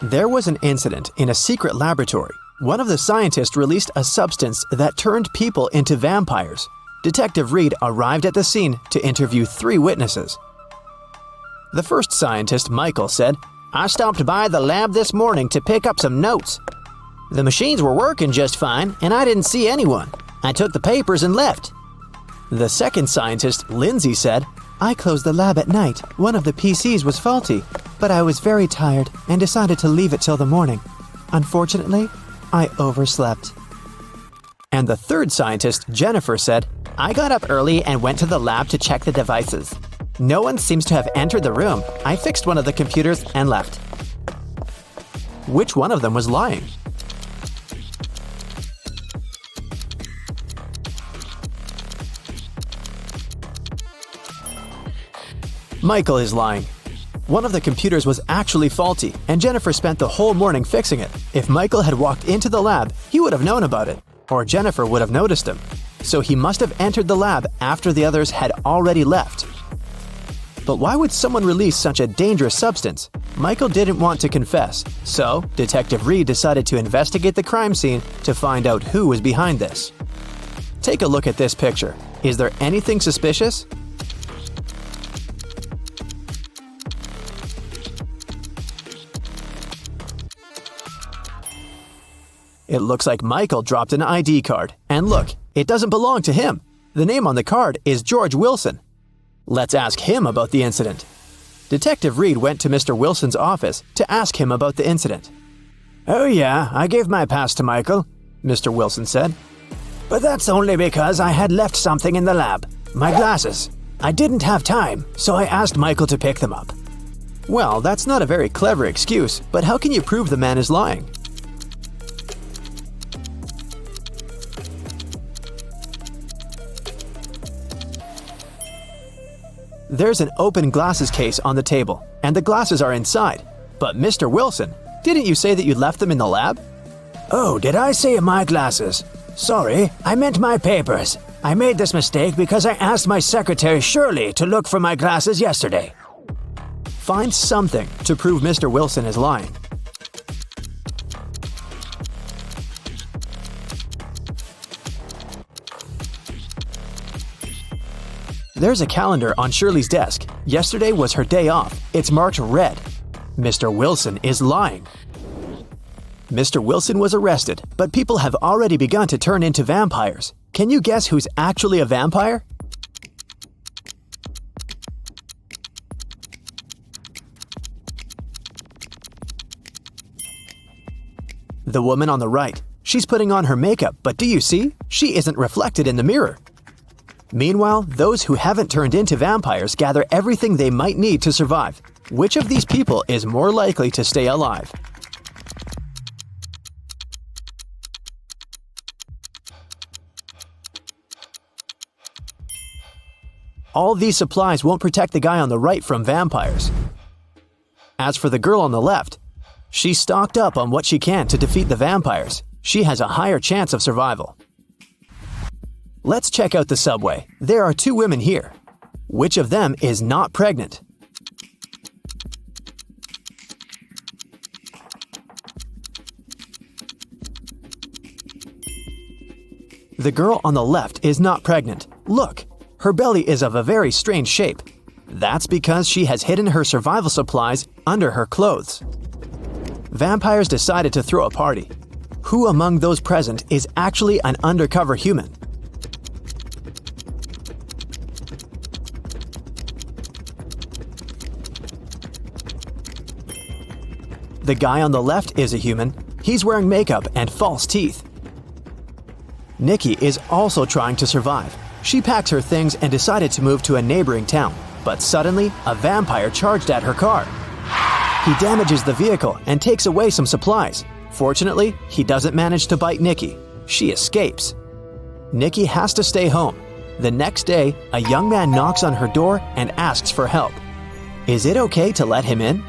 There was an incident in a secret laboratory. One of the scientists released a substance that turned people into vampires. Detective Reed arrived at the scene to interview 3 witnesses. The first scientist, Michael, said, "I stopped by the lab this morning to pick up some notes. The machines were working just fine, and I didn't see anyone. I took the papers and left." The second scientist, Lindsay, said, "I closed the lab at night. One of the PCs was faulty, but I was very tired and decided to leave it till the morning. Unfortunately, I overslept." And the third scientist, Jennifer, said, "I got up early and went to the lab to check the devices. No one seems to have entered the room. I fixed one of the computers and left." Which one of them was lying? Michael is lying. One of the computers was actually faulty, and Jennifer spent the whole morning fixing it. If Michael had walked into the lab, he would have known about it, or Jennifer would have noticed him. So he must have entered the lab after the others had already left. But why would someone release such a dangerous substance? Michael didn't want to confess, so Detective Reed decided to investigate the crime scene to find out who was behind this. Take a look at this picture. Is there anything suspicious? It looks like Michael dropped an ID card. And look, it doesn't belong to him. The name on the card is George Wilson. Let's ask him about the incident. Detective Reed went to Mr. Wilson's office to ask him about the incident. "Oh yeah, I gave my pass to Michael," Mr. Wilson said. "But that's only because I had left something in the lab. My glasses. I didn't have time, so I asked Michael to pick them up." Well, that's not a very clever excuse, but how can you prove the man is lying? There's an open glasses case on the table, and the glasses are inside. But Mr. Wilson, didn't you say that you left them in the lab? "Oh, did I say my glasses? Sorry, I meant my papers. I made this mistake because I asked my secretary Shirley to look for my glasses yesterday." Find something to prove Mr. Wilson is lying. There's a calendar on Shirley's desk. Yesterday was her day off. It's marked red. Mr. Wilson is lying. Mr. Wilson was arrested, but people have already begun to turn into vampires. Can you guess who's actually a vampire? The woman on the right. She's putting on her makeup, but do you see? She isn't reflected in the mirror. Meanwhile, those who haven't turned into vampires gather everything they might need to survive. Which of these people is more likely to stay alive? All these supplies won't protect the guy on the right from vampires. As for the girl on the left, she's stocked up on what she can to defeat the vampires. She has a higher chance of survival. Let's check out the subway. There are 2 women here. Which of them is not pregnant? The girl on the left is not pregnant. Look, her belly is of a very strange shape. That's because she has hidden her survival supplies under her clothes. Vampires decided to throw a party. Who among those present is actually an undercover human? The guy on the left is a human. He's wearing makeup and false teeth. Nikki is also trying to survive. She packs her things and decided to move to a neighboring town. But suddenly, a vampire charged at her car. He damages the vehicle and takes away some supplies. Fortunately, he doesn't manage to bite Nikki. She escapes. Nikki has to stay home. The next day, a young man knocks on her door and asks for help. Is it okay to let him in?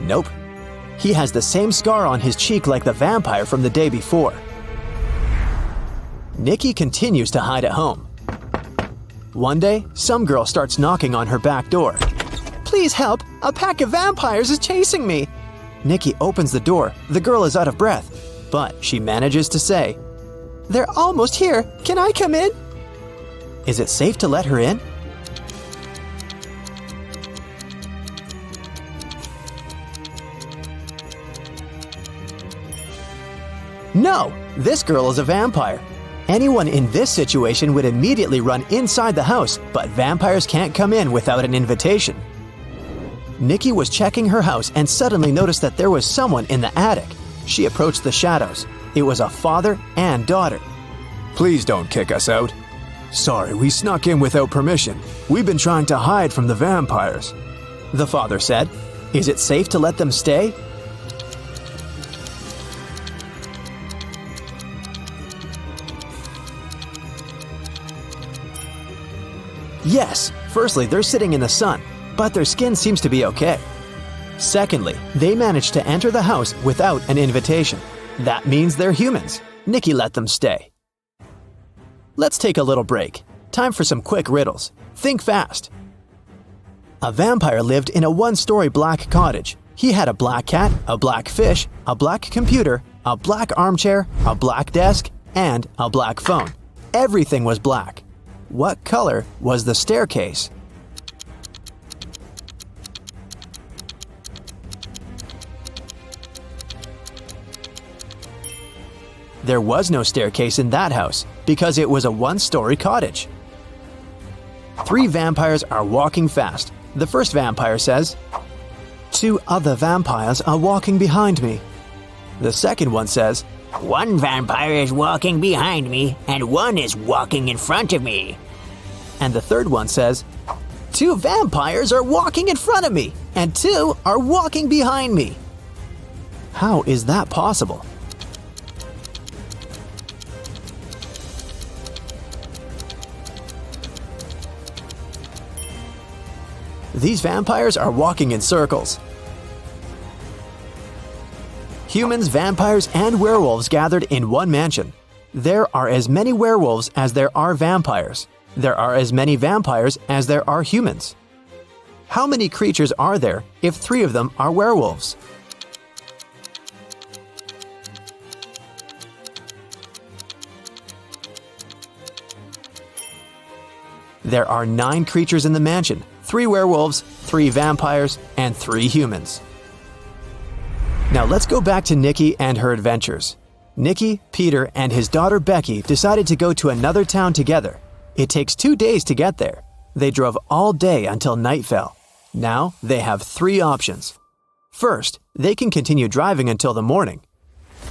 Nope. He has the same scar on his cheek like the vampire from the day before. Nikki continues to hide at home. One day, some girl starts knocking on her back door. Please help! A pack of vampires is chasing me! Nikki opens the door. The girl is out of breath, but she manages to say, They're almost here! Can I come in? Is it safe to let her in? No! This girl is a vampire. Anyone in this situation would immediately run inside the house, but vampires can't come in without an invitation. Nikki was checking her house and suddenly noticed that there was someone in the attic. She approached the shadows. It was a father and daughter. Please don't kick us out. Sorry, we snuck in without permission. We've been trying to hide from the vampires. The father said, Is it safe to let them stay? Yes, firstly, they're sitting in the sun, but their skin seems to be okay. Secondly, they managed to enter the house without an invitation. That means they're humans. Nikki let them stay. Let's take a little break. Time for some quick riddles. Think fast. A vampire lived in a one-story black cottage. He had a black cat, a black fish, a black computer, a black armchair, a black desk, and a black phone. Everything was black. What color was the staircase? There was no staircase in that house because it was a one-story cottage. 3 vampires are walking fast. The first vampire says, 2 other vampires are walking behind me. The second one says, 1 vampire is walking behind me, and 1 is walking in front of me. And the third one says, 2 vampires are walking in front of me, and 2 are walking behind me. How is that possible? These vampires are walking in circles. Humans, vampires, and werewolves gathered in one mansion. There are as many werewolves as there are vampires. There are as many vampires as there are humans. How many creatures are there if 3 of them are werewolves? There are 9 creatures in the mansion, 3 werewolves, 3 vampires, and 3 humans. Now let's go back to Nikki and her adventures. Nikki, Peter, and his daughter Becky decided to go to another town together. It takes 2 days to get there. They drove all day until night fell. Now they have 3 options. First, they can continue driving until the morning,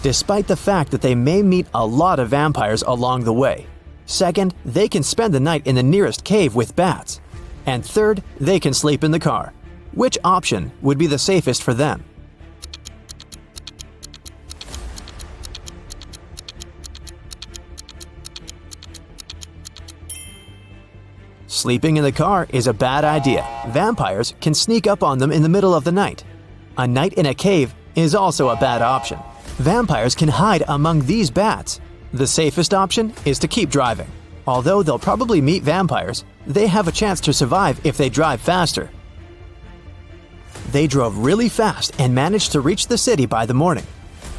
despite the fact that they may meet a lot of vampires along the way. Second, they can spend the night in the nearest cave with bats. And third, they can sleep in the car. Which option would be the safest for them? Sleeping in the car is a bad idea. Vampires can sneak up on them in the middle of the night. A night in a cave is also a bad option. Vampires can hide among these bats. The safest option is to keep driving. Although they'll probably meet vampires, they have a chance to survive if they drive faster. They drove really fast and managed to reach the city by the morning.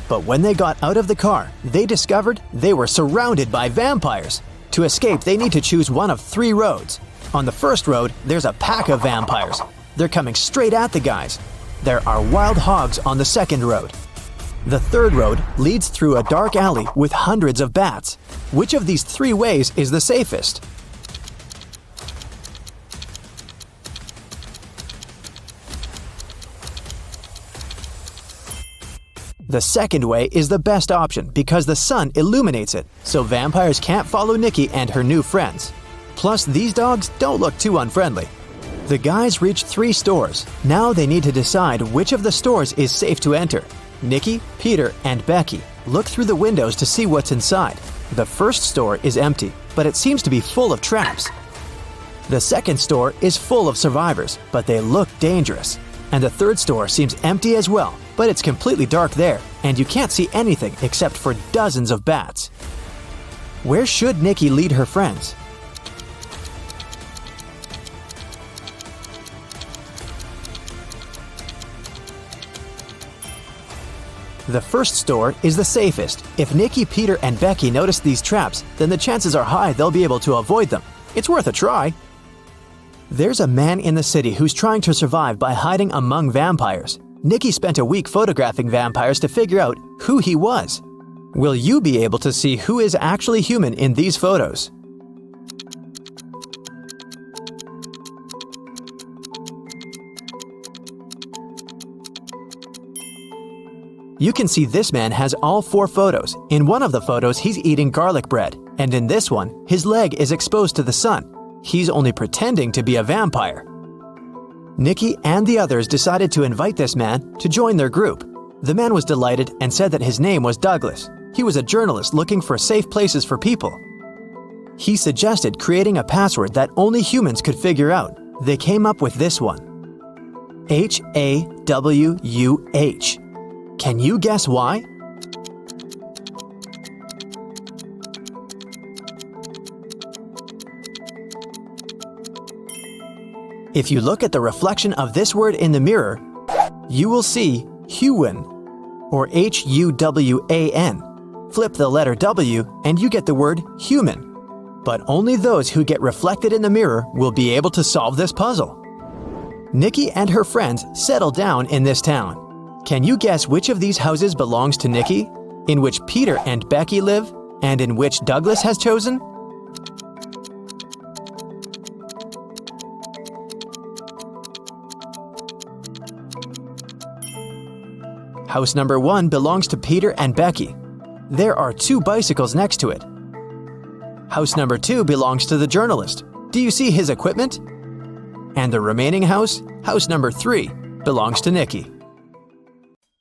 But when they got out of the car, they discovered they were surrounded by vampires. To escape, they need to choose one of 3 roads. On the first road, there's a pack of vampires. They're coming straight at the guys. There are wild hogs on the second road. The third road leads through a dark alley with hundreds of bats. Which of these 3 ways is the safest? The second way is the best option because the sun illuminates it, so vampires can't follow Nikki and her new friends. Plus, these dogs don't look too unfriendly. The guys reach 3 stores. Now they need to decide which of the stores is safe to enter. Nikki, Peter, and Becky look through the windows to see what's inside. The first store is empty, but it seems to be full of traps. The second store is full of survivors, but they look dangerous. And the third store seems empty as well, but it's completely dark there, and you can't see anything except for dozens of bats. Where should Nikki lead her friends? The first store is the safest. If Nikki, Peter, and Becky notice these traps, then the chances are high they'll be able to avoid them. It's worth a try. There's a man in the city who's trying to survive by hiding among vampires. Nikki spent a week photographing vampires to figure out who he was. Will you be able to see who is actually human in these photos? You can see this man has all 4 photos. In one of the photos, he's eating garlic bread, and in this one, his leg is exposed to the sun. He's only pretending to be a vampire. Nikki and the others decided to invite this man to join their group. The man was delighted and said that his name was Douglas. He was a journalist looking for safe places for people. He suggested creating a password that only humans could figure out. They came up with this one: HAWUH. Can you guess why? If you look at the reflection of this word in the mirror, you will see Huwan, or Huwan. Flip the letter W and you get the word human. But only those who get reflected in the mirror will be able to solve this puzzle. Nikki and her friends settle down in this town. Can you guess which of these houses belongs to Nikki, in which Peter and Becky live, and in which Douglas has chosen? House number 1 belongs to Peter and Becky. There are 2 bicycles next to it. House number 2 belongs to the journalist. Do you see his equipment? And the remaining house, house number 3, belongs to Nikki.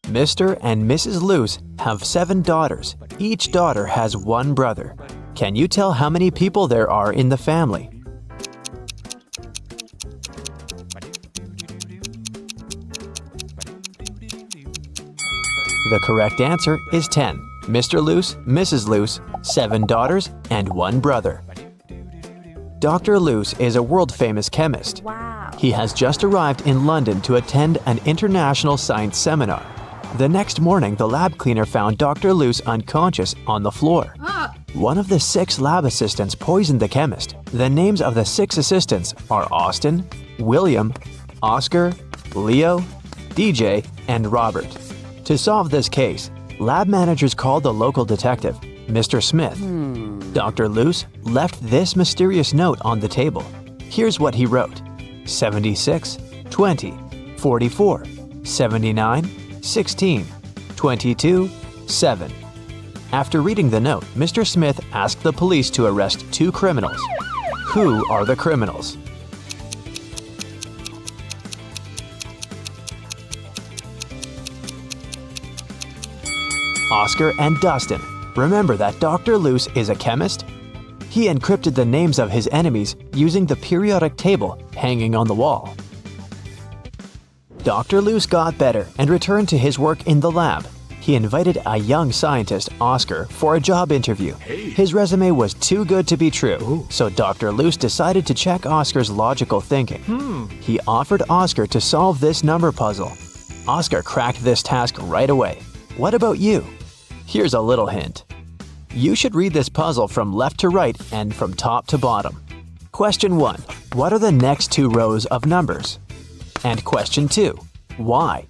Mr. and Mrs. Luce have 7 daughters. Each daughter has 1 brother. Can you tell how many people there are in the family? The correct answer is 10. Mr. Luce, Mrs. Luce, 7 daughters, and 1 brother. Dr. Luce is a world-famous chemist. Wow. He has just arrived in London to attend an international science seminar. The next morning, the lab cleaner found Dr. Luce unconscious on the floor. One of the 6 lab assistants poisoned the chemist. The names of the 6 assistants are Austin, William, Oscar, Leo, DJ, and Robert. To solve this case, lab managers called the local detective, Mr. Smith. Dr. Luce left this mysterious note on the table. Here's what he wrote: 76, 20, 44, 79, 16, 22, 7. After reading the note, Mr. Smith asked the police to arrest 2 criminals. Who are the criminals? Oscar and Dustin. Remember that Dr. Luce is a chemist? He encrypted the names of his enemies using the periodic table hanging on the wall. Dr. Luce got better and returned to his work in the lab. He invited a young scientist, Oscar, for a job interview. His resume was too good to be true, so Dr. Luce decided to check Oscar's logical thinking. He offered Oscar to solve this number puzzle. Oscar cracked this task right away. What about you? Here's a little hint. You should read this puzzle from left to right and from top to bottom. Question 1. What are the next 2 rows of numbers? And question 2. Why?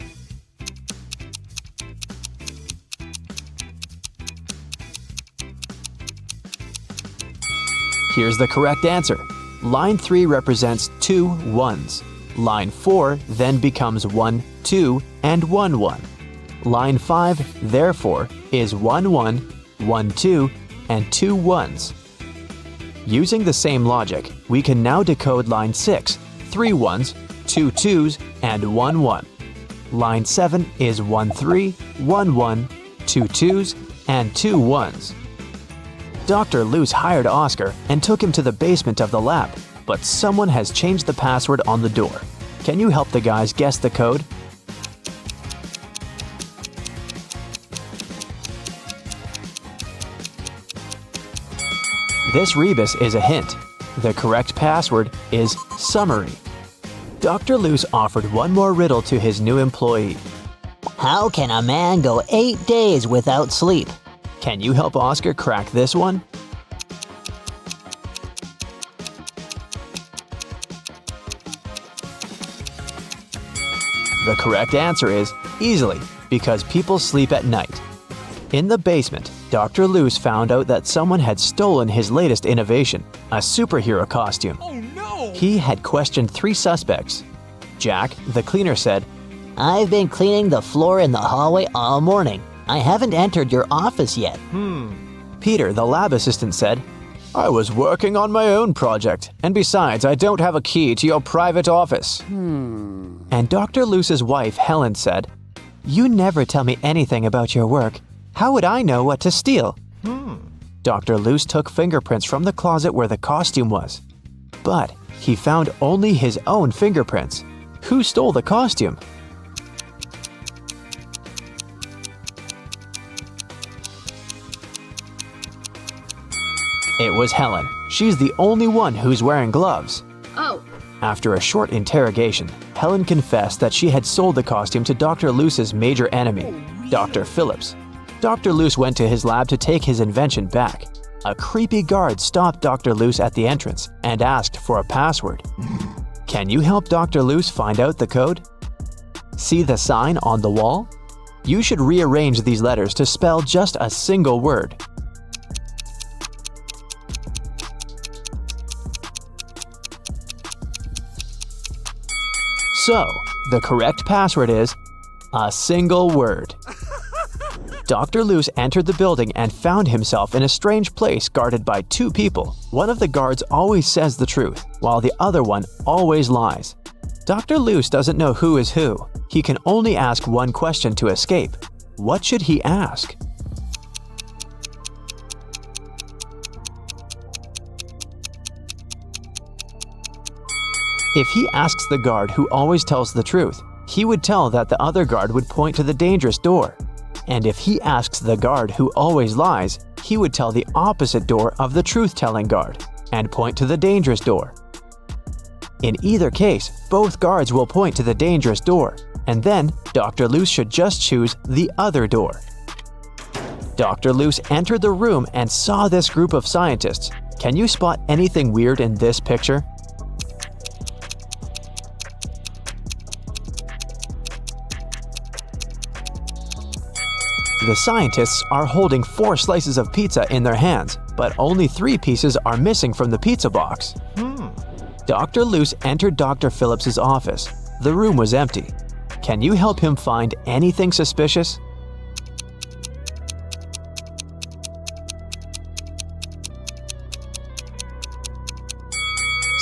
Here's the correct answer. Line 3 represents 2 1s. Line 4 then becomes 1 2 and 1 1. Line 5, therefore, is 1 1, 1 2, and 2 1s. Using the same logic, we can now decode line 6, 3 1s, 2 2s, and 1 1. Line 7 is 1 3, 1 1, 2 2s, and 2 1s. Dr. Luce hired Oscar and took him to the basement of the lab, but someone has changed the password on the door. Can you help the guys guess the code? This rebus is a hint. The correct password is summary. Dr. Luce offered one more riddle to his new employee. How can a man go 8 days without sleep? Can you help Oscar crack this one? The correct answer is easily, because people sleep at night. In the basement, Dr. Luce found out that someone had stolen his latest innovation, a superhero costume. Oh no! He had questioned 3 suspects. Jack, the cleaner, said, I've been cleaning the floor in the hallway all morning. I haven't entered your office yet. Peter, the lab assistant, said, I was working on my own project, and besides, I don't have a key to your private office. And Dr. Luce's wife, Helen, said, You never tell me anything about your work. How would I know what to steal? Dr. Luce took fingerprints from the closet where the costume was. But he found only his own fingerprints. Who stole the costume? It was Helen. She's the only one who's wearing gloves. Oh. After a short interrogation, Helen confessed that she had sold the costume to Dr. Luce's major enemy, Dr. Phillips. Dr. Luce went to his lab to take his invention back. A creepy guard stopped Dr. Luce at the entrance and asked for a password. Can you help Dr. Luce find out the code? See the sign on the wall? You should rearrange these letters to spell just a single word. So, the correct password is a single word. Dr. Luce entered the building and found himself in a strange place guarded by 2 people. One of the guards always says the truth, while the other one always lies. Dr. Luce doesn't know who is who. He can only ask one question to escape. What should he ask? If he asks the guard who always tells the truth, he would tell that the other guard would point to the dangerous door. And if he asks the guard who always lies, he would tell the opposite door of the truth-telling guard and point to the dangerous door. In either case, both guards will point to the dangerous door, and then Dr. Luce should just choose the other door. Dr. Luce entered the room and saw this group of scientists. Can you spot anything weird in this picture? The scientists are holding 4 slices of pizza in their hands, but only 3 pieces are missing from the pizza box. Dr. Luce entered Dr. Phillips's office. The room was empty. Can you help him find anything suspicious?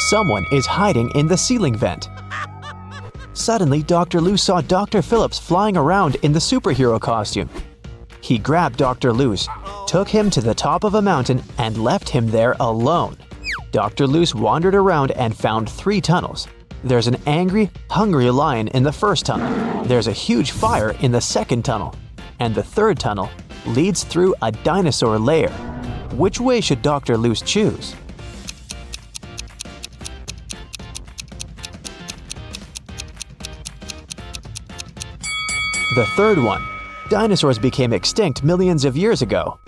Someone is hiding in the ceiling vent. Suddenly, Dr. Luce saw Dr. Phillips flying around in the superhero costume. He grabbed Dr. Luce, took him to the top of a mountain, and left him there alone. Dr. Luce wandered around and found 3 tunnels. There's an angry, hungry lion in the first tunnel. There's a huge fire in the second tunnel. And the third tunnel leads through a dinosaur lair. Which way should Dr. Luce choose? The third one. Dinosaurs became extinct millions of years ago.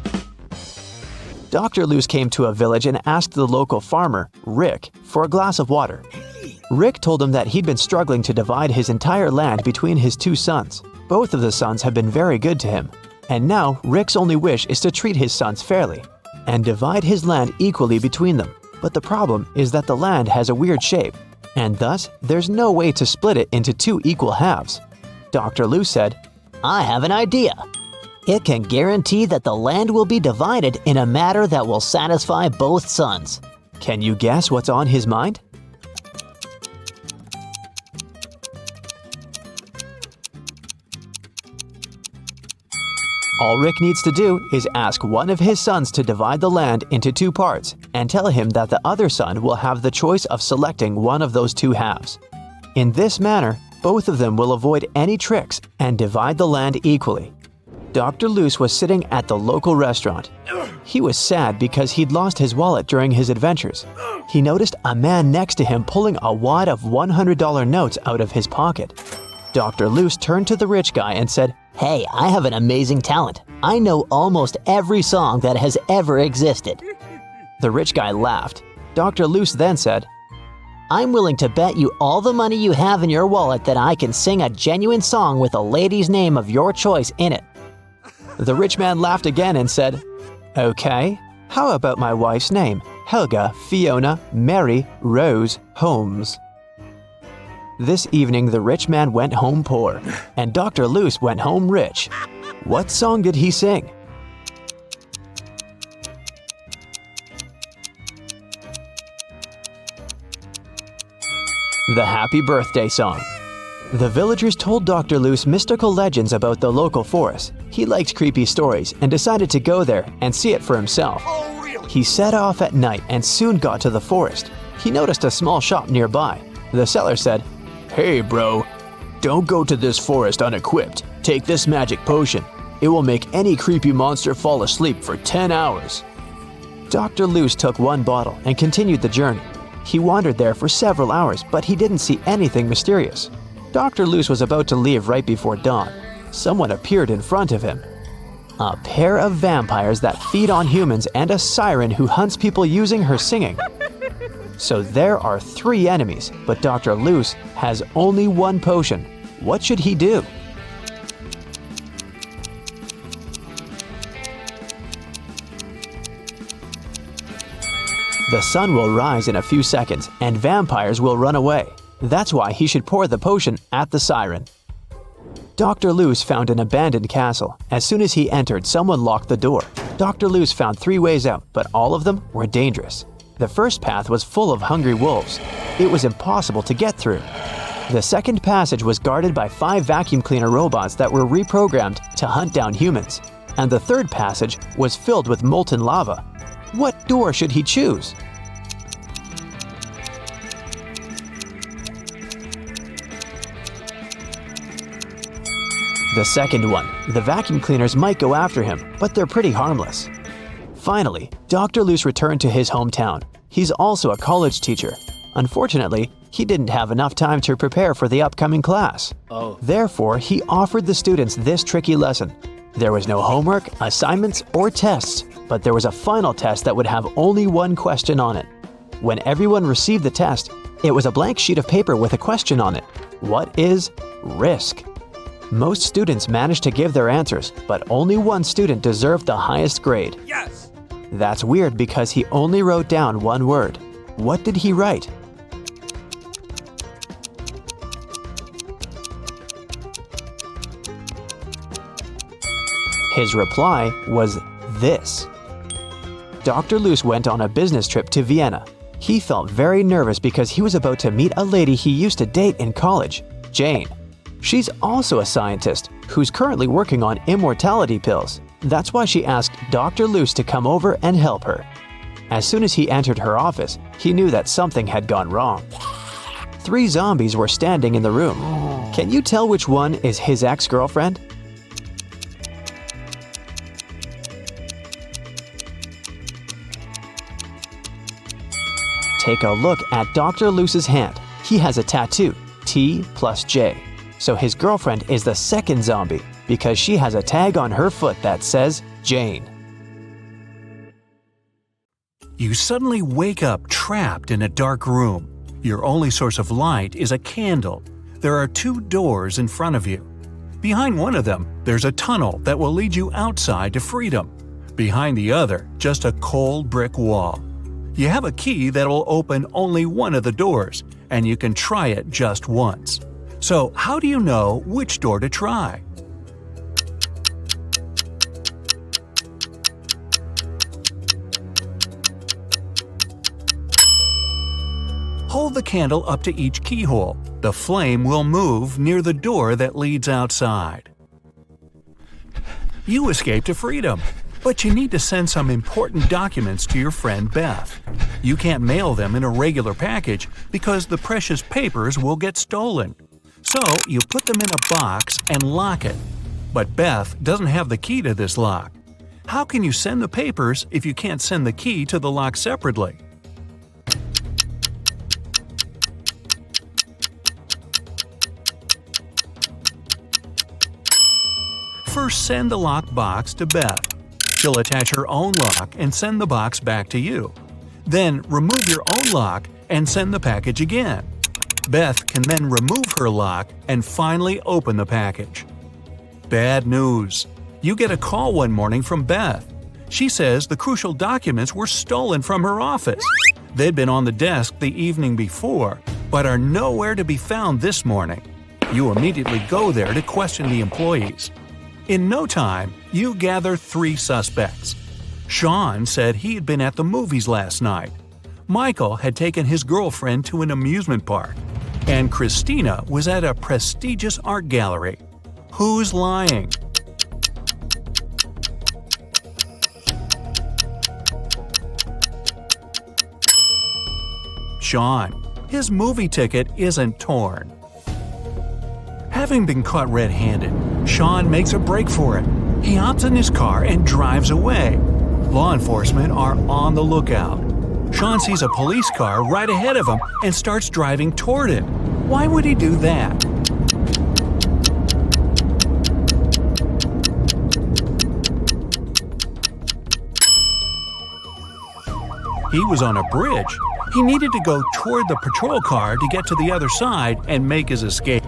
Dr. Luce came to a village and asked the local farmer, Rick, for a glass of water. Rick told him that he'd been struggling to divide his entire land between his 2 sons. Both of the sons have been very good to him, and now Rick's only wish is to treat his sons fairly and divide his land equally between them. But the problem is that the land has a weird shape, and thus there's no way to split it into 2 equal halves. Dr. Luce said, I have an idea. It can guarantee that the land will be divided in a manner that will satisfy both sons. Can you guess what's on his mind? All Rick needs to do is ask one of his sons to divide the land into 2 parts and tell him that the other son will have the choice of selecting one of those 2 halves. In this manner, both of them will avoid any tricks and divide the land equally. Dr. Luce was sitting at the local restaurant. He was sad because he'd lost his wallet during his adventures. He noticed a man next to him pulling a wad of $100 notes out of his pocket. Dr. Loose turned to the rich guy and said, Hey, I have an amazing talent. I know almost every song that has ever existed. The rich guy laughed. Dr. Loose then said, I'm willing to bet you all the money you have in your wallet that I can sing a genuine song with a lady's name of your choice in it. The rich man laughed again and said, Okay, how about my wife's name? Helga, Fiona, Mary, Rose, Holmes. This evening the rich man went home poor, and Dr. Loose went home rich. What song did he sing? The Happy Birthday Song. The villagers told Dr. Loose mystical legends about the local forest. He liked creepy stories and decided to go there and see it for himself. He set off at night and soon got to the forest. He noticed a small shop nearby. The seller said, Hey bro, don't go to this forest unequipped. Take this magic potion. It will make any creepy monster fall asleep for 10 hours. Dr. Loose took one bottle and continued the journey. He wandered there for several hours, but he didn't see anything mysterious. Dr. Loose was about to leave right before dawn. Someone appeared in front of him. A pair of vampires that feed on humans and a siren who hunts people using her singing. So there are 3 enemies, but Dr. Loose has only one potion. What should he do? The sun will rise in a few seconds and vampires will run away. That's why he should pour the potion at the siren. Dr. Loose found an abandoned castle. As soon as he entered, someone locked the door. Dr. Loose found 3 ways out, but all of them were dangerous. The first path was full of hungry wolves. It was impossible to get through. The second passage was guarded by 5 vacuum cleaner robots that were reprogrammed to hunt down humans. And the third passage was filled with molten lava. What door should he choose? The second one. The vacuum cleaners might go after him, but they're pretty harmless. Finally, Dr. Loose returned to his hometown. He's also a college teacher. Unfortunately, he didn't have enough time to prepare for the upcoming class. Therefore, he offered the students this tricky lesson. There was no homework, assignments, or tests, but there was a final test that would have only one question on it. When everyone received the test, it was a blank sheet of paper with a question on it. What is risk? Most students managed to give their answers, but only one student deserved the highest grade. Yes! That's weird because he only wrote down one word. What did he write? His reply was this. Dr. Loose went on a business trip to Vienna. He felt very nervous because he was about to meet a lady he used to date in college, Jane. She's also a scientist who's currently working on immortality pills. That's why she asked Dr. Loose to come over and help her. As soon as he entered her office, he knew that something had gone wrong. 3 zombies were standing in the room. Can you tell which one is his ex-girlfriend? Take a look at Dr. Loose's hand. He has a tattoo, T plus J. So his girlfriend is the second zombie because she has a tag on her foot that says Jane. You suddenly wake up trapped in a dark room. Your only source of light is a candle. There are 2 doors in front of you. Behind one of them, there's a tunnel that will lead you outside to freedom. Behind the other, just a cold brick wall. You have a key that will open only one of the doors, and you can try it just once. So how do you know which door to try? Hold the candle up to each keyhole. The flame will move near the door that leads outside. You escape to freedom, but you need to send some important documents to your friend Beth. You can't mail them in a regular package because the precious papers will get stolen. So you put them in a box and lock it. But Beth doesn't have the key to this lock. How can you send the papers if you can't send the key to the lock separately? first send the locked box to Beth. She'll attach her own lock and send the box back to you. Then remove your own lock and send the package again. Beth can then remove her lock and finally open the package. Bad news. You get a call one morning from Beth. She says the crucial documents were stolen from her office. They'd been on the desk the evening before, but are nowhere to be found this morning. You immediately go there to question the employees. In no time, you gather 3 suspects. Sean said he had been at the movies last night. Michael had taken his girlfriend to an amusement park. And Christina was at a prestigious art gallery. Who's lying? Sean. His movie ticket isn't torn. Having been caught red-handed, Sean makes a break for it. He hops in his car and drives away. Law enforcement are on the lookout. Sean sees a police car right ahead of him and starts driving toward it. Why would he do that? He was on a bridge. He needed to go toward the patrol car to get to the other side and make his escape.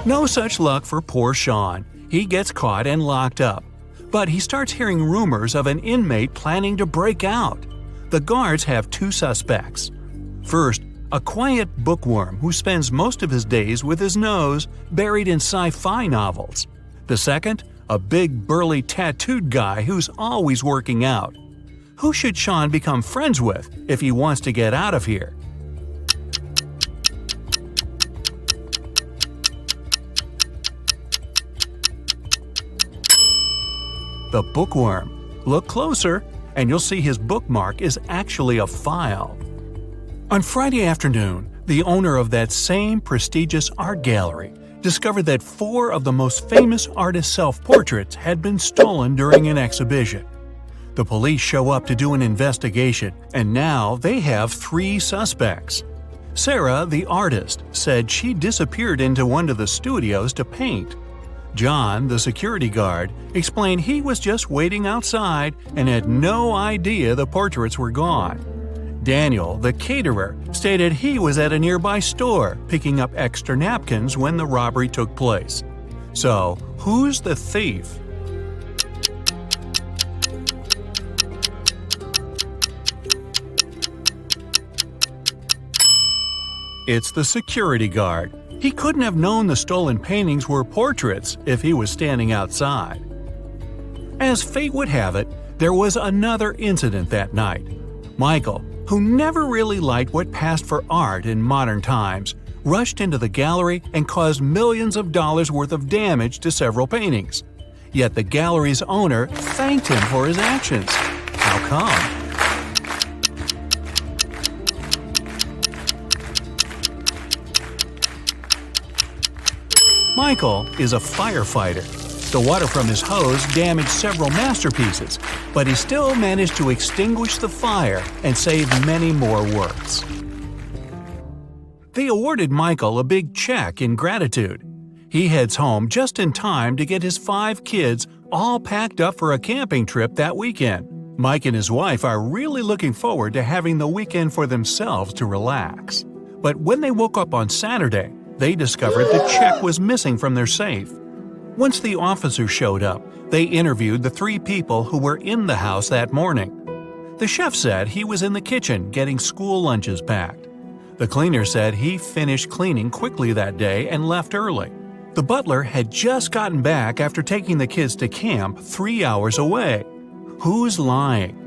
No such luck for poor Sean. He gets caught and locked up. But he starts hearing rumors of an inmate planning to break out. The guards have 2 suspects. First, a quiet bookworm who spends most of his days with his nose buried in sci-fi novels. The second, a big burly tattooed guy who's always working out. Who should Sean become friends with if he wants to get out of here? The bookworm. Look closer, and you'll see his bookmark is actually a file. On Friday afternoon, the owner of that same prestigious art gallery discovered that 4 of the most famous artists' self-portraits had been stolen during an exhibition. The police show up to do an investigation, and now they have 3 suspects. Sarah, the artist, said she disappeared into one of the studios to paint. John, the security guard, explained he was just waiting outside and had no idea the portraits were gone. Daniel, the caterer, stated he was at a nearby store picking up extra napkins when the robbery took place. So, who's the thief? It's the security guard. He couldn't have known the stolen paintings were portraits if he was standing outside. As fate would have it, there was another incident that night. Michael, who never really liked what passed for art in modern times, rushed into the gallery and caused millions of dollars worth of damage to several paintings. Yet the gallery's owner thanked him for his actions. How come? Michael is a firefighter. The water from his hose damaged several masterpieces, but he still managed to extinguish the fire and save many more works. They awarded Michael a big check in gratitude. He heads home just in time to get his 5 kids all packed up for a camping trip that weekend. Mike and his wife are really looking forward to having the weekend for themselves to relax. But when they woke up on Saturday, they discovered the check was missing from their safe. Once the officers showed up, they interviewed the 3 people who were in the house that morning. The chef said he was in the kitchen getting school lunches packed. The cleaner said he finished cleaning quickly that day and left early. The butler had just gotten back after taking the kids to camp 3 hours away. Who's lying?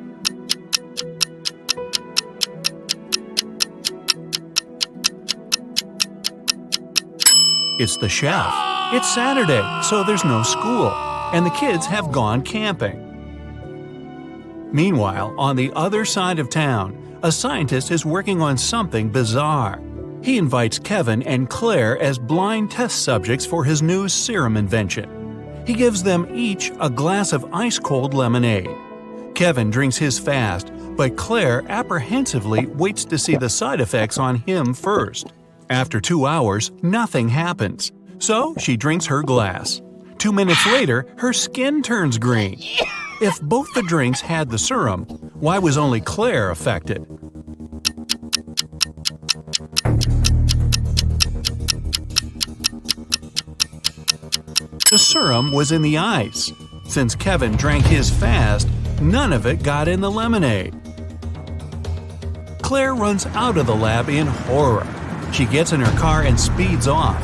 It's the chef. It's Saturday, so there's no school, and the kids have gone camping. Meanwhile, on the other side of town, a scientist is working on something bizarre. He invites Kevin and Claire as blind test subjects for his new serum invention. He gives them each a glass of ice-cold lemonade. Kevin drinks his fast, but Claire apprehensively waits to see the side effects on him first. After 2 hours, nothing happens, so she drinks her glass. 2 minutes later, her skin turns green. If both the drinks had the serum, why was only Claire affected? The serum was in the ice. Since Kevin drank his fast, none of it got in the lemonade. Claire runs out of the lab in horror. She gets in her car and speeds off.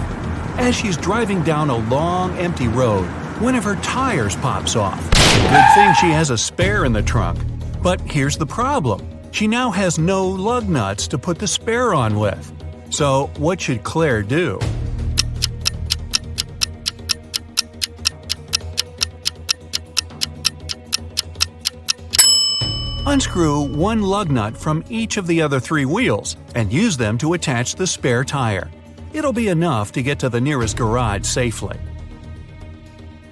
As she's driving down a long, empty road, one of her tires pops off. Good thing she has a spare in the trunk. But here's the problem. She now has no lug nuts to put the spare on with. So what should Claire do? Unscrew one lug nut from each of the other 3 wheels and use them to attach the spare tire. It'll be enough to get to the nearest garage safely.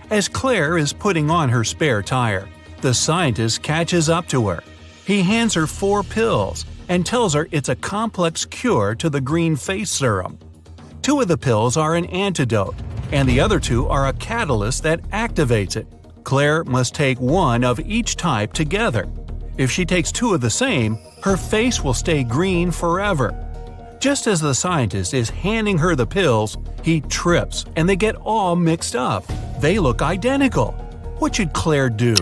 As Claire is putting on her spare tire, the scientist catches up to her. He hands her 4 pills and tells her it's a complex cure to the green face serum. 2 of the pills are an antidote, and the other 2 are a catalyst that activates it. Claire must take 1 of each type together. If she takes 2 of the same, her face will stay green forever. Just as the scientist is handing her the pills, he trips and they get all mixed up. They look identical. What should Claire do?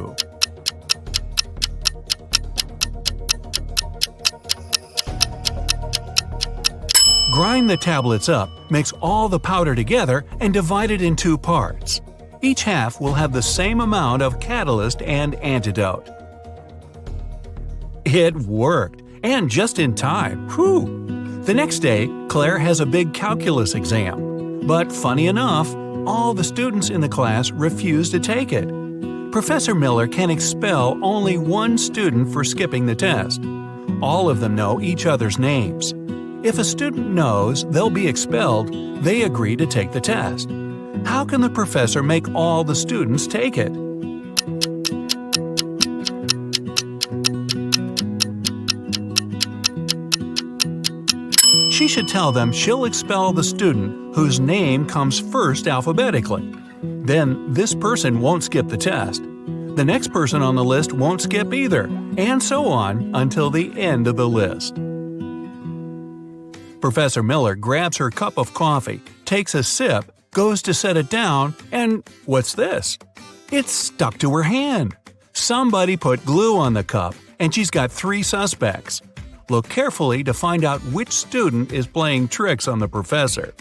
Grind the tablets up, mix all the powder together, and divide it in 2 parts. Each half will have the same amount of catalyst and antidote. It worked, and just in time. Whew! The next day, Claire has a big calculus exam. But funny enough, all the students in the class refuse to take it. Professor Miller can expel only 1 student for skipping the test. All of them know each other's names. If a student knows they'll be expelled, they agree to take the test. How can the professor make all the students take it? She should tell them she'll expel the student whose name comes first alphabetically. Then this person won't skip the test. The next person on the list won't skip either, and so on until the end of the list. Professor Miller grabs her cup of coffee, takes a sip, goes to set it down, and what's this? It's stuck to her hand. Somebody put glue on the cup, and she's got 3 suspects. Look carefully to find out which student is playing tricks on the professor.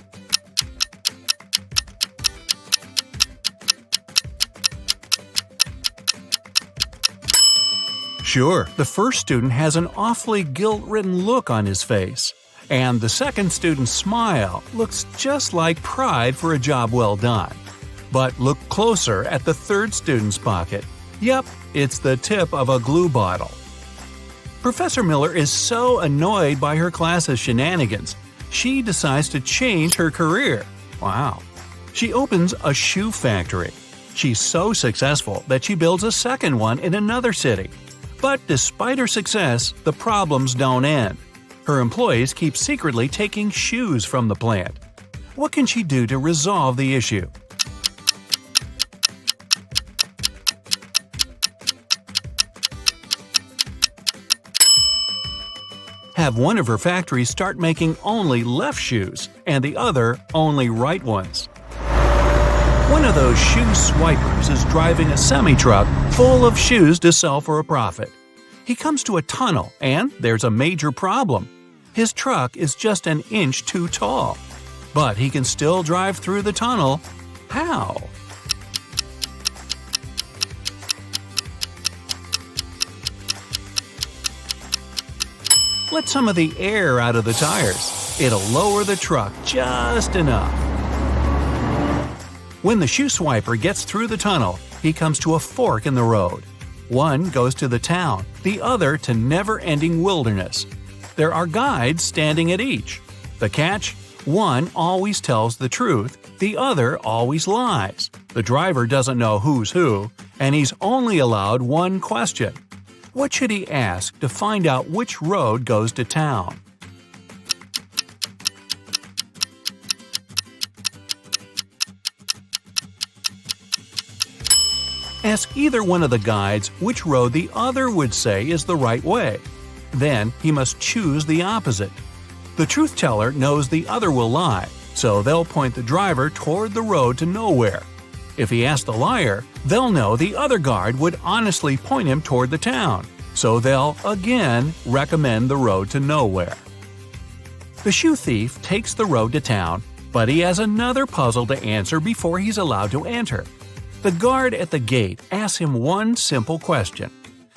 Sure, the first student has an awfully guilt-ridden look on his face. And the second student's smile looks just like pride for a job well done. But look closer at the third student's pocket. Yep, it's the tip of a glue bottle. Professor Miller is so annoyed by her class's shenanigans, she decides to change her career. Wow. She opens a shoe factory. She's so successful that she builds a second one in another city. But despite her success, the problems don't end. Her employees keep secretly taking shoes from the plant. What can she do to resolve the issue? Have one of her factories start making only left shoes and the other only right ones. One of those shoe swipers is driving a semi-truck full of shoes to sell for a profit. He comes to a tunnel and there's a major problem. His truck is just an inch too tall. But he can still drive through the tunnel. How? Let some of the air out of the tires. It'll lower the truck just enough. When the shoe swiper gets through the tunnel, he comes to a fork in the road. One goes to the town, the other to never-ending wilderness. There are guides standing at each. The catch? One always tells the truth, the other always lies. The driver doesn't know who's who, and he's only allowed one question. What should he ask to find out which road goes to town? Ask either one of the guides which road the other would say is the right way. Then he must choose the opposite. The truth teller knows the other will lie, so they'll point the driver toward the road to nowhere. If he asks the liar, they'll know the other guard would honestly point him toward the town, so they'll again recommend the road to nowhere. The shoe thief takes the road to town, but he has another puzzle to answer before he's allowed to enter. The guard at the gate asks him one simple question.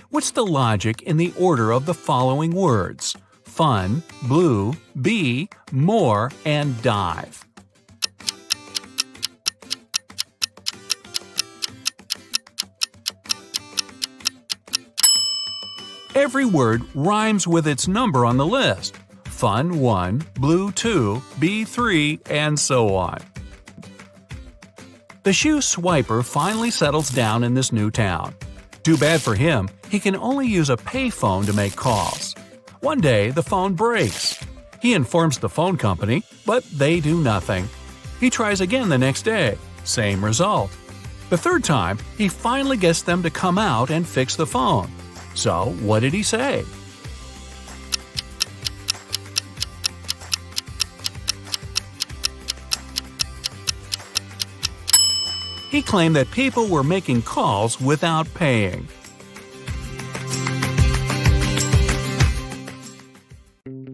What's the logic in the order of the following words? Fun, blue, bee, more, and dive. Every word rhymes with its number on the list. Fun 1, blue 2, bee 3, and so on. The shoe swiper finally settles down in this new town. Too bad for him, he can only use a payphone to make calls. One day, the phone breaks. He informs the phone company, but they do nothing. He tries again the next day. Same result. The third time, he finally gets them to come out and fix the phone. So, what did he say? He claimed that people were making calls without paying.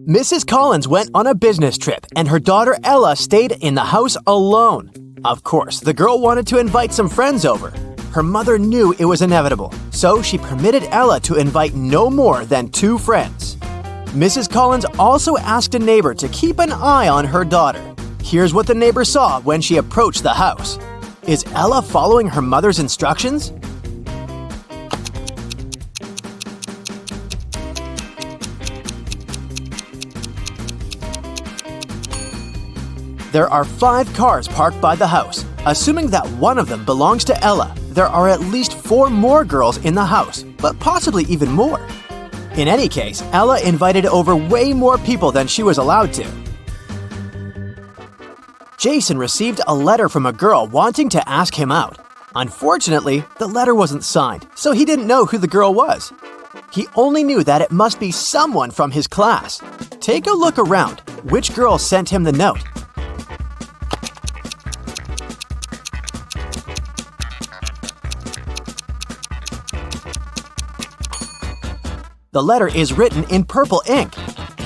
Mrs. Collins went on a business trip, and her daughter Ella stayed in the house alone. Of course, the girl wanted to invite some friends over. Her mother knew it was inevitable, so she permitted Ella to invite no more than 2 friends. Mrs. Collins also asked a neighbor to keep an eye on her daughter. Here's what the neighbor saw when she approached the house. Is Ella following her mother's instructions? There are 5 cars parked by the house. Assuming that one of them belongs to Ella, there are at least 4 more girls in the house, but possibly even more. In any case, Ella invited over way more people than she was allowed to. Jason received a letter from a girl wanting to ask him out. Unfortunately, the letter wasn't signed, so he didn't know who the girl was. He only knew that it must be someone from his class. Take a look around. Which girl sent him the note? The letter is written in purple ink.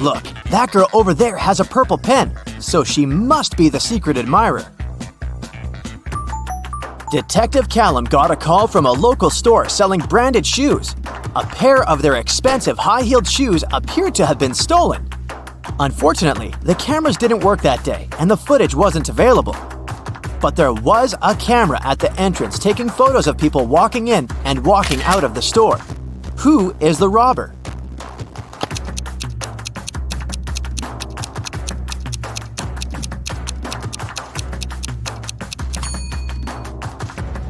Look, that girl over there has a purple pen, so she must be the secret admirer. Detective Callum got a call from a local store selling branded shoes. A pair of their expensive high-heeled shoes appeared to have been stolen. Unfortunately, the cameras didn't work that day, and the footage wasn't available. But there was a camera at the entrance taking photos of people walking in and walking out of the store. Who is the robber?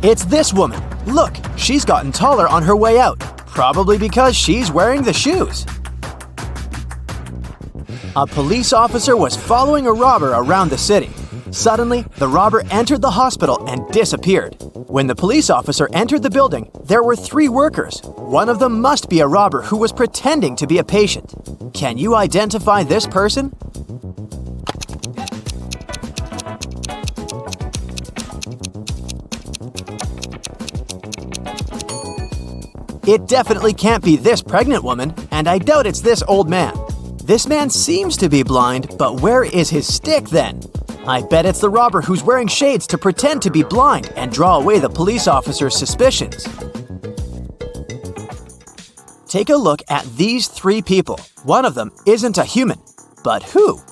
It's this woman. Look, she's gotten taller on her way out, probably because she's wearing the shoes. A police officer was following a robber around the city. Suddenly, the robber entered the hospital and disappeared. When the police officer entered the building, there were 3 workers. One of them must be a robber who was pretending to be a patient. Can you identify this person? It definitely can't be this pregnant woman, and I doubt it's this old man. This man seems to be blind, but where is his stick then? I bet it's the robber who's wearing shades to pretend to be blind and draw away the police officer's suspicions. Take a look at these 3 people. One of them isn't a human, but who?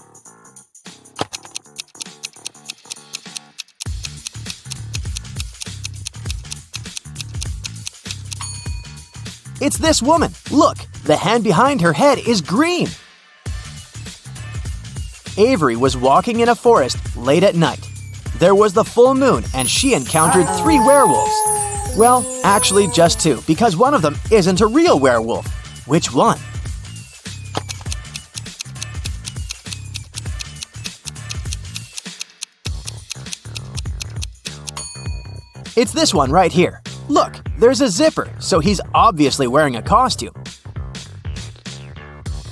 It's this woman. Look, the hand behind her head is green. Avery was walking in a forest late at night. There was the full moon and she encountered 3 werewolves. Well, actually just 2, because one of them isn't a real werewolf. Which one? It's this one right here. Look, There's a zipper, so he's obviously wearing a costume.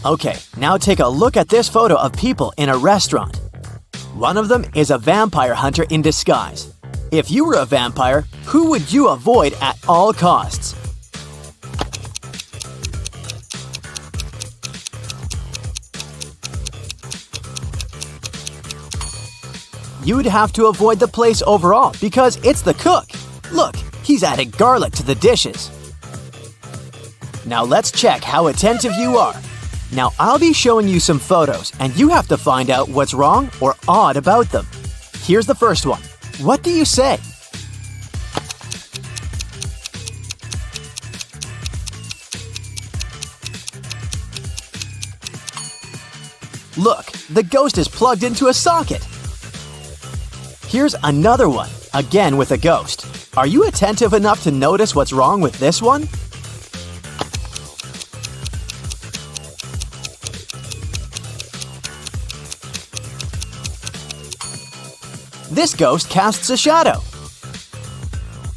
Okay, now take a look at this photo of people in a restaurant. One of them is a vampire hunter in disguise. If you were a vampire, who would you avoid at all costs? You'd have to avoid the place overall because it's the cook. Look, he's adding garlic to the dishes. Now let's check how attentive you are. Now I'll be showing you some photos and you have to find out what's wrong or odd about them. Here's the first one. What do you say? Look, the ghost is plugged into a socket. Here's another one, again with a ghost. Are you attentive enough to notice what's wrong with this one? This ghost casts a shadow.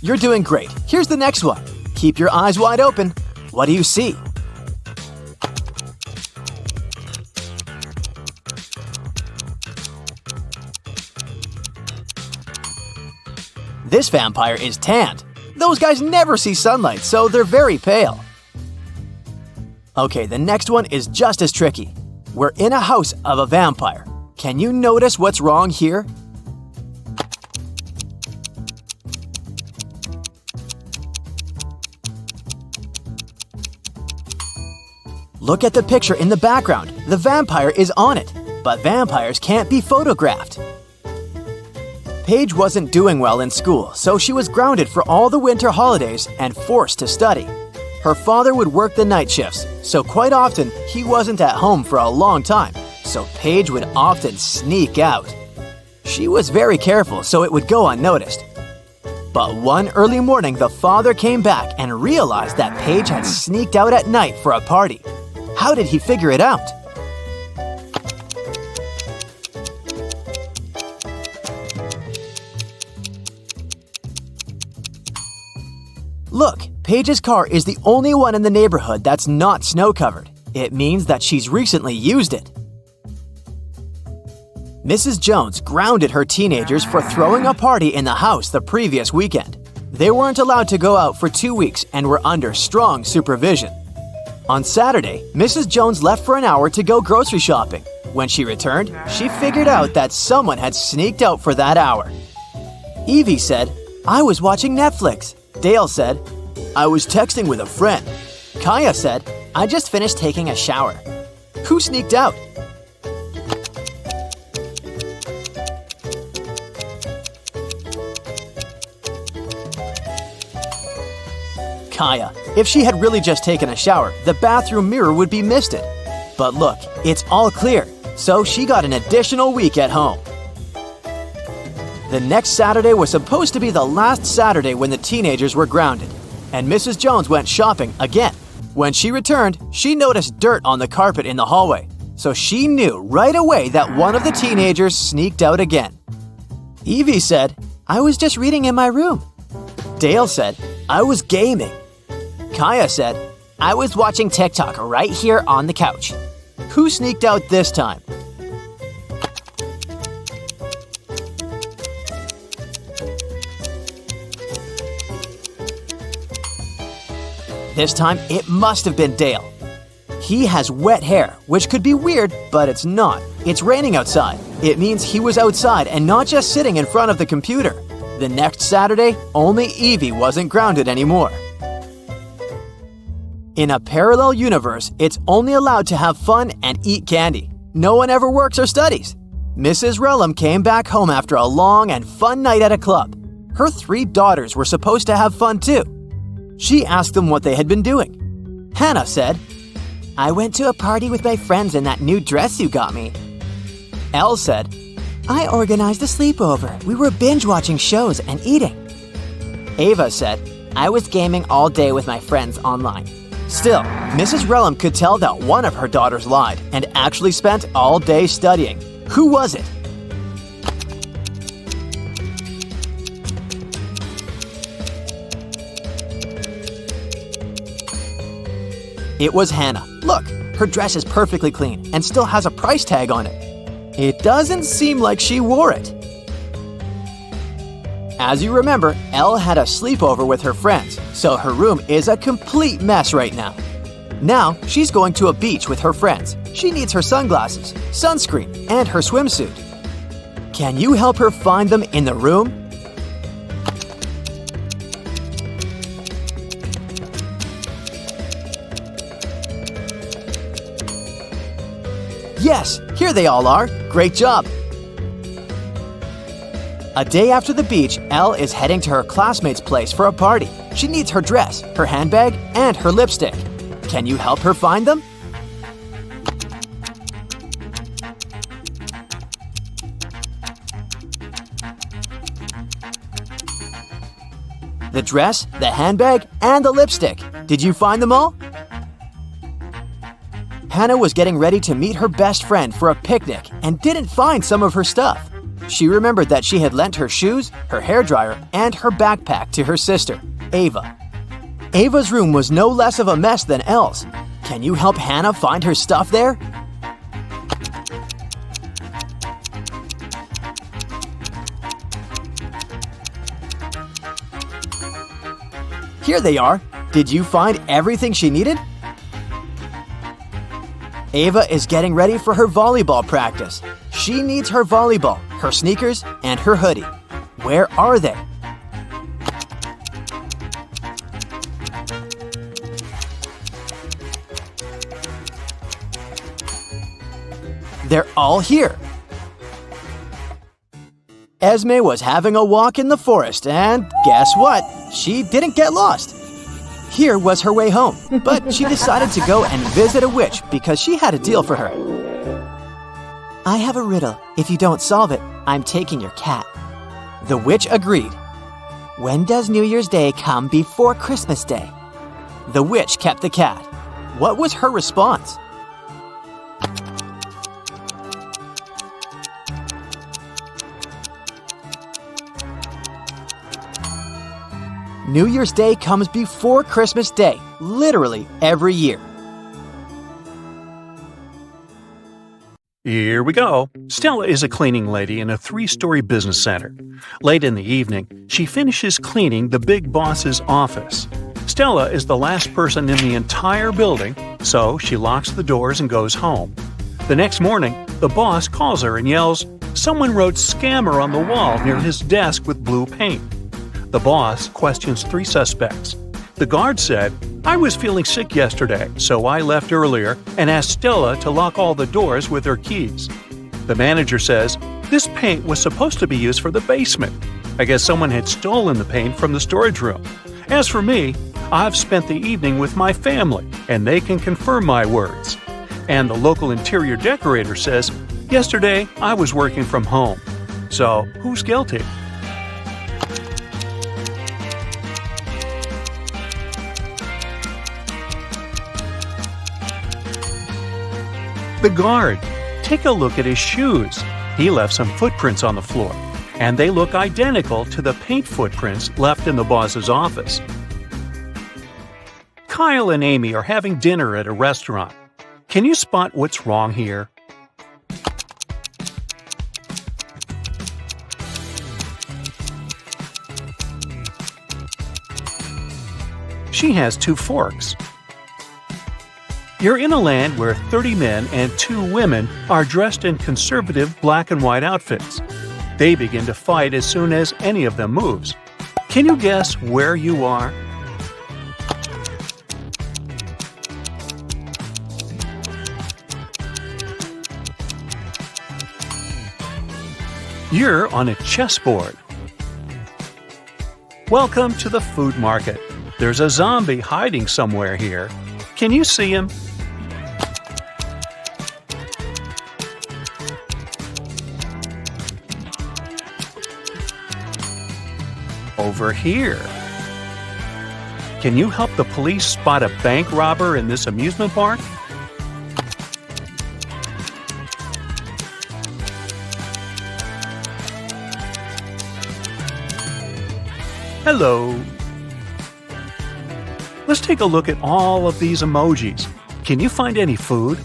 You're doing great. Here's the next one. Keep your eyes wide open. What do you see? This vampire is tanned. Those guys never see sunlight, so they're very pale. Okay, the next one is just as tricky. We're in a house of a vampire. Can you notice what's wrong here? Look at the picture in the background. The vampire is on it, but vampires can't be photographed. Paige wasn't doing well in school, so she was grounded for all the winter holidays and forced to study. Her father would work the night shifts, so quite often he wasn't at home for a long time, so Paige would often sneak out. She was very careful so it would go unnoticed. But one early morning, the father came back and realized that Paige had sneaked out at night for a party. How did he figure it out? Look, Paige's car is the only one in the neighborhood that's not snow-covered. It means that she's recently used it. Mrs. Jones grounded her teenagers for throwing a party in the house the previous weekend. They weren't allowed to go out for 2 weeks and were under strong supervision. On Saturday, Mrs. Jones left for an hour to go grocery shopping. When she returned, she figured out that someone had sneaked out for that hour. Evie said, "I was watching Netflix." Dale said, "I was texting with a friend." Kaya said, "I just finished taking a shower." Who sneaked out? Kaya. If she had really just taken a shower, the bathroom mirror would be misted. But look, it's all clear, so she got an additional week at home. The next Saturday was supposed to be the last Saturday when the teenagers were grounded, and Mrs. Jones went shopping again. When she returned, she noticed dirt on the carpet in the hallway, so she knew right away that one of the teenagers sneaked out again. Evie said, "I was just reading in my room." Dale said, "I was gaming." Kaya said, "I was watching TikTok right here on the couch." Who sneaked out this time? This time, it must have been Dale. He has wet hair, which could be weird, but it's not. It's raining outside. It means he was outside and not just sitting in front of the computer. The next Saturday, only Evie wasn't grounded anymore. In a parallel universe, it's only allowed to have fun and eat candy. No one ever works or studies. Mrs. Relham came back home after a long and fun night at a club. Her 3 daughters were supposed to have fun too. She asked them what they had been doing. Hannah said, "I went to a party with my friends in that new dress you got me." Elle said, "I organized a sleepover. We were binge-watching shows and eating." Ava said, "I was gaming all day with my friends online." Still, Mrs. Relham could tell that one of her daughters lied and actually spent all day studying. Who was it? It was Hannah. Look, her dress is perfectly clean and still has a price tag on it. It doesn't seem like she wore it. As you remember, Elle had a sleepover with her friends, so her room is a complete mess right now. Now, she's going to a beach with her friends. She needs her sunglasses, sunscreen, and her swimsuit. Can you help her find them in the room? Yes, here they all are. Great job. A day after the beach, Elle is heading to her classmate's place for a party. She needs her dress, her handbag, and her lipstick. Can you help her find them? The dress, the handbag, and the lipstick. Did you find them all? Hannah was getting ready to meet her best friend for a picnic and didn't find some of her stuff. She remembered that she had lent her shoes, her hairdryer, and her backpack to her sister, Ava. Ava's room was no less of a mess than Elle's. Can you help Hannah find her stuff there? Here they are. Did you find everything she needed? Ava is getting ready for her volleyball practice. She needs her volleyball, her sneakers, and her hoodie. Where are they? They're all here. Esme was having a walk in the forest, and guess what? She didn't get lost. Here was her way home, but she decided to go and visit a witch because she had a deal for her. I have a riddle. If you don't solve it, I'm taking your cat. The witch agreed. When does New Year's Day come before Christmas Day? The witch kept the cat. What was her response? New Year's Day comes before Christmas Day, literally every year. Here we go. Stella is a cleaning lady in a 3-story business center. Late in the evening, she finishes cleaning the big boss's office. Stella is the last person in the entire building, so she locks the doors and goes home. The next morning, the boss calls her and yells, "Someone wrote scammer on the wall near his desk with blue paint." The boss questions 3 suspects. The guard said, "I was feeling sick yesterday, so I left earlier and asked Stella to lock all the doors with her keys." The manager says, "This paint was supposed to be used for the basement. I guess someone had stolen the paint from the storage room. As for me, I've spent the evening with my family, and they can confirm my words." And the local interior decorator says, "Yesterday, I was working from home." So, who's guilty? The guard. Take a look at his shoes. He left some footprints on the floor, and they look identical to the paint footprints left in the boss's office. Kyle and Amy are having dinner at a restaurant. Can you spot what's wrong here? She has 2 forks. You're in a land where 30 men and 2 women are dressed in conservative black and white outfits. They begin to fight as soon as any of them moves. Can you guess where you are? You're on a chessboard. Welcome to the food market. There's a zombie hiding somewhere here. Can you see him? Over here. Can you help the police spot a bank robber in this amusement park? Hello. Let's take a look at all of these emojis. Can you find any food?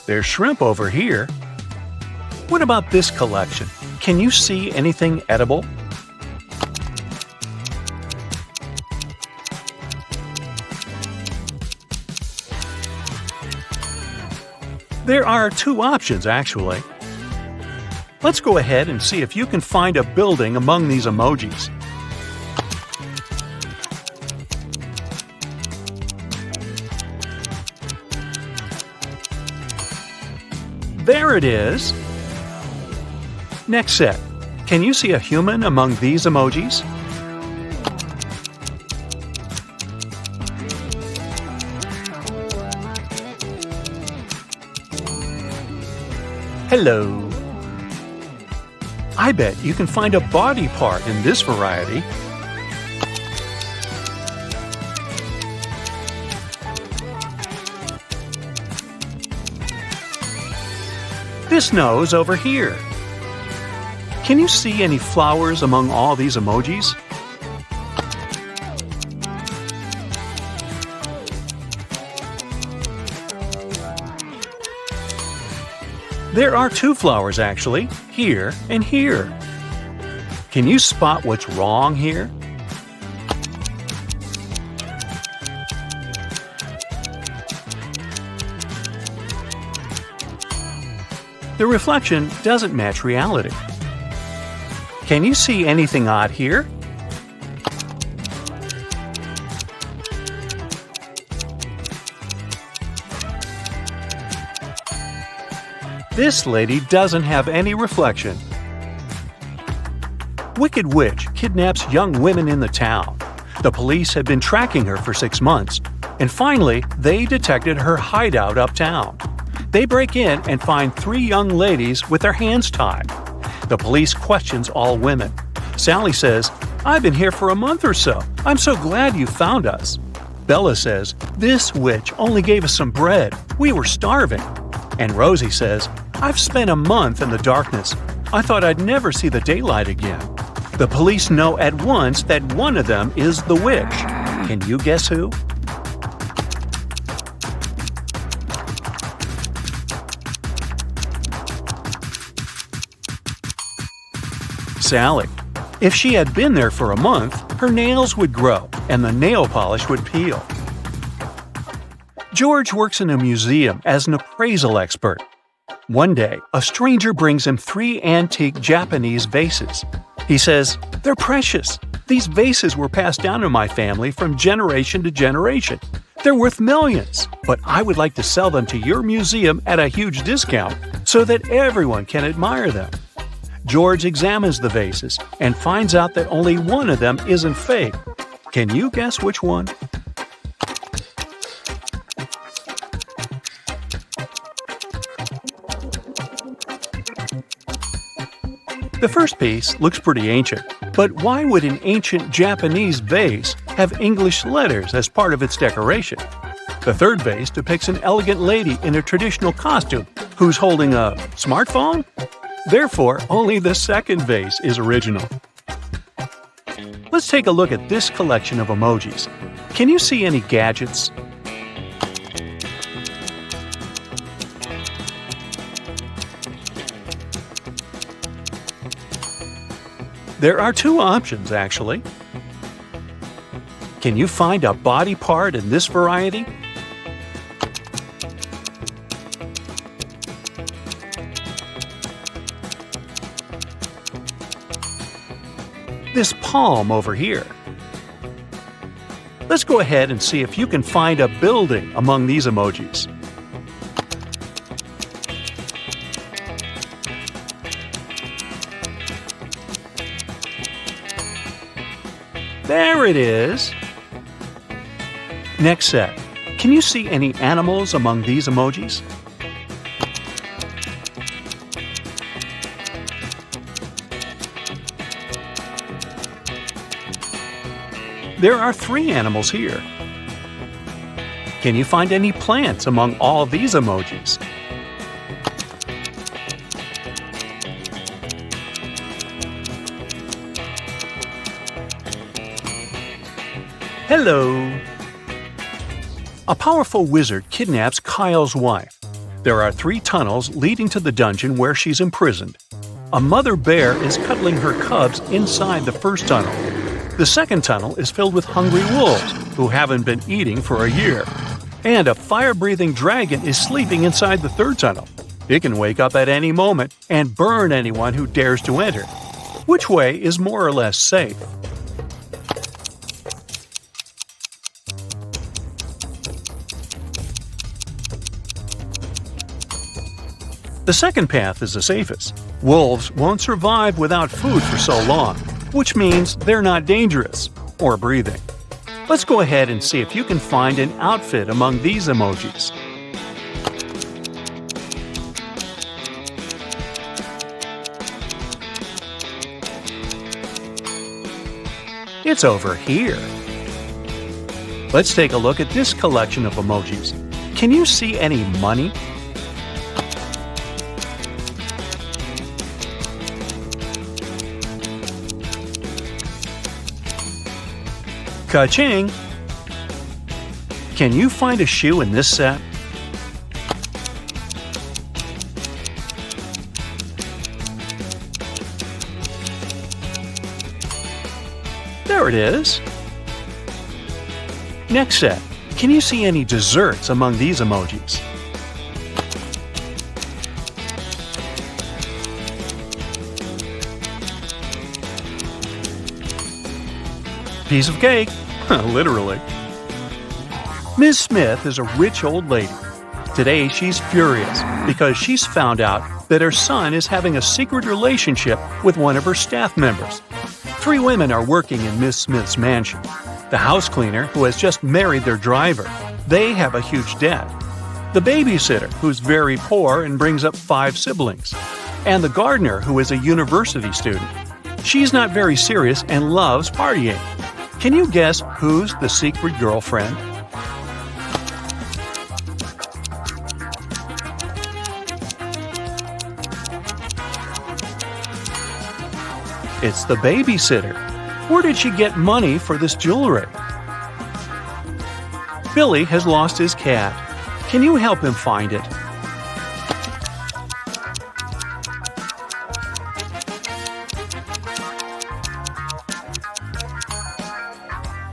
There's shrimp over here. What about this collection? Can you see anything edible? There are two options, actually. Let's go ahead and see if you can find a building among these emojis. There it is! Next set. Can you see a human among these emojis? Hello! I bet you can find a body part in this variety. This nose over here. Can you see any flowers among all these emojis? There are two flowers actually, here and here. Can you spot what's wrong here? The reflection doesn't match reality. Can you see anything odd here? This lady doesn't have any reflection. Wicked witch kidnaps young women in the town. The police had been tracking her for 6 months, and finally they detected her hideout uptown. They break in and find 3 young ladies with their hands tied. The police questions all women. Sally says, "I've been here for a month or so. I'm so glad you found us." Bella says, "This witch only gave us some bread. We were starving." And Rosie says, "I've spent a month in the darkness. I thought I'd never see the daylight again." The police know at once that one of them is the witch. Can you guess who? Sally. If she had been there for a month, her nails would grow and the nail polish would peel. George works in a museum as an appraisal expert. One day, a stranger brings him 3 antique Japanese vases. He says, "They're precious. These vases were passed down in my family from generation to generation. They're worth millions, but I would like to sell them to your museum at a huge discount so that everyone can admire them." George examines the vases and finds out that only one of them isn't fake. Can you guess which one? The first piece looks pretty ancient, but why would an ancient Japanese vase have English letters as part of its decoration? The third vase depicts an elegant lady in a traditional costume who's holding a smartphone? Therefore, only the second vase is original. Let's take a look at this collection of emojis. Can you see any gadgets? There are 2 options, actually. Can you find a body part in this variety? This palm over here. Let's go ahead and see if you can find a building among these emojis. There it is! Next set. Can you see any animals among these emojis? There are 3 animals here. Can you find any plants among all these emojis? Hello! A powerful wizard kidnaps Kyle's wife. There are 3 tunnels leading to the dungeon where she's imprisoned. A mother bear is cuddling her cubs inside the first tunnel. The second tunnel is filled with hungry wolves who haven't been eating for a year. And a fire-breathing dragon is sleeping inside the third tunnel. It can wake up at any moment and burn anyone who dares to enter. Which way is more or less safe? The second path is the safest. Wolves won't survive without food for so long, which means they're not dangerous or breathing. Let's go ahead and see if you can find an outfit among these emojis. It's over here. Let's take a look at this collection of emojis. Can you see any money? Ka-ching! Can you find a shoe in this set? There it is! Next set. Can you see any desserts among these emojis? Piece of cake! Literally. Ms. Smith is a rich old lady. Today she's furious because she's found out that her son is having a secret relationship with one of her staff members. 3 women are working in Miss Smith's mansion. The house cleaner, who has just married their driver, they have a huge debt. The babysitter, who's very poor and brings up 5 siblings. And the gardener, who is a university student. She's not very serious and loves partying. Can you guess who's the secret girlfriend? It's the babysitter. Where did she get money for this jewelry? Billy has lost his cat. Can you help him find it?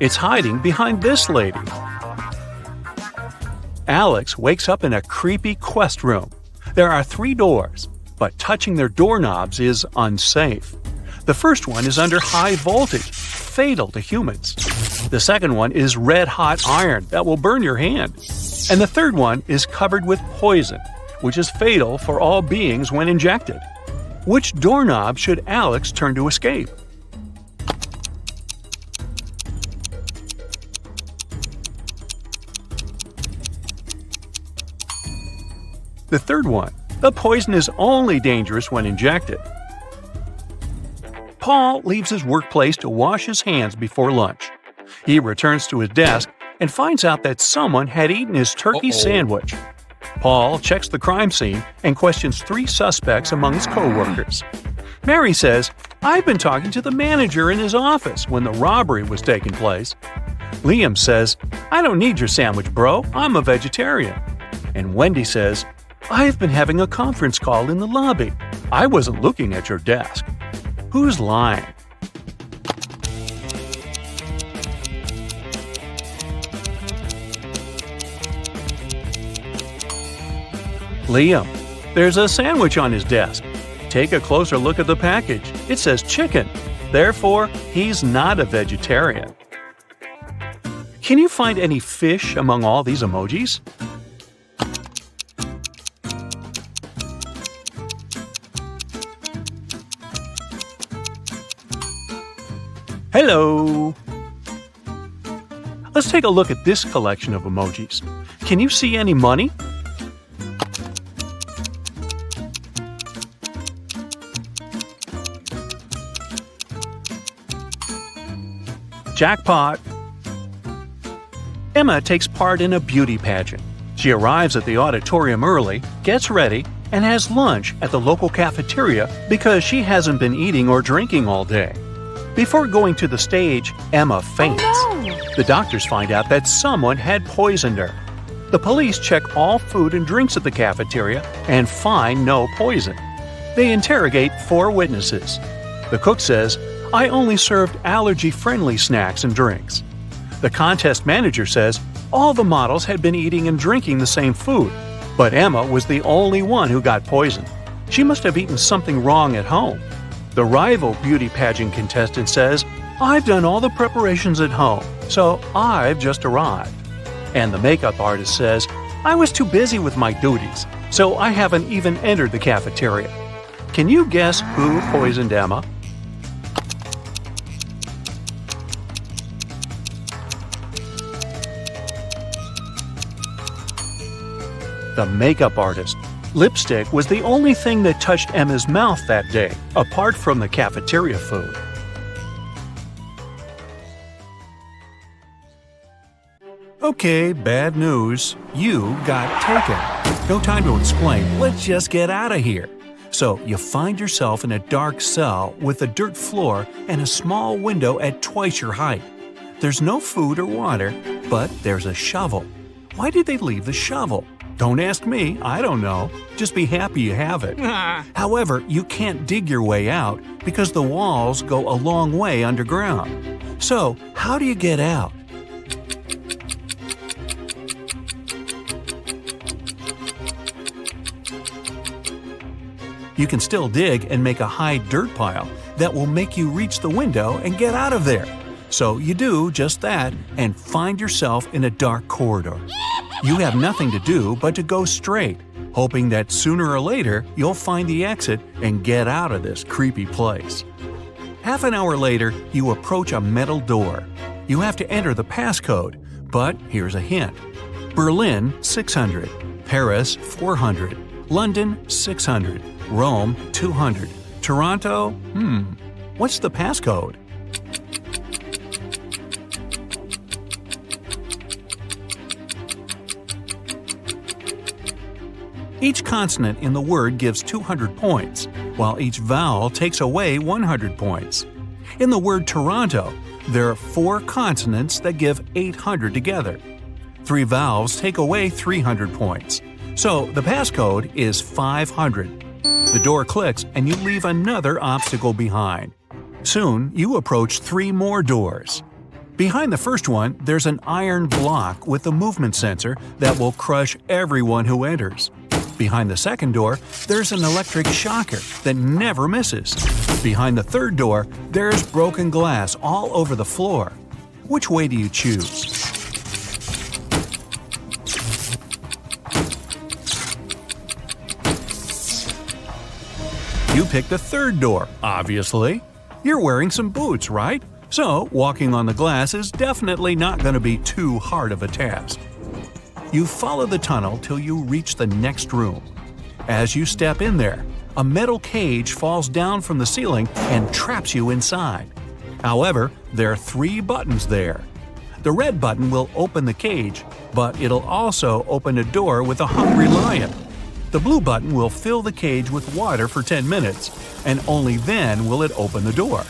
It's hiding behind this lady. Alex wakes up in a creepy quest room. There are 3 doors, but touching their doorknobs is unsafe. The first one is under high voltage, fatal to humans. The second one is red-hot iron that will burn your hand. And the third one is covered with poison, which is fatal for all beings when injected. Which doorknob should Alex turn to escape? The third one. The poison is only dangerous when injected. Paul leaves his workplace to wash his hands before lunch. He returns to his desk and finds out that someone had eaten his turkey sandwich. Paul checks the crime scene and questions 3 suspects among his co-workers. Mary says, "I've been talking to the manager in his office when the robbery was taking place." Liam says, "I don't need your sandwich, bro. I'm a vegetarian." And Wendy says, "I've been having a conference call in the lobby. I wasn't looking at your desk." Who's lying? Liam. There's a sandwich on his desk. Take a closer look at the package. It says chicken. Therefore, he's not a vegetarian. Can you find any fish among all these emojis? Hello! Let's take a look at this collection of emojis. Can you see any money? Jackpot! Emma takes part in a beauty pageant. She arrives at the auditorium early, gets ready, and has lunch at the local cafeteria because she hasn't been eating or drinking all day. Before going to the stage, Emma faints. Oh, no. The doctors find out that someone had poisoned her. The police check all food and drinks at the cafeteria and find no poison. They interrogate 4 witnesses. The cook says, "I only served allergy-friendly snacks and drinks." The contest manager says all the models had been eating and drinking the same food, but Emma was the only one who got poisoned. She must have eaten something wrong at home. The rival beauty pageant contestant says, "I've done all the preparations at home, so I've just arrived." And the makeup artist says, "I was too busy with my duties, so I haven't even entered the cafeteria." Can you guess who poisoned Emma? The makeup artist. Lipstick was the only thing that touched Emma's mouth that day, apart from the cafeteria food. Okay, bad news. You got taken. No time to explain. Let's just get out of here. So you find yourself in a dark cell with a dirt floor and a small window at twice your height. There's no food or water, but there's a shovel. Why did they leave the shovel? Don't ask me, I don't know. Just be happy you have it. However, you can't dig your way out because the walls go a long way underground. So, how do you get out? You can still dig and make a high dirt pile that will make you reach the window and get out of there. So you do just that and find yourself in a dark corridor. You have nothing to do but to go straight, hoping that sooner or later you'll find the exit and get out of this creepy place. Half an hour later, you approach a metal door. You have to enter the passcode, but here's a hint. Berlin, 600. Paris, 400. London, 600. Rome, 200. Toronto, what's the passcode? Each consonant in the word gives 200 points, while each vowel takes away 100 points. In the word Toronto, there are 4 consonants that give 800 together. 3 vowels take away 300 points. So the passcode is 500. The door clicks and you leave another obstacle behind. Soon, you approach 3 more doors. Behind the first one, there's an iron block with a movement sensor that will crush everyone who enters. Behind the second door, there's an electric shocker that never misses. Behind the third door, there's broken glass all over the floor. Which way do you choose? You pick the third door, obviously. You're wearing some boots, right? So, walking on the glass is definitely not going to be too hard of a task. You follow the tunnel till you reach the next room. As you step in there, a metal cage falls down from the ceiling and traps you inside. However, there are 3 buttons there. The red button will open the cage, but it'll also open a door with a hungry lion. The blue button will fill the cage with water for 10 minutes, and only then will it open the door.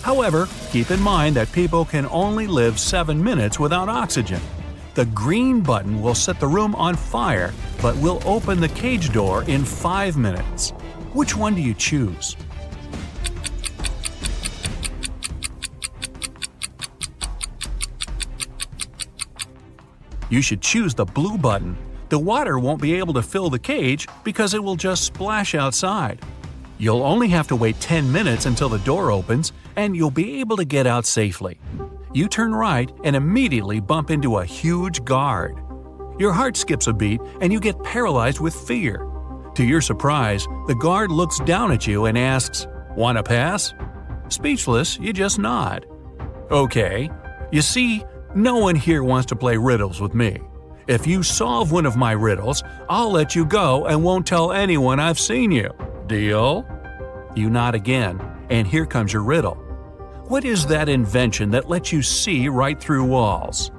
However, keep in mind that people can only live 7 minutes without oxygen. The green button will set the room on fire, but will open the cage door in 5 minutes. Which one do you choose? You should choose the blue button. The water won't be able to fill the cage because it will just splash outside. You'll only have to wait 10 minutes until the door opens, and you'll be able to get out safely. You turn right and immediately bump into a huge guard. Your heart skips a beat and you get paralyzed with fear. To your surprise, the guard looks down at you and asks, "Want to pass?" Speechless, you just nod. Okay. You see, no one here wants to play riddles with me. If you solve one of my riddles, I'll let you go and won't tell anyone I've seen you. Deal? You nod again, and here comes your riddle. What is that invention that lets you see right through walls?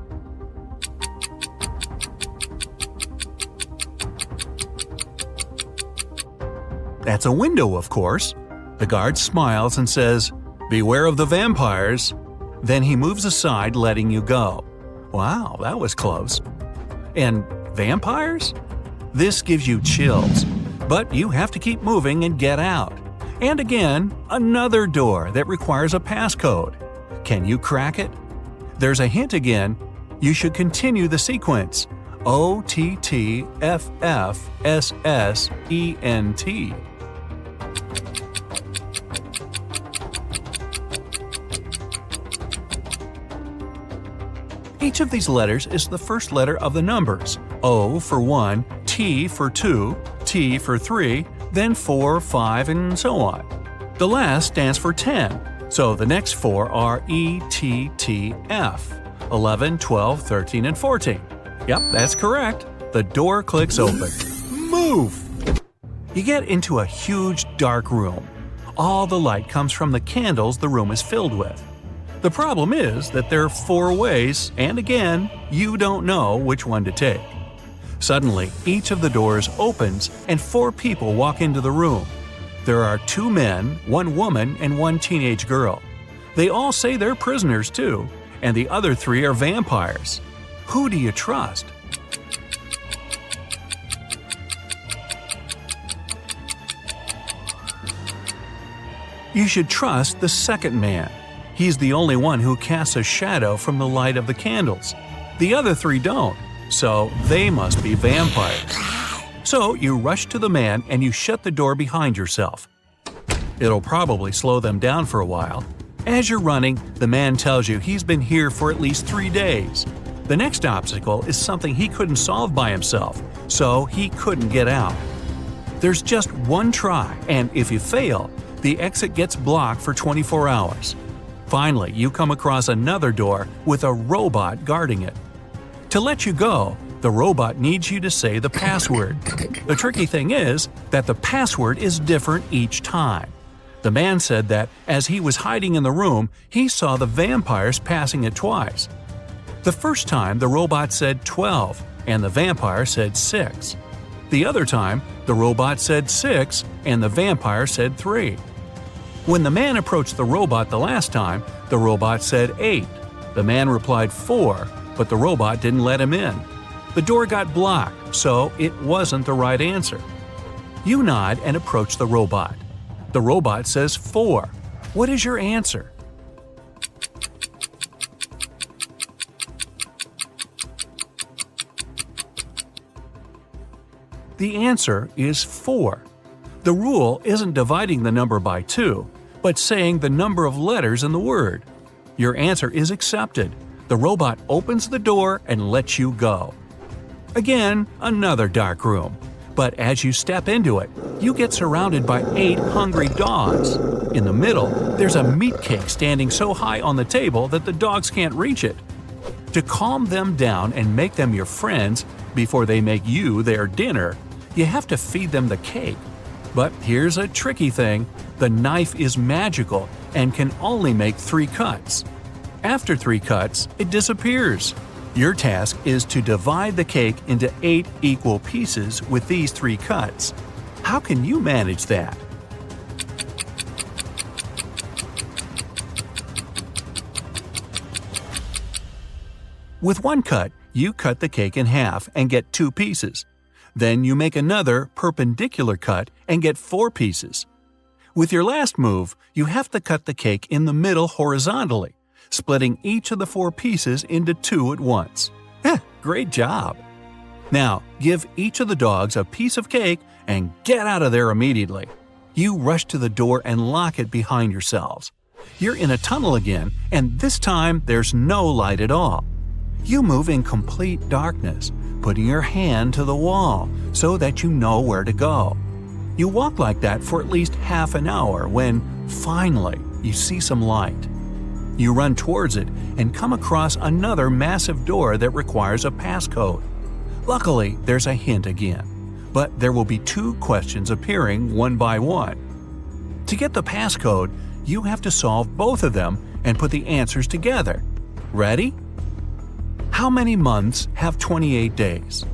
That's a window, of course. The guard smiles and says, "Beware of the vampires." Then he moves aside, letting you go. Wow, that was close. And vampires? This gives you chills, but you have to keep moving and get out. And again, another door that requires a passcode. Can you crack it? There's a hint again. You should continue the sequence. OTTFFSSENT. Each of these letters is the first letter of the numbers. O for 1, T for 2, T for 3, then 4, 5, and so on. The last stands for 10, so the next 4 are ETTF, 11, 12, 13, and 14. Yep, that's correct. The door clicks open. Move! You get into a huge dark room. All the light comes from the candles the room is filled with. The problem is that there are 4 ways, and again, you don't know which one to take. Suddenly, each of the doors opens and 4 people walk into the room. There are 2 men, 1 woman, and 1 teenage girl. They all say they're prisoners too, and the other 3 are vampires. Who do you trust? You should trust the second man. He's the only one who casts a shadow from the light of the candles. The other 3 don't, so they must be vampires. So you rush to the man and you shut the door behind yourself. It'll probably slow them down for a while. As you're running, the man tells you he's been here for at least 3 days. The next obstacle is something he couldn't solve by himself, so he couldn't get out. There's just one try, and if you fail, the exit gets blocked for 24 hours. Finally, you come across another door with a robot guarding it. To let you go, the robot needs you to say the password. The tricky thing is that the password is different each time. The man said that as he was hiding in the room, he saw the vampires passing it twice. The first time, the robot said 12, and the vampire said 6. The other time, the robot said 6, and the vampire said 3. When the man approached the robot the last time, the robot said 8. The man replied 4, but the robot didn't let him in. The door got blocked, so it wasn't the right answer. You nod and approach the robot. The robot says 4. What is your answer? The answer is 4. The rule isn't dividing the number by 2, but saying the number of letters in the word. Your answer is accepted. The robot opens the door and lets you go. Again, another dark room. But as you step into it, you get surrounded by 8 hungry dogs. In the middle, there's a meat cake standing so high on the table that the dogs can't reach it. To calm them down and make them your friends before they make you their dinner, you have to feed them the cake. But here's a tricky thing. The knife is magical and can only make 3 cuts. After 3 cuts, it disappears. Your task is to divide the cake into 8 equal pieces with these 3 cuts. How can you manage that? With 1 cut, you cut the cake in half and get 2 pieces. Then you make another perpendicular cut and get 4 pieces. With your last move, you have to cut the cake in the middle horizontally, splitting each of the 4 pieces into 2 at once. Great job! Now, give each of the dogs a piece of cake and get out of there immediately. You rush to the door and lock it behind yourselves. You're in a tunnel again, and this time there's no light at all. You move in complete darkness, putting your hand to the wall so that you know where to go. You walk like that for at least half an hour when, finally, you see some light. You run towards it and come across another massive door that requires a passcode. Luckily, there's a hint again, but there will be 2 questions appearing one by one. To get the passcode, you have to solve both of them and put the answers together. Ready? How many months have 28 days?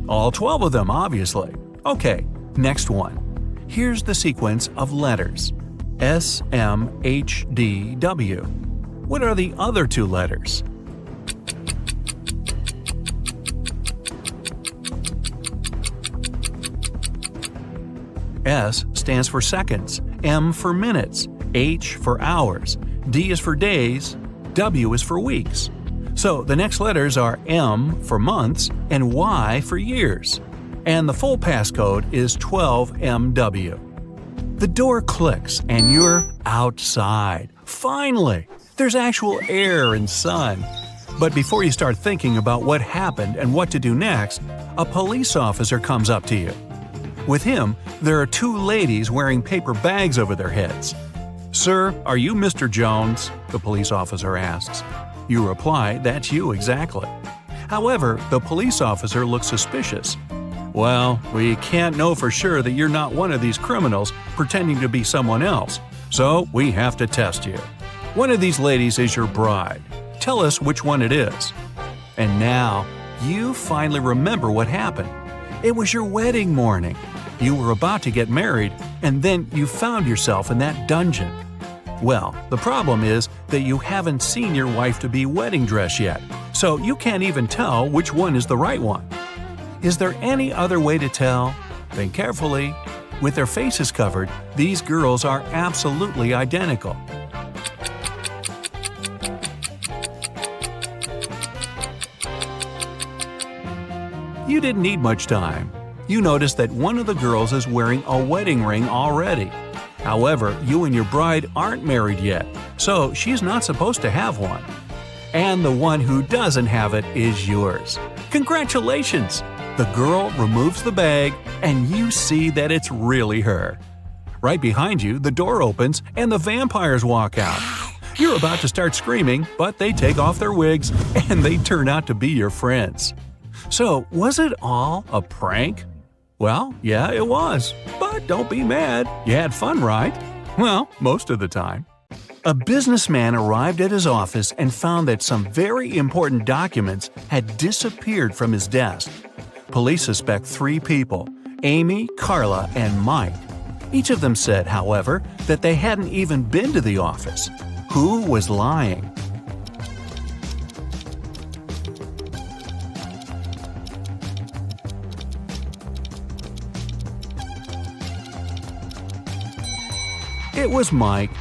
All 12 of them, obviously. Okay, Next one. Here's the sequence of letters. S, M, H, D, W. What are the other two letters? S stands for seconds, M for minutes, H for hours, D is for days, W is for weeks. So the next letters are M for months and Y for years. And the full passcode is 12MW. The door clicks and you're outside. Finally! There's actual air and sun. But before you start thinking about what happened and what to do next, a police officer comes up to you. With him, there are two ladies wearing paper bags over their heads. "Sir, are you Mr. Jones?" the police officer asks. You reply, "That's you exactly." However, the police officer looks suspicious. "Well, we can't know for sure that you're not one of these criminals pretending to be someone else, so we have to test you. One of these ladies is your bride. Tell us which one it is." And now, you finally remember what happened. It was your wedding morning. You were about to get married, and then you found yourself in that dungeon. Well, the problem is that you haven't seen your wife-to-be wedding dress yet, so you can't even tell which one is the right one. Is there any other way to tell? Think carefully. With their faces covered, these girls are absolutely identical. You didn't need much time. You noticed that one of the girls is wearing a wedding ring already. However, you and your bride aren't married yet, so she's not supposed to have one. And the one who doesn't have it is yours. Congratulations! The girl removes the bag, and you see that it's really her. Right behind you, the door opens and the vampires walk out. You're about to start screaming, but they take off their wigs and they turn out to be your friends. So, was it all a prank? Well, yeah, it was. But don't be mad. You had fun, right? Well, most of the time. A businessman arrived at his office and found that some very important documents had disappeared from his desk. Police suspect 3 people, Amy, Carla, and Mike. Each of them said, however, that they hadn't even been to the office. Who was lying? It was Mike.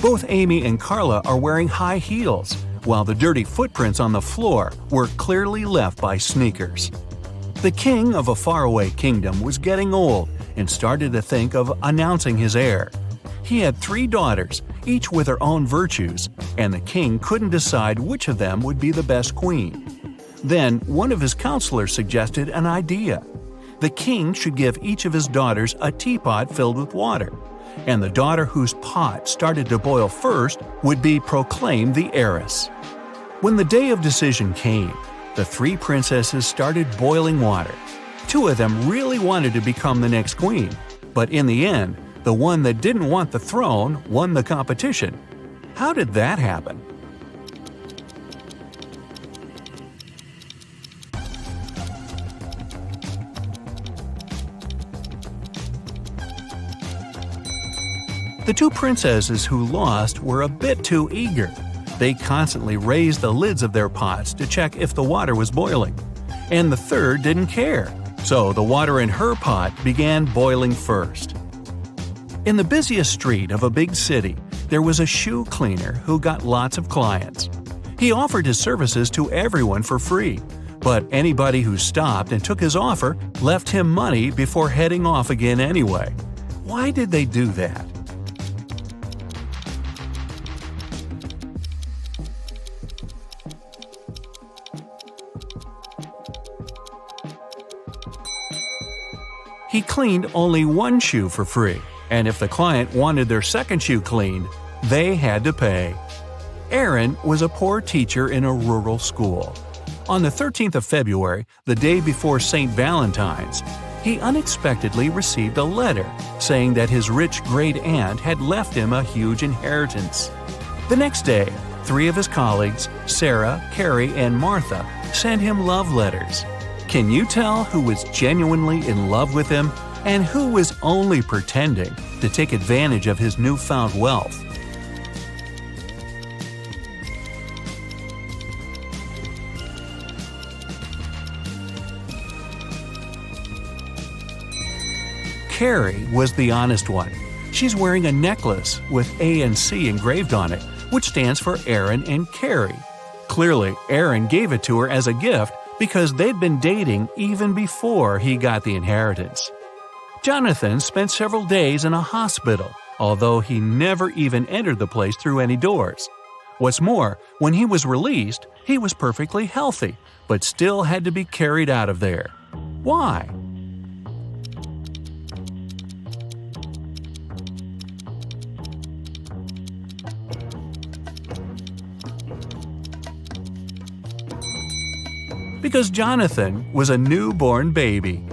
Both Amy and Carla are wearing high heels, while the dirty footprints on the floor were clearly left by sneakers. The king of a faraway kingdom was getting old and started to think of announcing his heir. He had 3 daughters, each with her own virtues, and the king couldn't decide which of them would be the best queen. Then one of his counselors suggested an idea. The king should give each of his daughters a teapot filled with water, and the daughter whose pot started to boil first would be proclaimed the heiress. When the day of decision came, the 3 princesses started boiling water. 2 of them really wanted to become the next queen, but in the end, the one that didn't want the throne won the competition. How did that happen? The 2 princesses who lost were a bit too eager. They constantly raised the lids of their pots to check if the water was boiling. And the third didn't care, so the water in her pot began boiling first. In the busiest street of a big city, there was a shoe cleaner who got lots of clients. He offered his services to everyone for free, but anybody who stopped and took his offer left him money before heading off again anyway. Why did they do that? He cleaned only one shoe for free, and if the client wanted their second shoe cleaned, they had to pay. Aaron was a poor teacher in a rural school. On the 13th of February, the day before St. Valentine's, he unexpectedly received a letter saying that his rich great-aunt had left him a huge inheritance. The next day, 3 of his colleagues, Sarah, Carrie, and Martha, sent him love letters. Can you tell who was genuinely in love with him And who was only pretending to take advantage of his newfound wealth? Carrie was the honest one. She's wearing a necklace with A and C engraved on it, which stands for Aaron and Carrie. Clearly, Aaron gave it to her as a gift because they'd been dating even before he got the inheritance. Jonathan spent several days in a hospital, although he never even entered the place through any doors. What's more, when he was released, he was perfectly healthy, but still had to be carried out of there. Why? Because Jonathan was a newborn baby.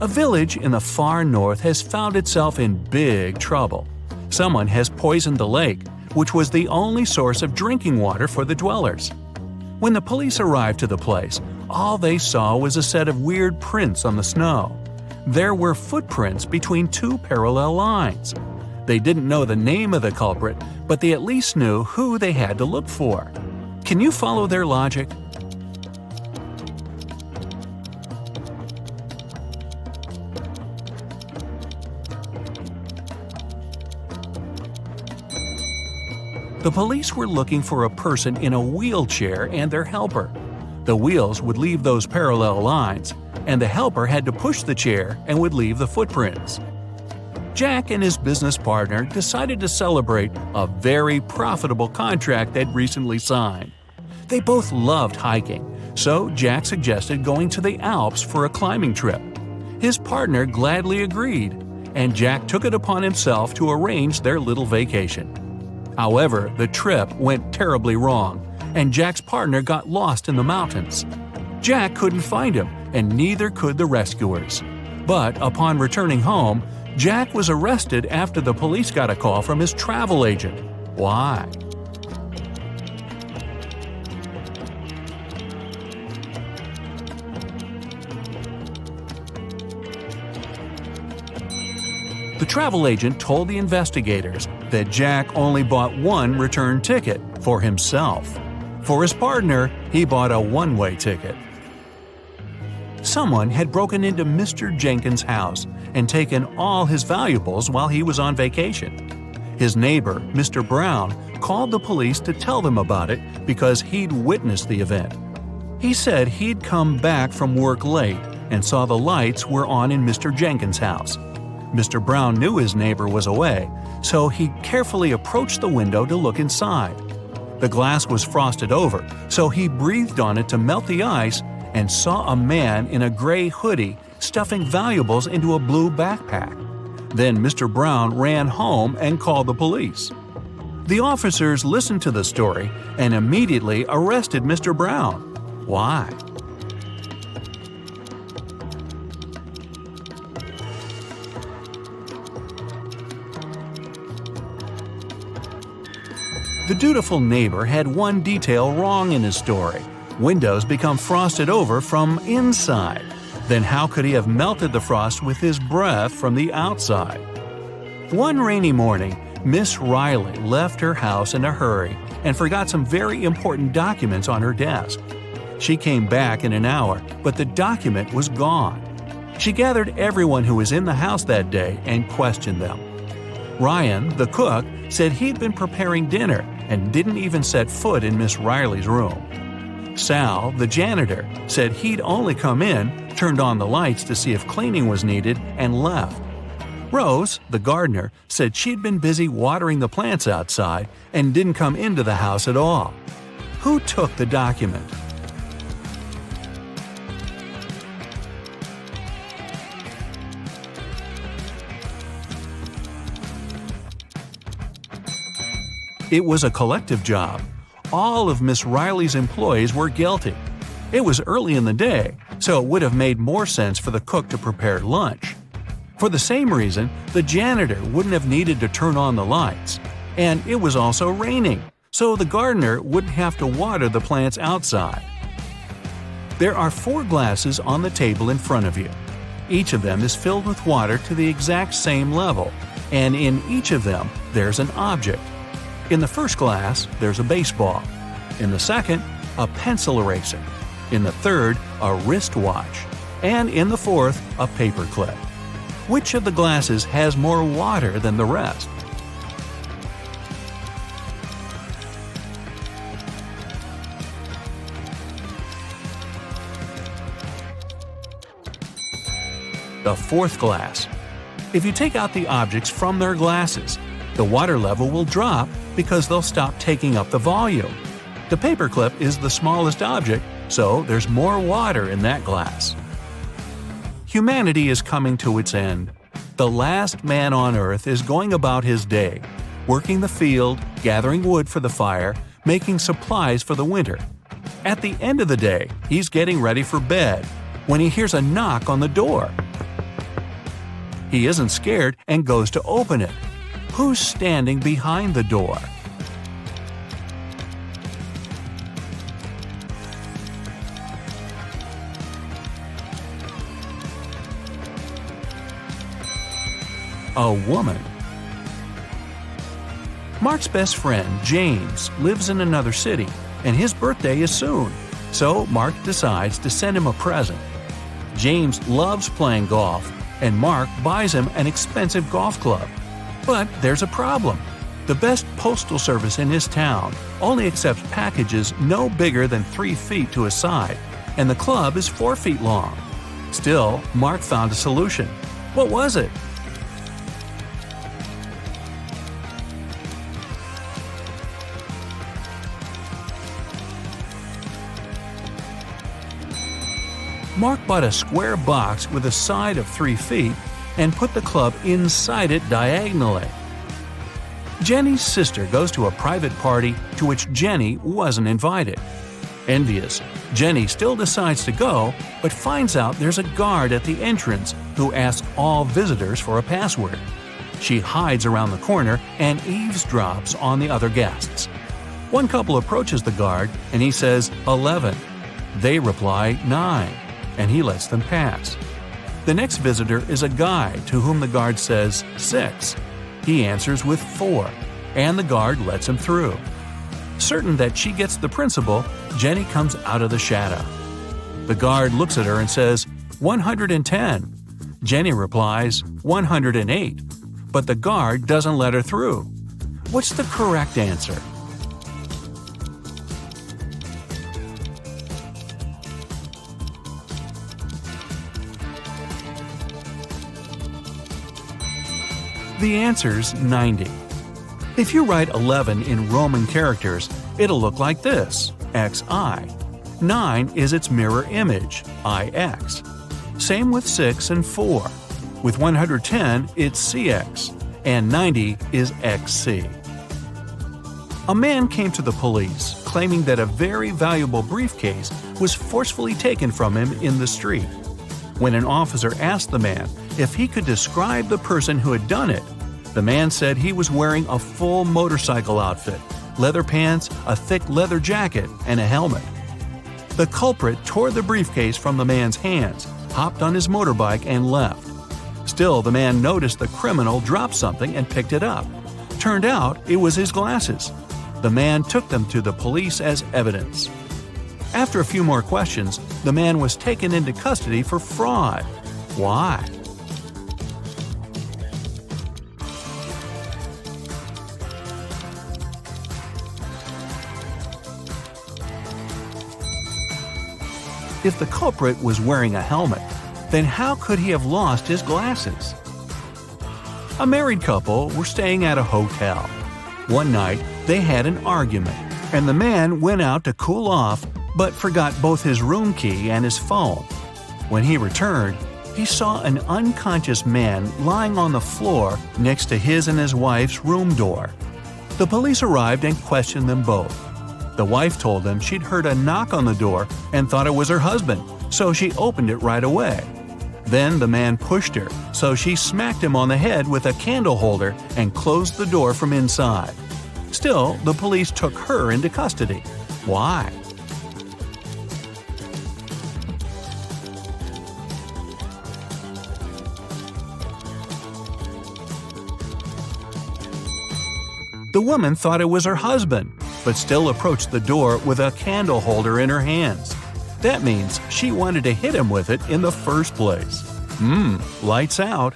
A village in the far north has found itself in big trouble. Someone has poisoned the lake, which was the only source of drinking water for the dwellers. When the police arrived to the place, all they saw was a set of weird prints on the snow. There were footprints between two parallel lines. They didn't know the name of the culprit, but they at least knew who they had to look for. Can you follow their logic? The police were looking for a person in a wheelchair and their helper. The wheels would leave those parallel lines, and the helper had to push the chair and would leave the footprints. Jack and his business partner decided to celebrate a very profitable contract they'd recently signed. They both loved hiking, so Jack suggested going to the Alps for a climbing trip. His partner gladly agreed, and Jack took it upon himself to arrange their little vacation. However, the trip went terribly wrong, and Jack's partner got lost in the mountains. Jack couldn't find him, and neither could the rescuers. But upon returning home, Jack was arrested after the police got a call from his travel agent. Why? The travel agent told the investigators that Jack only bought one return ticket for himself. For his partner, he bought a one-way ticket. Someone had broken into Mr. Jenkins' house and taken all his valuables while he was on vacation. His neighbor, Mr. Brown, called the police to tell them about it because he'd witnessed the event. He said he'd come back from work late and saw the lights were on in Mr. Jenkins' house. Mr. Brown knew his neighbor was away, so he carefully approached the window to look inside. The glass was frosted over, so he breathed on it to melt the ice and saw a man in a gray hoodie stuffing valuables into a blue backpack. Then Mr. Brown ran home and called the police. The officers listened to the story and immediately arrested Mr. Brown. Why? The dutiful neighbor had one detail wrong in his story. Windows become frosted over from inside. Then how could he have melted the frost with his breath from the outside? One rainy morning, Miss Riley left her house in a hurry and forgot some very important documents on her desk. She came back in an hour, but the document was gone. She gathered everyone who was in the house that day and questioned them. Ryan, the cook, said he'd been preparing dinner and didn't even set foot in Miss Riley's room. Sal, the janitor, said he'd only come in, turned on the lights to see if cleaning was needed, and left. Rose, the gardener, said she'd been busy watering the plants outside and didn't come into the house at all. Who took the document? It was a collective job. All of Miss Riley's employees were guilty. It was early in the day, so it would have made more sense for the cook to prepare lunch. For the same reason, the janitor wouldn't have needed to turn on the lights. And it was also raining, so the gardener wouldn't have to water the plants outside. There are 4 glasses on the table in front of you. Each of them is filled with water to the exact same level, and in each of them there's an object. In the first glass, there's a baseball. In the second, a pencil eraser. In the third, a wristwatch. And in the fourth, a paperclip. Which of the glasses has more water than the rest? The fourth glass. If you take out the objects from their glasses, the water level will drop because they'll stop taking up the volume. The paperclip is the smallest object, so there's more water in that glass. Humanity is coming to its end. The last man on Earth is going about his day, working the field, gathering wood for the fire, making supplies for the winter. At the end of the day, he's getting ready for bed when he hears a knock on the door. He isn't scared and goes to open it. Who's standing behind the door? A woman. Mark's best friend, James, lives in another city, and his birthday is soon, so Mark decides to send him a present. James loves playing golf, and Mark buys him an expensive golf club. But there's a problem. The best postal service in his town only accepts packages no bigger than 3 feet to a side, and the club is 4 feet long. Still, Mark found a solution. What was it? Mark bought a square box with a side of 3 feet and put the club inside it diagonally. Jenny's sister goes to a private party to which Jenny wasn't invited. Envious, Jenny still decides to go, but finds out there's a guard at the entrance who asks all visitors for a password. She hides around the corner and eavesdrops on the other guests. One couple approaches the guard and he says 11. They reply 9. And he lets them pass. The next visitor is a guy to whom the guard says 6. He answers with 4, and the guard lets him through. Certain that she gets the principal, Jenny comes out of the shadow. The guard looks at her and says 110. Jenny replies 108, but the guard doesn't let her through. What's the correct answer? The answer's 90. If you write 11 in Roman characters, it'll look like this, XI. 9 is its mirror image, IX. Same with 6 and 4. With 110, it's CX, and 90 is XC. A man came to the police claiming that a very valuable briefcase was forcefully taken from him in the street. When an officer asked the man if he could describe the person who had done it, the man said he was wearing a full motorcycle outfit, leather pants, a thick leather jacket, and a helmet. The culprit tore the briefcase from the man's hands, hopped on his motorbike, and left. Still, the man noticed the criminal drop something and picked it up. Turned out it was his glasses. The man took them to the police as evidence. After a few more questions, the man was taken into custody for fraud. Why? If the culprit was wearing a helmet, then how could he have lost his glasses? A married couple were staying at a hotel. One night, they had an argument, and the man went out to cool off but forgot both his room key and his phone. When he returned, he saw an unconscious man lying on the floor next to his and his wife's room door. The police arrived and questioned them both. The wife told them she'd heard a knock on the door and thought it was her husband, so she opened it right away. Then the man pushed her, so she smacked him on the head with a candle holder and closed the door from inside. Still, the police took her into custody. Why? The woman thought it was her husband, but still approached the door with a candle holder in her hands. That means she wanted to hit him with it in the first place. Lights out.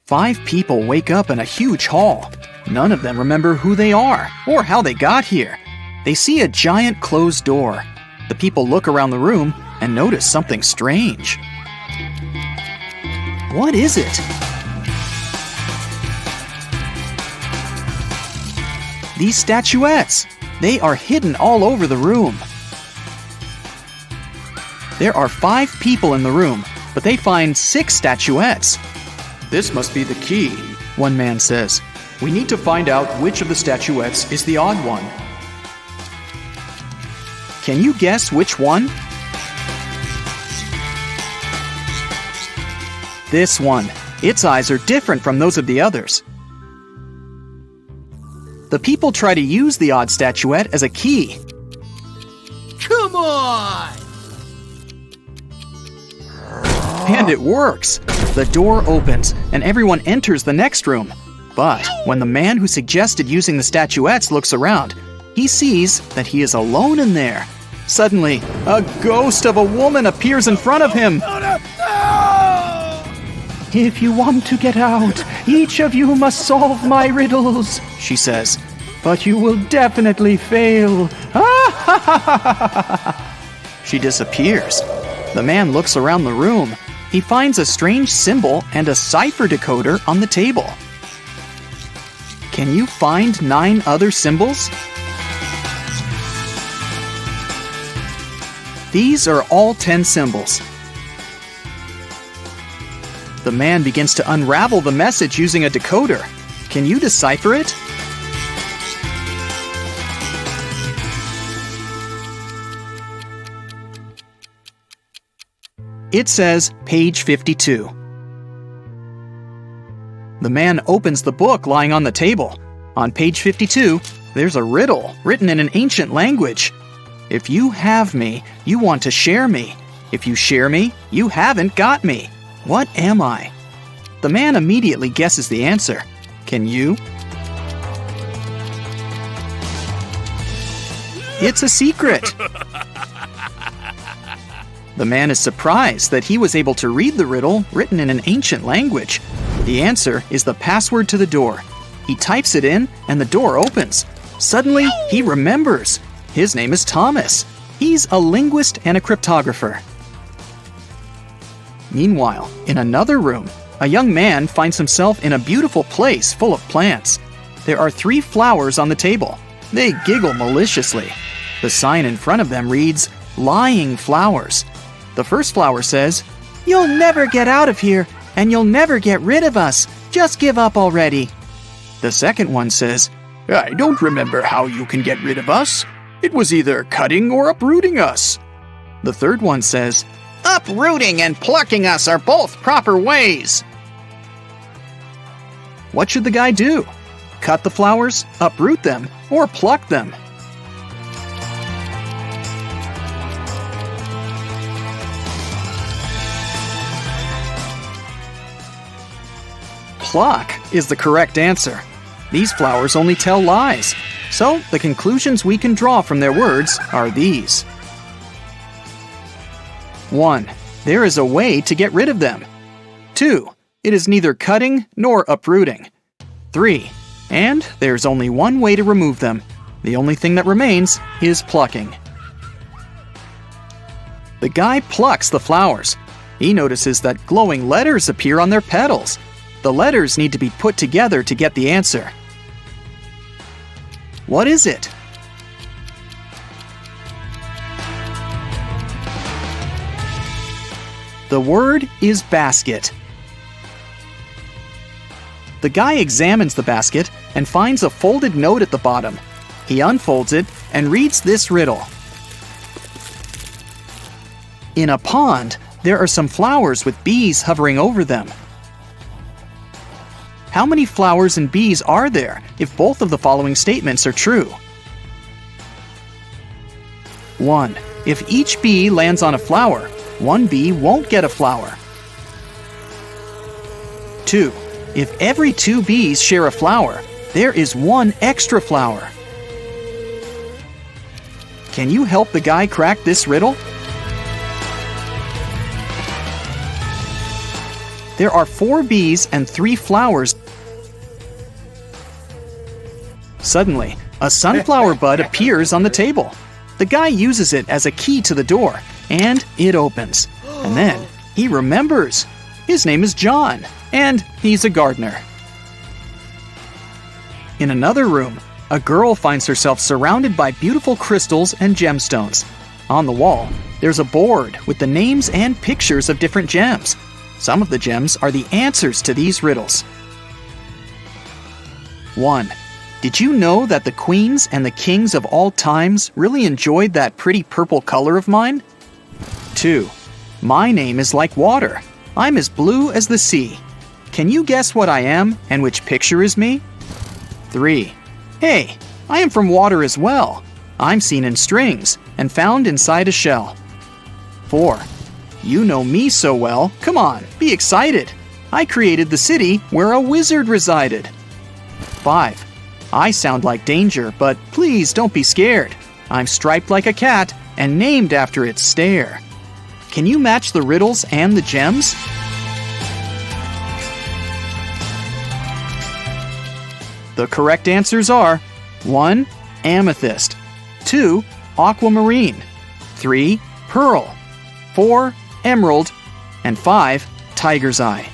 5 people wake up in a huge hall. None of them remember who they are or how they got here. They see a giant closed door. The people look around the room and notice something strange. What is it? These statuettes! They are hidden all over the room. There are 5 people in the room, but they find 6 statuettes. This must be the key, one man says. We need to find out which of the statuettes is the odd one. Can you guess which one? This one. Its eyes are different from those of the others. The people try to use the odd statuette as a key. Come on! And it works! The door opens, and everyone enters the next room. But when the man who suggested using the statuettes looks around, he sees that he is alone in there. Suddenly, a ghost of a woman appears in front of him. If you want to get out, each of you must solve my riddles, she says. But you will definitely fail. She disappears. The man looks around the room. He finds a strange symbol and a cipher decoder on the table. Can you find 9 other symbols? These are all 10 symbols. The man begins to unravel the message using a decoder. Can you decipher it? It says page 52. The man opens the book lying on the table. On page 52, there's a riddle written in an ancient language. If you have me, you want to share me. If you share me, you haven't got me. What am I? The man immediately guesses the answer. Can you? It's a secret. The man is surprised that he was able to read the riddle written in an ancient language. The answer is the password to the door. He types it in, and the door opens. Suddenly, he remembers. His name is Thomas. He's a linguist and a cryptographer. Meanwhile, in another room, a young man finds himself in a beautiful place full of plants. There are 3 flowers on the table. They giggle maliciously. The sign in front of them reads, "Lying Flowers." The first flower says, "You'll never get out of here, and you'll never get rid of us. Just give up already." The second one says, I don't remember how you can get rid of us. It was either cutting or uprooting us. The third one says, "Uprooting and plucking us are both proper ways." What should the guy do? Cut the flowers, uproot them, or pluck them? Pluck is the correct answer. These flowers only tell lies. So the conclusions we can draw from their words are these. 1. There is a way to get rid of them. 2. It is neither cutting nor uprooting. 3. And there's only one way to remove them. The only thing that remains is plucking. The guy plucks the flowers. He notices that glowing letters appear on their petals. The letters need to be put together to get the answer. What is it? The word is basket. The guy examines the basket and finds a folded note at the bottom. He unfolds it and reads this riddle. In a pond, there are some flowers with bees hovering over them. How many flowers and bees are there if both of the following statements are true? 1. If each bee lands on a flower, one bee won't get a flower. 2. If every 2 bees share a flower, there is one extra flower. Can you help the guy crack this riddle? There are 4 bees and 3 flowers. Suddenly, a sunflower bud appears on the table. The guy uses it as a key to the door, and it opens. And then he remembers. His name is John, and he's a gardener. In another room, a girl finds herself surrounded by beautiful crystals and gemstones. On the wall, there's a board with the names and pictures of different gems. Some of the gems are the answers to these riddles. 1. Did you know that the queens and the kings of all times really enjoyed that pretty purple color of mine? 2. My name is like water. I'm as blue as the sea. Can you guess what I am and which picture is me? 3. Hey, I am from water as well. I'm seen in strings and found inside a shell. 4. You know me so well. Come on, be excited. I created the city where a wizard resided. 5. I sound like danger, but please don't be scared. I'm striped like a cat and named after its stare. Can you match the riddles and the gems? The correct answers are 1. Amethyst, 2. Aquamarine, 3. Pearl, 4. Emerald, and 5. Tiger's eye.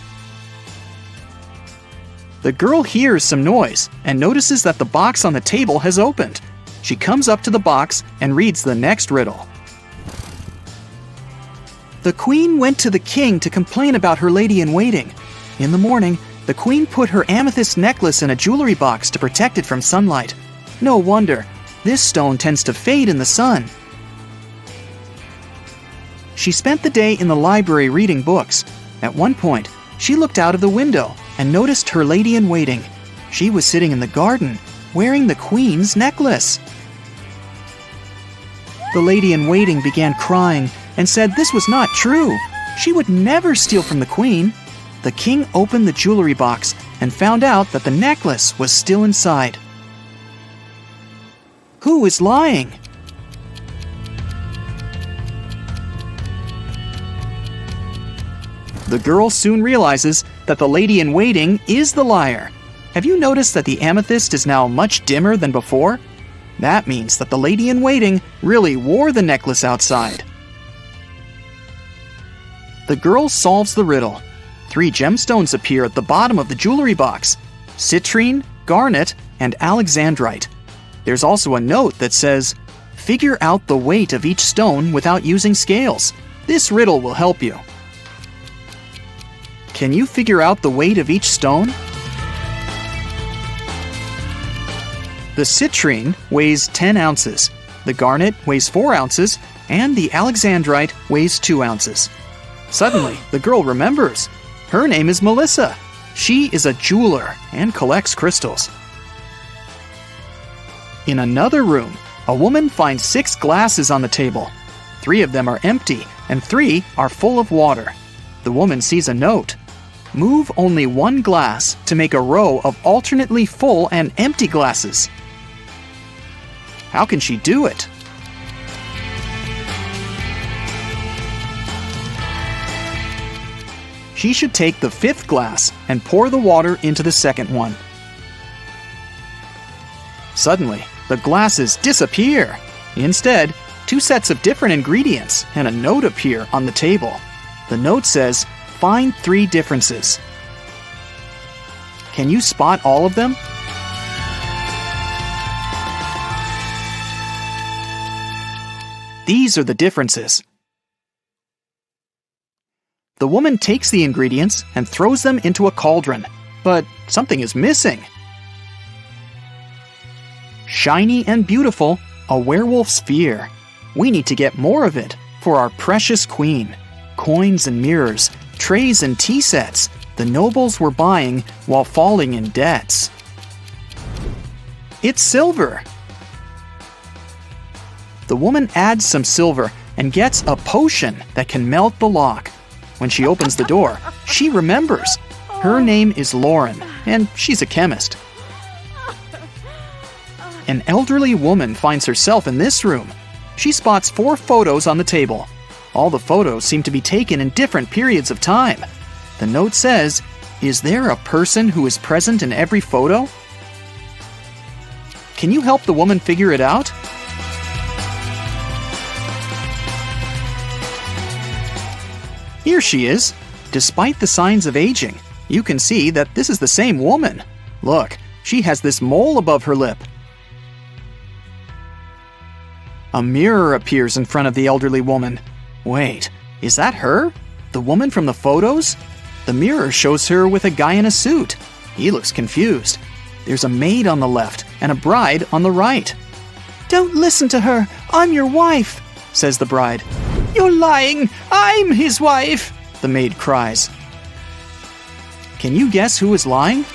The girl hears some noise and notices that the box on the table has opened. She comes up to the box and reads the next riddle. The queen went to the king to complain about her lady-in-waiting. In the morning, the queen put her amethyst necklace in a jewelry box to protect it from sunlight. No wonder, this stone tends to fade in the sun. She spent the day in the library reading books. At one point, she looked out of the window and noticed her lady-in-waiting. She was sitting in the garden, wearing the queen's necklace. The lady-in-waiting began crying and said this was not true. She would never steal from the queen. The king opened the jewelry box and found out that the necklace was still inside. Who is lying? The girl soon realizes that the lady-in-waiting is the liar. Have you noticed that the amethyst is now much dimmer than before? That means that the lady-in-waiting really wore the necklace outside. The girl solves the riddle. 3 gemstones appear at the bottom of the jewelry box: citrine, garnet, and alexandrite. There's also a note that says, "Figure out the weight of each stone without using scales. This riddle will help you." Can you figure out the weight of each stone? The citrine weighs 10 ounces, the garnet weighs 4 ounces, and the alexandrite weighs 2 ounces. Suddenly, the girl remembers. Her name is Melissa. She is a jeweler and collects crystals. In another room, a woman finds 6 glasses on the table. 3 of them are empty, and 3 are full of water. The woman sees a note. Move only 1 glass to make a row of alternately full and empty glasses. How can she do it? She should take the 5th glass and pour the water into the second one. Suddenly, the glasses disappear. Instead, 2 sets of different ingredients and a note appear on the table. The note says, "Find 3 differences." Can you spot all of them? These are the differences. The woman takes the ingredients and throws them into a cauldron, but something is missing. Shiny and beautiful, a werewolf's fear. We need to get more of it for our precious queen. Coins and mirrors, trays and tea sets, the nobles were buying while falling in debts. It's silver. The woman adds some silver and gets a potion that can melt the lock. When she opens the door, she remembers. Her name is Lauren, and she's a chemist. An elderly woman finds herself in this room. She spots 4 photos on the table. All the photos seem to be taken in different periods of time. The note says, "Is there a person who is present in every photo?" Can you help the woman figure it out? Here she is. Despite the signs of aging, you can see that this is the same woman. Look, she has this mole above her lip. A mirror appears in front of the elderly woman. Wait, is that her? The woman from the photos? The mirror shows her with a guy in a suit. He looks confused. There's a maid on the left and a bride on the right. "Don't listen to her. I'm your wife," says the bride. "You're lying. I'm his wife," the maid cries. Can you guess who is lying?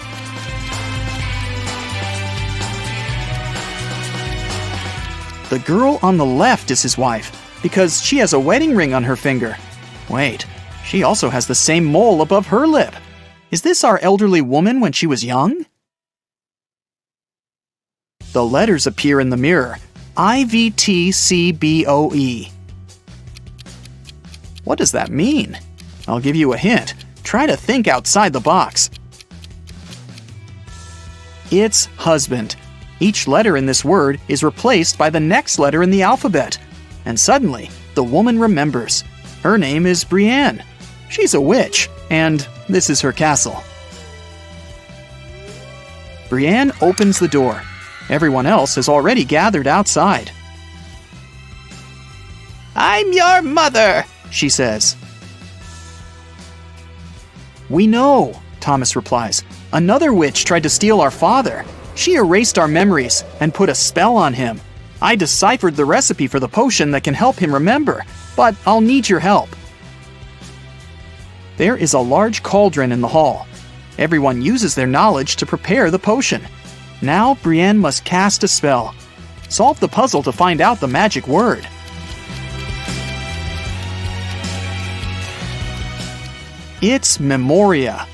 The girl on the left is his wife because she has a wedding ring on her finger. Wait, she also has the same mole above her lip. Is this our elderly woman when she was young? The letters appear in the mirror. IVTCBOE. What does that mean? I'll give you a hint. Try to think outside the box. It's husband. Each letter in this word is replaced by the next letter in the alphabet. And suddenly, the woman remembers. Her name is Brienne. She's a witch, and this is her castle. Brienne opens the door. Everyone else has already gathered outside. "I'm your mother," she says. "We know," Thomas replies. "Another witch tried to steal our father. She erased our memories and put a spell on him. I deciphered the recipe for the potion that can help him remember, but I'll need your help." There is a large cauldron in the hall. Everyone uses their knowledge to prepare the potion. Now Brienne must cast a spell. Solve the puzzle to find out the magic word. It's Memoria.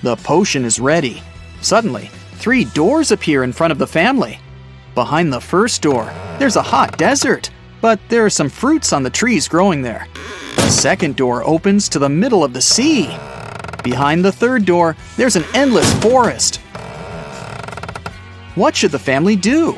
The potion is ready. Suddenly, 3 doors appear in front of the family. Behind the first door, there's a hot desert, but there are some fruits on the trees growing there. The second door opens to the middle of the sea. Behind the third door, there's an endless forest. What should the family do?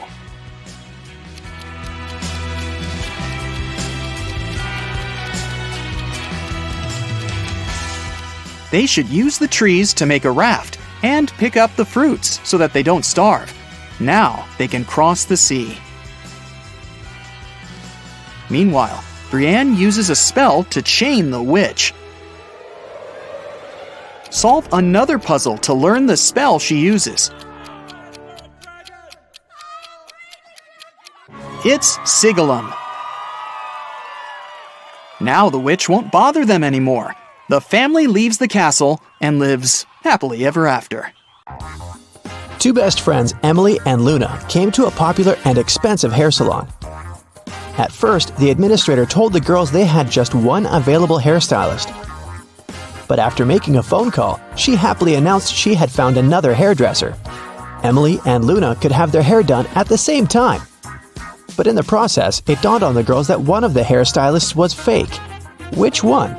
They should use the trees to make a raft and pick up the fruits so that they don't starve. Now they can cross the sea. Meanwhile, Brienne uses a spell to chain the witch. Solve another puzzle to learn the spell she uses. It's Sigillum. Now the witch won't bother them anymore. The family leaves the castle and lives happily ever after. 2 best friends, Emily and Luna, came to a popular and expensive hair salon. At first, the administrator told the girls they had just one available hairstylist. But after making a phone call, she happily announced she had found another hairdresser. Emily and Luna could have their hair done at the same time. But in the process, it dawned on the girls that one of the hairstylists was fake. Which one?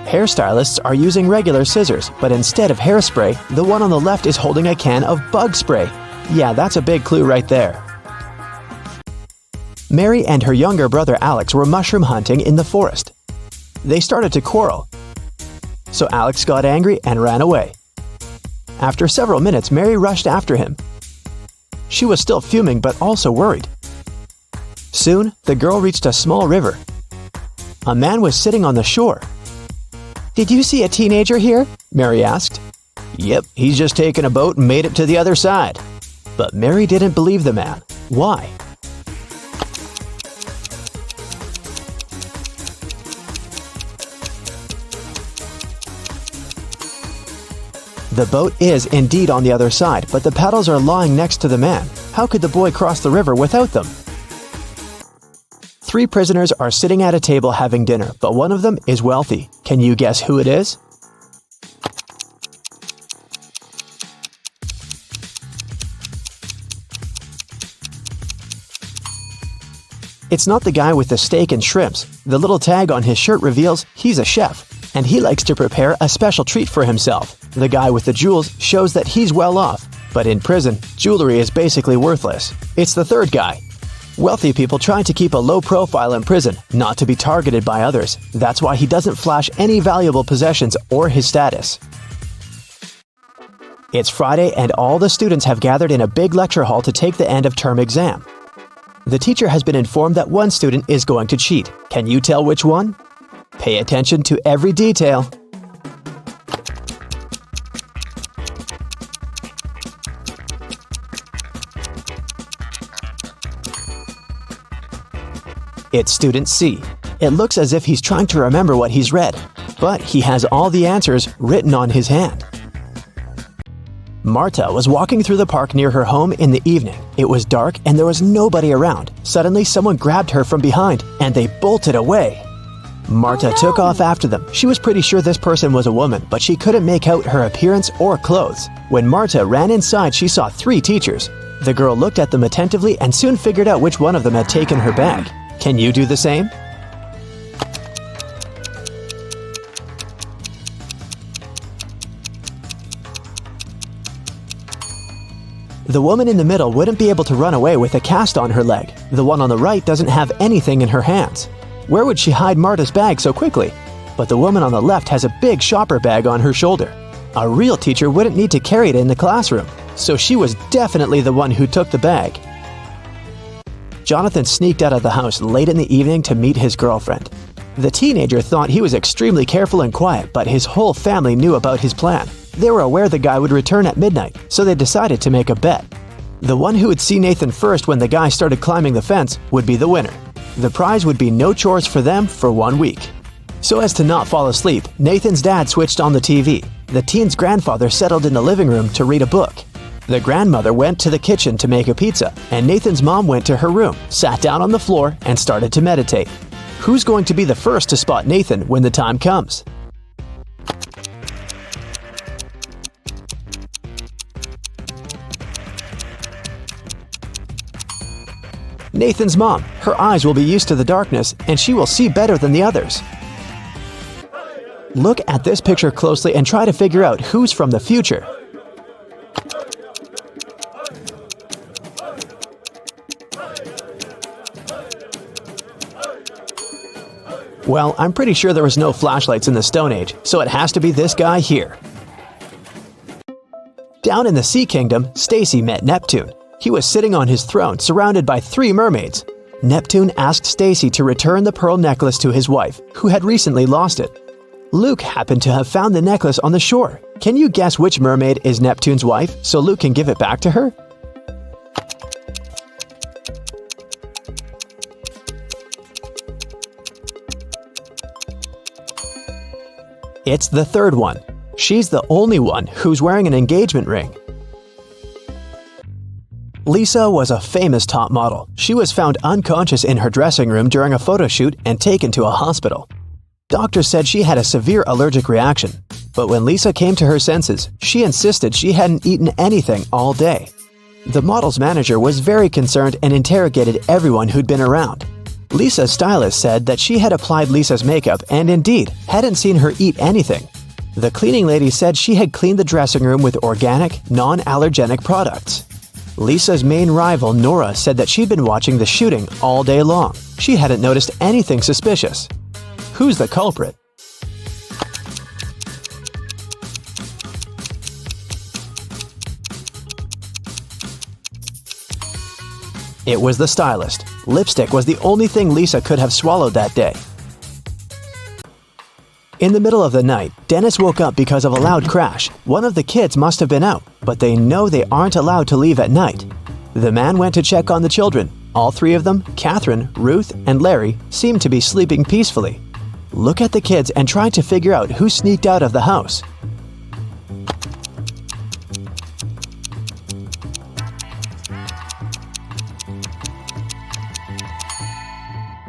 Hairstylists are using regular scissors, but instead of hairspray, the one on the left is holding a can of bug spray. Yeah, that's a big clue right there. Mary and her younger brother Alex were mushroom hunting in the forest. They started to quarrel. So Alex got angry and ran away. After several minutes, Mary rushed after him. She was still fuming but also worried. Soon, the girl reached a small river. A man was sitting on the shore. "Did you see a teenager here?" Mary asked. "Yep, he's just taken a boat and made it to the other side." But Mary didn't believe the man. Why? The boat is indeed on the other side, but the paddles are lying next to the man. How could the boy cross the river without them? 3 prisoners are sitting at a table having dinner, but one of them is wealthy. Can you guess who it is? It's not the guy with the steak and shrimps. The little tag on his shirt reveals he's a chef, and he likes to prepare a special treat for himself. The guy with the jewels shows that he's well off, but in prison, jewelry is basically worthless. It's the third guy. Wealthy people try to keep a low profile in prison, not to be targeted by others. That's why he doesn't flash any valuable possessions or his status. It's Friday and all the students have gathered in a big lecture hall to take the end of term exam. The teacher has been informed that one student is going to cheat. Can you tell which one? Pay attention to every detail. It's student C. It looks as if he's trying to remember what he's read, but he has all the answers written on his hand. Marta was walking through the park near her home in the evening. It was dark and there was nobody around. Suddenly, someone grabbed her from behind and they bolted away. Marta took off after them. She was pretty sure this person was a woman, but she couldn't make out her appearance or clothes. When Marta ran inside, she saw 3 teachers. The girl looked at them attentively and soon figured out which one of them had taken her bag. Can you do the same? The woman in the middle wouldn't be able to run away with a cast on her leg. The one on the right doesn't have anything in her hands. Where would she hide Marta's bag so quickly? But the woman on the left has a big shopper bag on her shoulder. A real teacher wouldn't need to carry it in the classroom, so she was definitely the one who took the bag. Jonathan sneaked out of the house late in the evening to meet his girlfriend. The teenager thought he was extremely careful and quiet, but his whole family knew about his plan. They were aware the guy would return at midnight, so they decided to make a bet. The one who would see Nathan first when the guy started climbing the fence would be the winner. The prize would be no chores for them for 1 week. So as to not fall asleep, Nathan's dad switched on the TV. The teen's grandfather settled in the living room to read a book. The grandmother went to the kitchen to make a pizza, and Nathan's mom went to her room, sat down on the floor, and started to meditate. Who's going to be the first to spot Nathan when the time comes? Nathan's mom. Her eyes will be used to the darkness, and she will see better than the others. Look at this picture closely and try to figure out who's from the future. Well, I'm pretty sure there was no flashlights in the Stone Age, so it has to be this guy here. Down in the Sea Kingdom, Stacy met Neptune. He was sitting on his throne, surrounded by 3 mermaids. Neptune asked Stacy to return the pearl necklace to his wife, who had recently lost it. Luke happened to have found the necklace on the shore. Can you guess which mermaid is Neptune's wife, so Luke can give it back to her? It's the third one. She's the only one who's wearing an engagement ring. Lisa was a famous top model. She was found unconscious in her dressing room during a photo shoot and taken to a hospital. Doctors said she had a severe allergic reaction. But when Lisa came to her senses, she insisted she hadn't eaten anything all day. The model's manager was very concerned and interrogated everyone who'd been around. Lisa's stylist said that she had applied Lisa's makeup and indeed hadn't seen her eat anything. The cleaning lady said she had cleaned the dressing room with organic, non-allergenic products. Lisa's main rival, Nora, said that she'd been watching the shooting all day long. She hadn't noticed anything suspicious. Who's the culprit? It was the stylist. Lipstick was the only thing Lisa could have swallowed that day. In the middle of the night, Dennis woke up because of a loud crash. One of the kids must have been out, but they know they aren't allowed to leave at night. The man went to check on the children. All 3 of them, Catherine, Ruth, and Larry, seemed to be sleeping peacefully. Look at the kids and try to figure out who sneaked out of the house.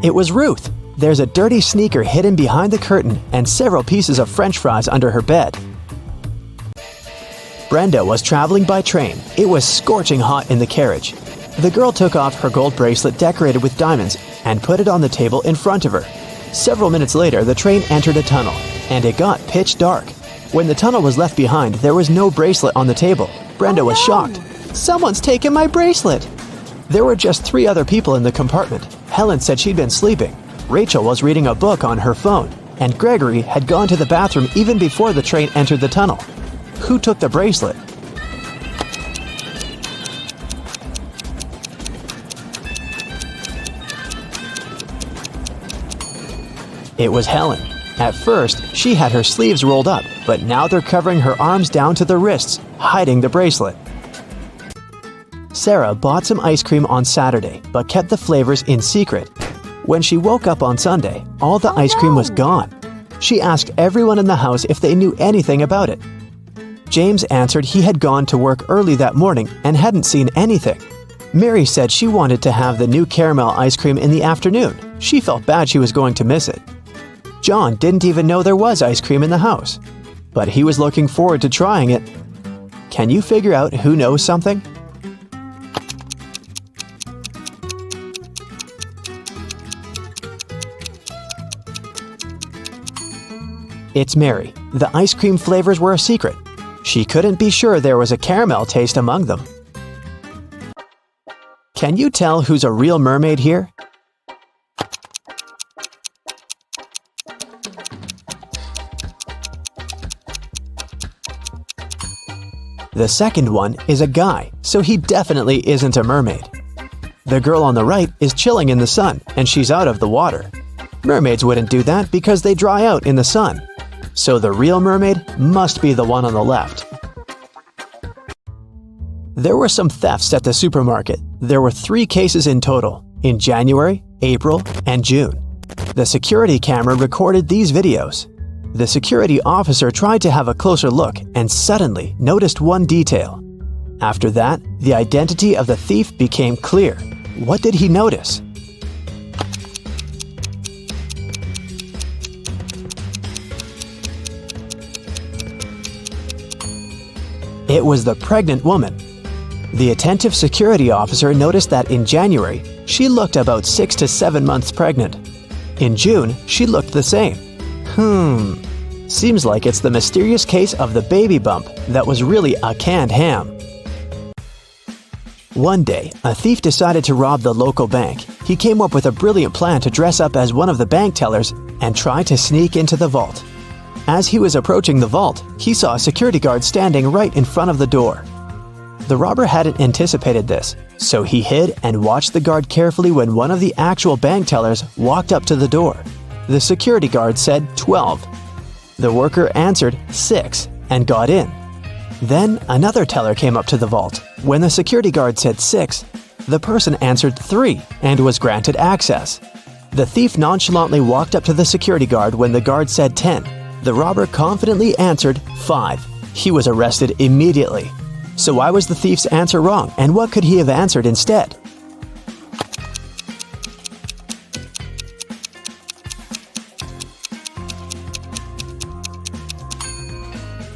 It was Ruth. There's a dirty sneaker hidden behind the curtain and several pieces of French fries under her bed. Brenda was traveling by train. It was scorching hot in the carriage. The girl took off her gold bracelet decorated with diamonds and put it on the table in front of her. Several minutes later, the train entered a tunnel, and it got pitch dark. When the tunnel was left behind, there was no bracelet on the table. Brenda was shocked. "Someone's taken my bracelet!" There were just 3 other people in the compartment. Helen said she'd been sleeping. Rachel was reading a book on her phone, and Gregory had gone to the bathroom even before the train entered the tunnel. Who took the bracelet? It was Helen. At first, she had her sleeves rolled up, but now they're covering her arms down to the wrists, hiding the bracelet. Sarah bought some ice cream on Saturday, but kept the flavors in secret. When she woke up on Sunday, all the ice cream was gone. She asked everyone in the house if they knew anything about it. James answered he had gone to work early that morning and hadn't seen anything. Mary said she wanted to have the new caramel ice cream in the afternoon. She felt bad she was going to miss it. John didn't even know there was ice cream in the house, but he was looking forward to trying it. Can you figure out who knows something? It's Mary. The ice cream flavors were a secret. She couldn't be sure there was a caramel taste among them. Can you tell who's a real mermaid here? The second one is a guy, so he definitely isn't a mermaid. The girl on the right is chilling in the sun, and she's out of the water. Mermaids wouldn't do that because they dry out in the sun. So the real mermaid must be the one on the left. There were some thefts at the supermarket. There were 3 cases in total, in January, April, and June. The security camera recorded these videos. The security officer tried to have a closer look and suddenly noticed one detail. After that, the identity of the thief became clear. What did he notice? It was the pregnant woman. The attentive security officer noticed that in January, she looked about 6 to 7 months pregnant. In June, she looked the same. Seems like it's the mysterious case of the baby bump that was really a canned ham. One day, a thief decided to rob the local bank. He came up with a brilliant plan to dress up as one of the bank tellers and try to sneak into the vault. As he was approaching the vault, he saw a security guard standing right in front of the door. The robber hadn't anticipated this, so he hid and watched the guard carefully when one of the actual bank tellers walked up to the door. The security guard said 12. The worker answered 6 and got in. Then another teller came up to the vault. When the security guard said 6, the person answered 3 and was granted access. The thief nonchalantly walked up to the security guard when the guard said 10. The robber confidently answered 5. He was arrested immediately. So why was the thief's answer wrong, and what could he have answered instead?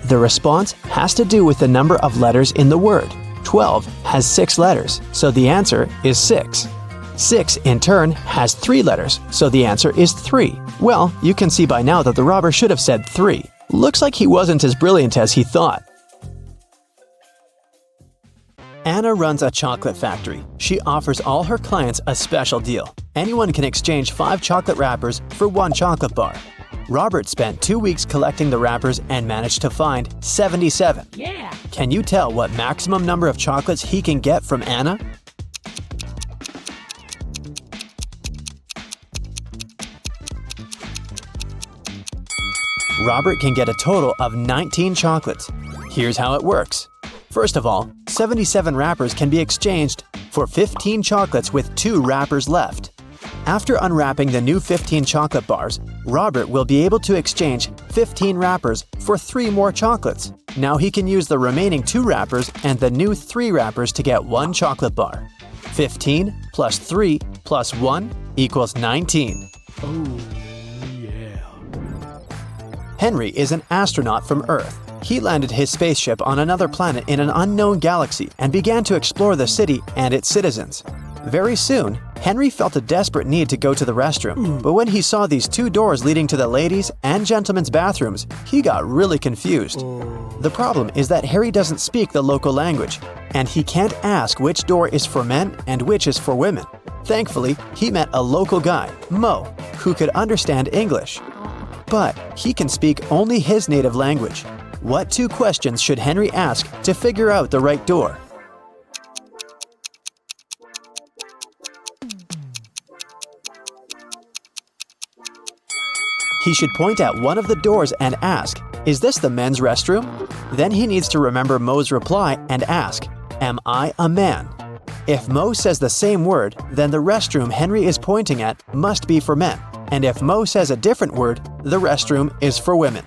The response has to do with the number of letters in the word. 12 has 6 letters, so the answer is 6. 6, in turn, has 3 letters, so the answer is 3. Well, you can see by now that the robber should have said 3. Looks like he wasn't as brilliant as he thought. Anna runs a chocolate factory. She offers all her clients a special deal. Anyone can exchange 5 chocolate wrappers for 1 chocolate bar. Robert spent 2 weeks collecting the wrappers and managed to find 77. Yeah! Can you tell what maximum number of chocolates he can get from Anna? Robert can get a total of 19 chocolates. Here's how it works. First of all, 77 wrappers can be exchanged for 15 chocolates with 2 wrappers left. After unwrapping the new 15 chocolate bars, Robert will be able to exchange 15 wrappers for 3 more chocolates. Now he can use the remaining 2 wrappers and the new 3 wrappers to get 1 chocolate bar. 15 plus 3 plus 1 equals 19. Oh, yeah. Henry is an astronaut from Earth. He landed his spaceship on another planet in an unknown galaxy and began to explore the city and its citizens. Very soon, Henry felt a desperate need to go to the restroom, but when he saw these two doors leading to the ladies' and gentlemen's bathrooms, he got really confused. The problem is that Harry doesn't speak the local language, and he can't ask which door is for men and which is for women. Thankfully, he met a local guy, Mo, who could understand English. But he can speak only his native language. What two questions should Henry ask to figure out the right door? He should point at one of the doors and ask, "Is this the men's restroom?" Then he needs to remember Mo's reply and ask, "Am I a man?" If Mo says the same word, then the restroom Henry is pointing at must be for men. And if Mo says a different word, the restroom is for women.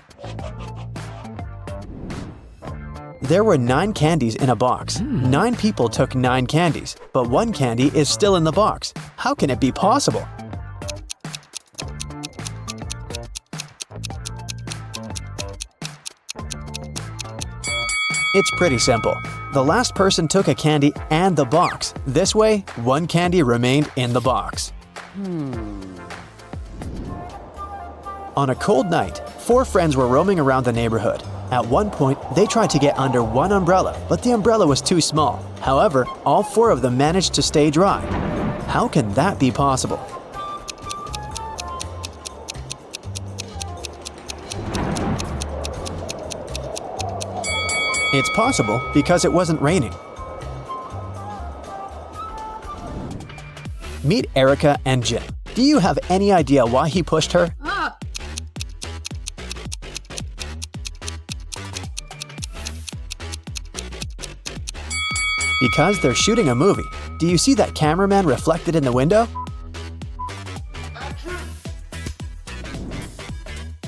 There were 9 candies in a box. 9 people took 9 candies, but 1 candy is still in the box. How can it be possible? It's pretty simple. The last person took a candy and the box. This way, 1 candy remained in the box. On a cold night, 4 friends were roaming around the neighborhood. At one point, they tried to get under one umbrella, but the umbrella was too small. However, all 4 of them managed to stay dry. How can that be possible? It's possible because it wasn't raining. Meet Erica and Jim. Do you have any idea why he pushed her? Because they're shooting a movie. Do you see that cameraman reflected in the window?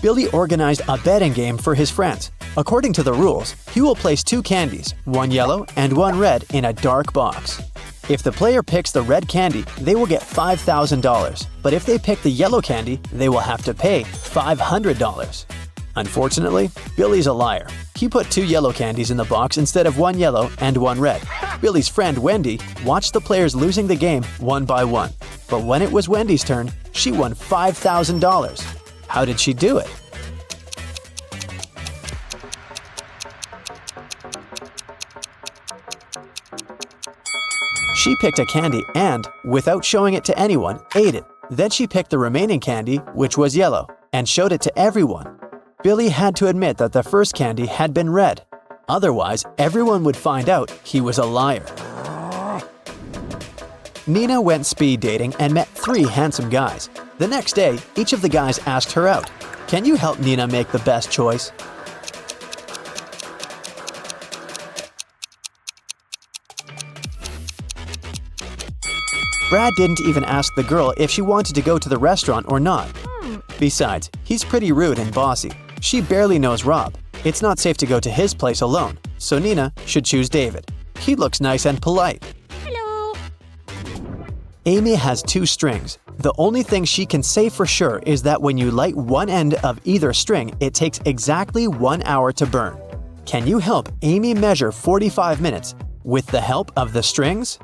Billy organized a betting game for his friends. According to the rules, he will place 2 candies, 1 yellow and 1 red, in a dark box. If the player picks the red candy, they will get $5,000. But if they pick the yellow candy, they will have to pay $500. Unfortunately, Billy's a liar. He put 2 yellow candies in the box instead of 1 yellow and 1 red. Billy's friend Wendy watched the players losing the game one by one. But when it was Wendy's turn, she won $5,000. How did she do it? She picked a candy and, without showing it to anyone, ate it. Then she picked the remaining candy, which was yellow, and showed it to everyone. Billy had to admit that the first candy had been red. Otherwise, everyone would find out he was a liar. Nina went speed dating and met 3 handsome guys. The next day, each of the guys asked her out. Can you help Nina make the best choice? Brad didn't even ask the girl if she wanted to go to the restaurant or not. Besides, he's pretty rude and bossy. She barely knows Rob. It's not safe to go to his place alone, so Nina should choose David. He looks nice and polite. Hello. Amy has 2 strings. The only thing she can say for sure is that when you light one end of either string, it takes exactly 1 hour to burn. Can you help Amy measure 45 minutes with the help of the strings?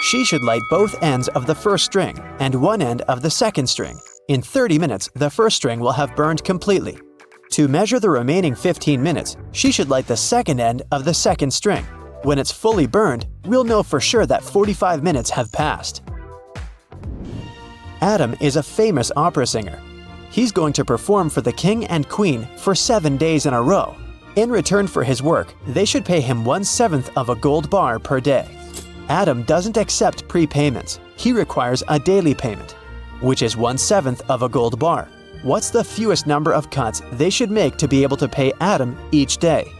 She should light both ends of the first string and one end of the second string. In 30 minutes, the first string will have burned completely. To measure the remaining 15 minutes, she should light the second end of the second string. When it's fully burned, we'll know for sure that 45 minutes have passed. Adam is a famous opera singer. He's going to perform for the king and queen for 7 days in a row. In return for his work, they should pay him 1/7 of a gold bar per day. Adam doesn't accept prepayments. He requires a daily payment, which is 1/7 of a gold bar. What's the fewest number of cuts they should make to be able to pay Adam each day?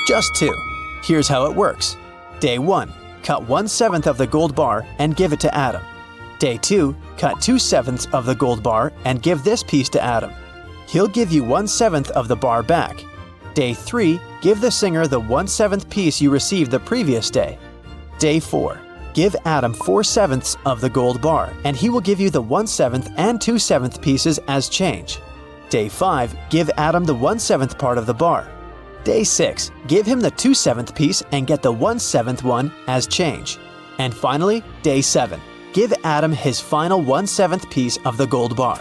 Just 2. Here's how it works. Day 1, cut 1/7 of the gold bar and give it to Adam. Day 2, cut 2/7 of the gold bar and give this piece to Adam. He'll give you 1/7 of the bar back. Day 3, give the singer the 1/7 piece you received the previous day. Day 4, give Adam 4/7 of the gold bar and he will give you the 1/7 and 2/7 pieces as change. Day 5, give Adam the 1/7 part of the bar. Day 6, give him the 2/7 piece and get the 1/7 one as change. And finally, Day 7, give Adam his final 1/7 piece of the gold bar.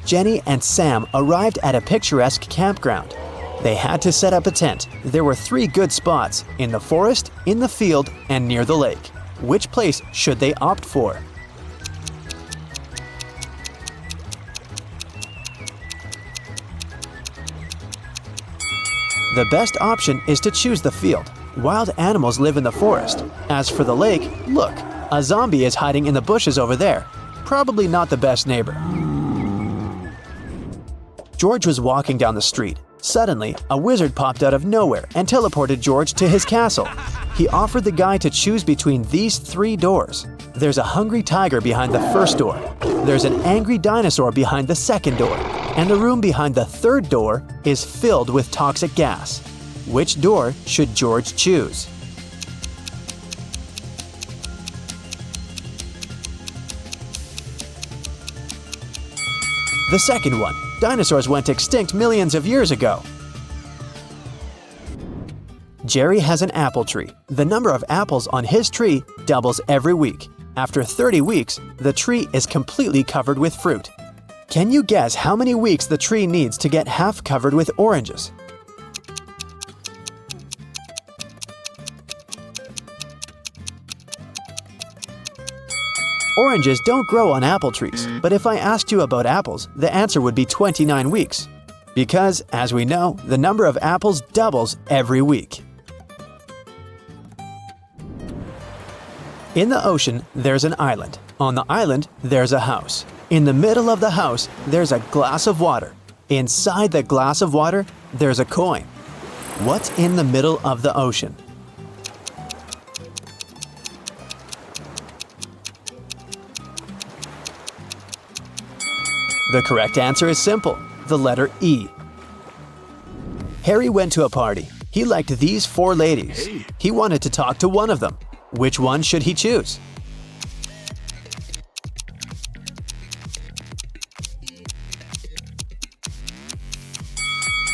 Jenny and Sam arrived at a picturesque campground. They had to set up a tent. There were 3 good spots, in the forest, in the field, and near the lake. Which place should they opt for? The best option is to choose the field. Wild animals live in the forest. As for the lake, look, a zombie is hiding in the bushes over there. Probably not the best neighbor. George was walking down the street. Suddenly, a wizard popped out of nowhere and teleported George to his castle. He offered the guy to choose between these 3 doors. There's a hungry tiger behind the first door. There's an angry dinosaur behind the second door. And the room behind the third door is filled with toxic gas. Which door should George choose? The second one. Dinosaurs went extinct millions of years ago. Jerry has an apple tree. The number of apples on his tree doubles every week. After 30 weeks, the tree is completely covered with fruit. Can you guess how many weeks the tree needs to get half covered with oranges? Oranges don't grow on apple trees, but if I asked you about apples, the answer would be 29 weeks. Because, as we know, the number of apples doubles every week. In the ocean, there's an island. On the island, there's a house. In the middle of the house, there's a glass of water. Inside the glass of water, there's a coin. What's in the middle of the ocean? The correct answer is simple, the letter E. Harry went to a party. He liked these 4 ladies. He wanted to talk to one of them. Which one should he choose?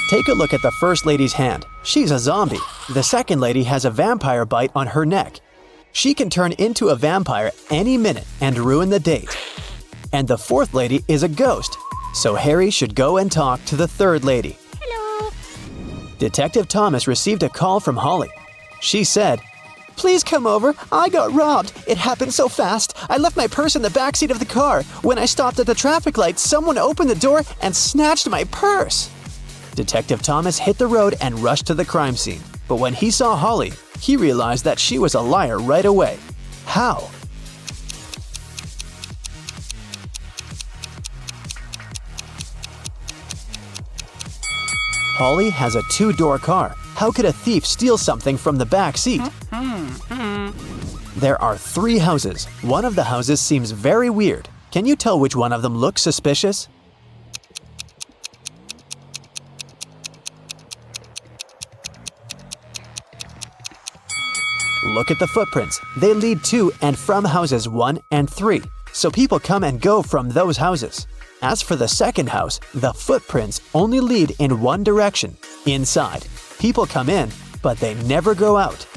Take a look at the first lady's hand. She's a zombie. The second lady has a vampire bite on her neck. She can turn into a vampire any minute and ruin the date. And the fourth lady is a ghost. So Harry should go and talk to the third lady. Hello. Detective Thomas received a call from Holly. She said, "Please come over. I got robbed. It happened so fast. I left my purse in the backseat of the car. When I stopped at the traffic light, someone opened the door and snatched my purse." Detective Thomas hit the road and rushed to the crime scene. But when he saw Holly, he realized that she was a liar right away. How? Holly has a 2-door car. How could a thief steal something from the back seat? There are 3 houses. One of the houses seems very weird. Can you tell which one of them looks suspicious? Look at the footprints. They lead to and from houses 1 and 3, so people come and go from those houses. As for the second house, the footprints only lead in one direction, inside. People come in, but they never go out.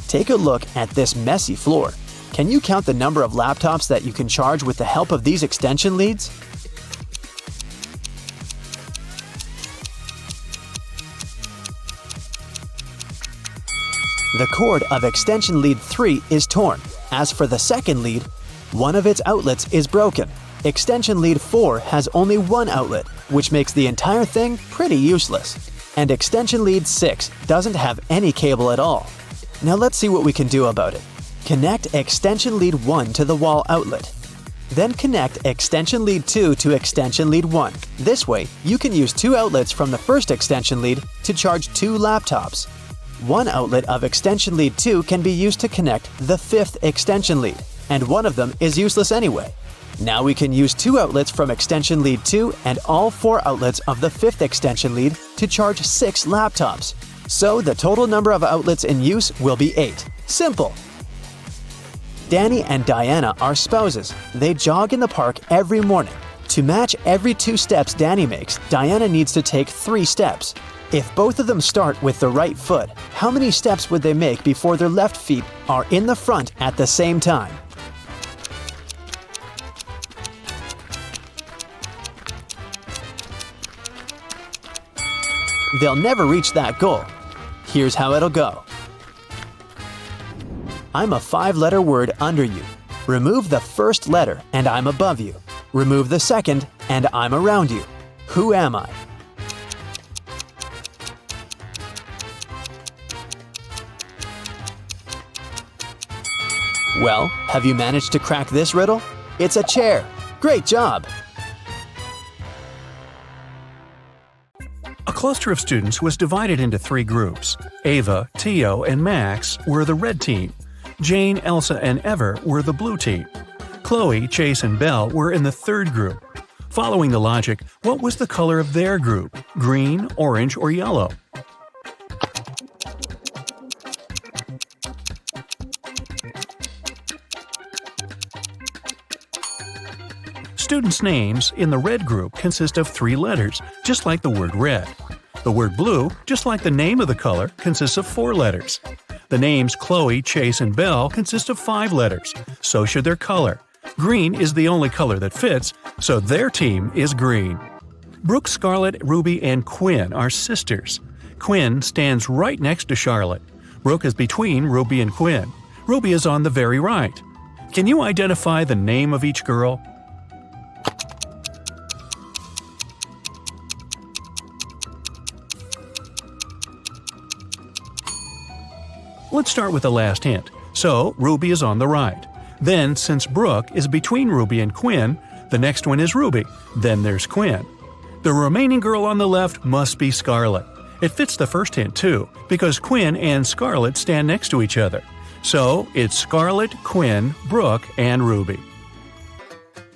Take a look at this messy floor. Can you count the number of laptops that you can charge with the help of these extension leads? The cord of extension lead 3 is torn. As for the second lead, one of its outlets is broken. Extension lead 4 has only one outlet, which makes the entire thing pretty useless. And extension lead 6 doesn't have any cable at all. Now let's see what we can do about it. Connect extension lead 1 to the wall outlet. Then connect extension lead 2 to extension lead 1. This way, you can use 2 outlets from the first extension lead to charge 2 laptops. One outlet of extension lead 2 can be used to connect the 5th extension lead, and one of them is useless anyway. Now we can use 2 outlets from extension lead 2 and all 4 outlets of the 5th extension lead to charge 6 laptops. So the total number of outlets in use will be 8. Simple! Danny and Diana are spouses. They jog in the park every morning. To match every 2 steps Danny makes, Diana needs to take 3 steps. If both of them start with the right foot, how many steps would they make before their left feet are in the front at the same time? They'll never reach that goal. Here's how it'll go. I'm a 5-letter word under you. Remove the first letter and I'm above you. Remove the second and I'm around you. Who am I? Well, have you managed to crack this riddle? It's a chair. Great job! A cluster of students was divided into 3 groups. Ava, Tio, and Max were the red team. Jane, Elsa, and Ever were the blue team. Chloe, Chase, and Belle were in the 3rd group. Following the logic, what was the color of their group? Green, orange, or yellow? Students' names in the red group consist of 3 letters, just like the word red. The word blue, just like the name of the color, consists of 4 letters. The names Chloe, Chase, and Belle consist of 5 letters. So should their color. Green is the only color that fits, so their team is green. Brooke, Scarlett, Ruby, and Quinn are sisters. Quinn stands right next to Charlotte. Brooke is between Ruby and Quinn. Ruby is on the very right. Can you identify the name of each girl? Let's start with the last hint. So, Ruby is on the right. Then, since Brooke is between Ruby and Quinn, the next one is Ruby. Then there's Quinn. The remaining girl on the left must be Scarlett. It fits the first hint too, because Quinn and Scarlett stand next to each other. So, it's Scarlett, Quinn, Brooke, and Ruby.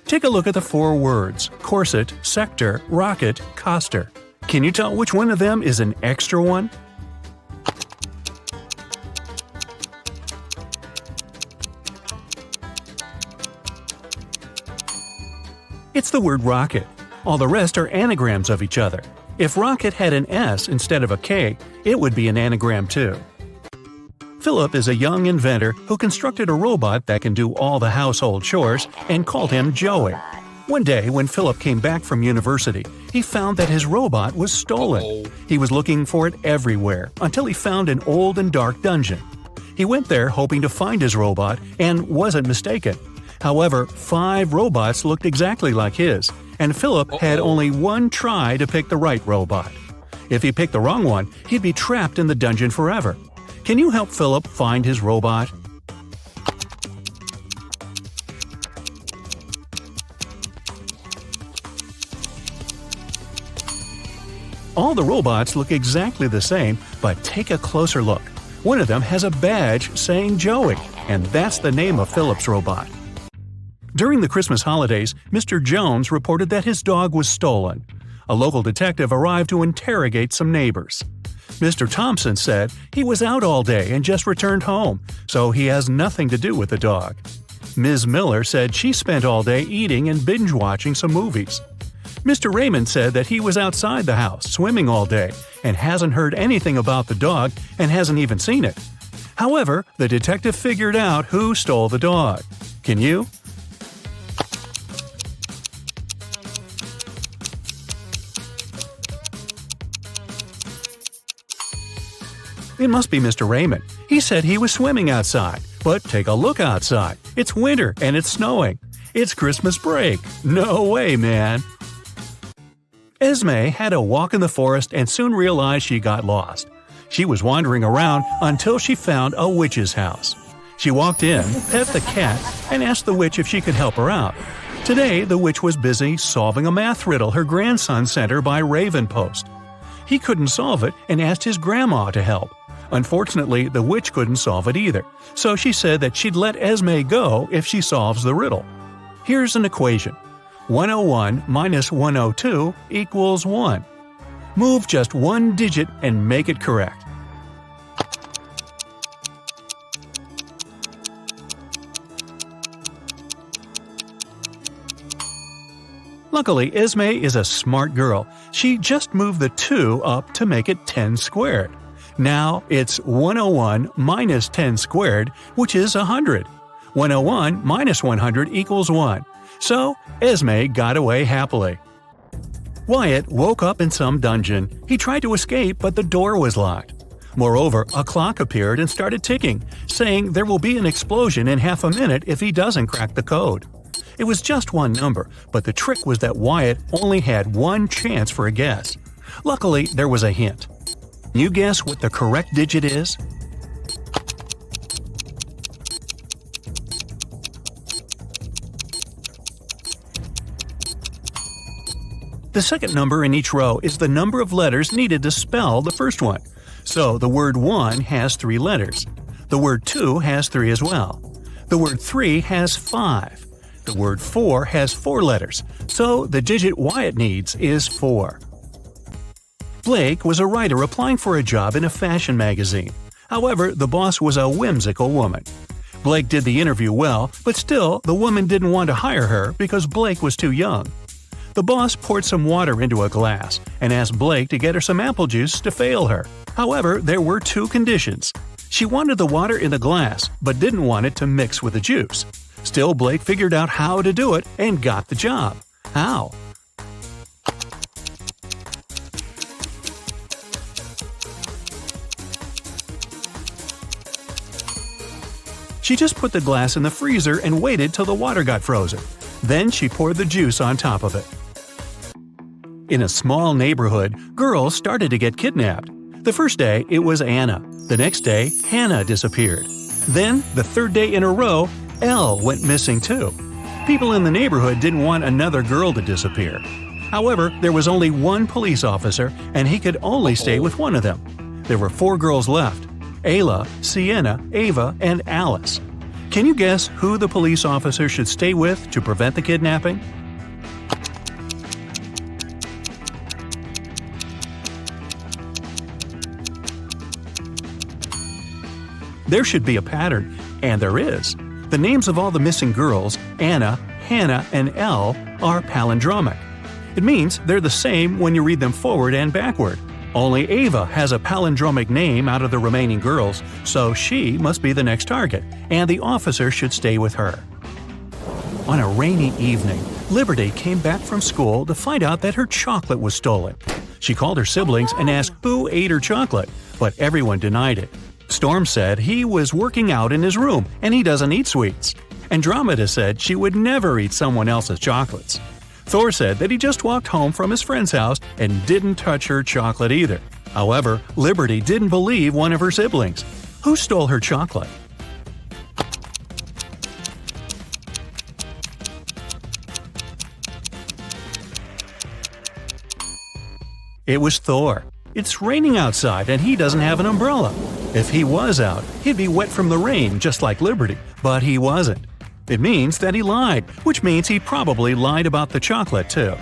Take a look at the 4 words: corset, sector, rocket, coster. Can you tell which one of them is an extra one? It's the word rocket. All the rest are anagrams of each other. If rocket had an S instead of a K, it would be an anagram too. Philip is a young inventor who constructed a robot that can do all the household chores and called him Joey. One day, when Philip came back from university, he found that his robot was stolen. He was looking for it everywhere until he found an old and dark dungeon. He went there hoping to find his robot and wasn't mistaken. However, 5 robots looked exactly like his, and Philip had only one try to pick the right robot. If he picked the wrong one, he'd be trapped in the dungeon forever. Can you help Philip find his robot? All the robots look exactly the same, but take a closer look. One of them has a badge saying Joey, and that's the name of Philip's robot. During the Christmas holidays, Mr. Jones reported that his dog was stolen. A local detective arrived to interrogate some neighbors. Mr. Thompson said he was out all day and just returned home, so he has nothing to do with the dog. Ms. Miller said she spent all day eating and binge-watching some movies. Mr. Raymond said that he was outside the house swimming all day and hasn't heard anything about the dog and hasn't even seen it. However, the detective figured out who stole the dog. Can you? It must be Mr. Raymond. He said he was swimming outside. But take a look outside. It's winter and it's snowing. It's Christmas break. No way, man. Esme had a walk in the forest and soon realized she got lost. She was wandering around until she found a witch's house. She walked in, pet the cat, and asked the witch if she could help her out. Today, the witch was busy solving a math riddle her grandson sent her by Raven Post. He couldn't solve it and asked his grandma to help. Unfortunately, the witch couldn't solve it either, so she said that she'd let Esme go if she solves the riddle. Here's an equation. 101 minus 102 equals 1. Move just one digit and make it correct. Luckily, Esme is a smart girl. She just moved the 2 up to make it 10 squared. Now it's 101 minus 10 squared, which is 100. 101 minus 100 equals 1. So, Esme got away happily. Wyatt woke up in some dungeon. He tried to escape, but the door was locked. Moreover, a clock appeared and started ticking, saying there will be an explosion in half a minute if he doesn't crack the code. It was just one number, but the trick was that Wyatt only had one chance for a guess. Luckily, there was a hint. Can you guess what the correct digit is? The second number in each row is the number of letters needed to spell the first one. So the word 1 has 3 letters. The word 2 has 3 as well. The word 3 has 5. The word 4 has 4 letters, so the digit Wyatt needs is 4. Blake was a writer applying for a job in a fashion magazine. However, the boss was a whimsical woman. Blake did the interview well, but still, the woman didn't want to hire her because Blake was too young. The boss poured some water into a glass and asked Blake to get her some apple juice to fail her. However, there were 2 conditions. She wanted the water in the glass, but didn't want it to mix with the juice. Still, Blake figured out how to do it and got the job. How? She just put the glass in the freezer and waited till the water got frozen. Then she poured the juice on top of it. In a small neighborhood, girls started to get kidnapped. The first day, it was Anna. The next day, Hannah disappeared. Then, the third day in a row, Elle went missing too. People in the neighborhood didn't want another girl to disappear. However, there was only one police officer, and he could only stay with one of them. There were 4 girls left: Ayla, Sienna, Ava, and Alice. Can you guess who the police officer should stay with to prevent the kidnapping? There should be a pattern, and there is. The names of all the missing girls, Anna, Hannah, and Elle, are palindromic. It means they're the same when you read them forward and backward. Only Ava has a palindromic name out of the remaining girls, so she must be the next target, and the officer should stay with her. On a rainy evening, Liberty came back from school to find out that her chocolate was stolen. She called her siblings and asked who ate her chocolate, but everyone denied it. Storm said he was working out in his room and he doesn't eat sweets. Andromeda said she would never eat someone else's chocolates. Thor said that he just walked home from his friend's house and didn't touch her chocolate either. However, Liberty didn't believe one of her siblings. Who stole her chocolate? It was Thor. It's raining outside and he doesn't have an umbrella. If he was out, he'd be wet from the rain just like Liberty, but he wasn't. It means that he lied, which means he probably lied about the chocolate too.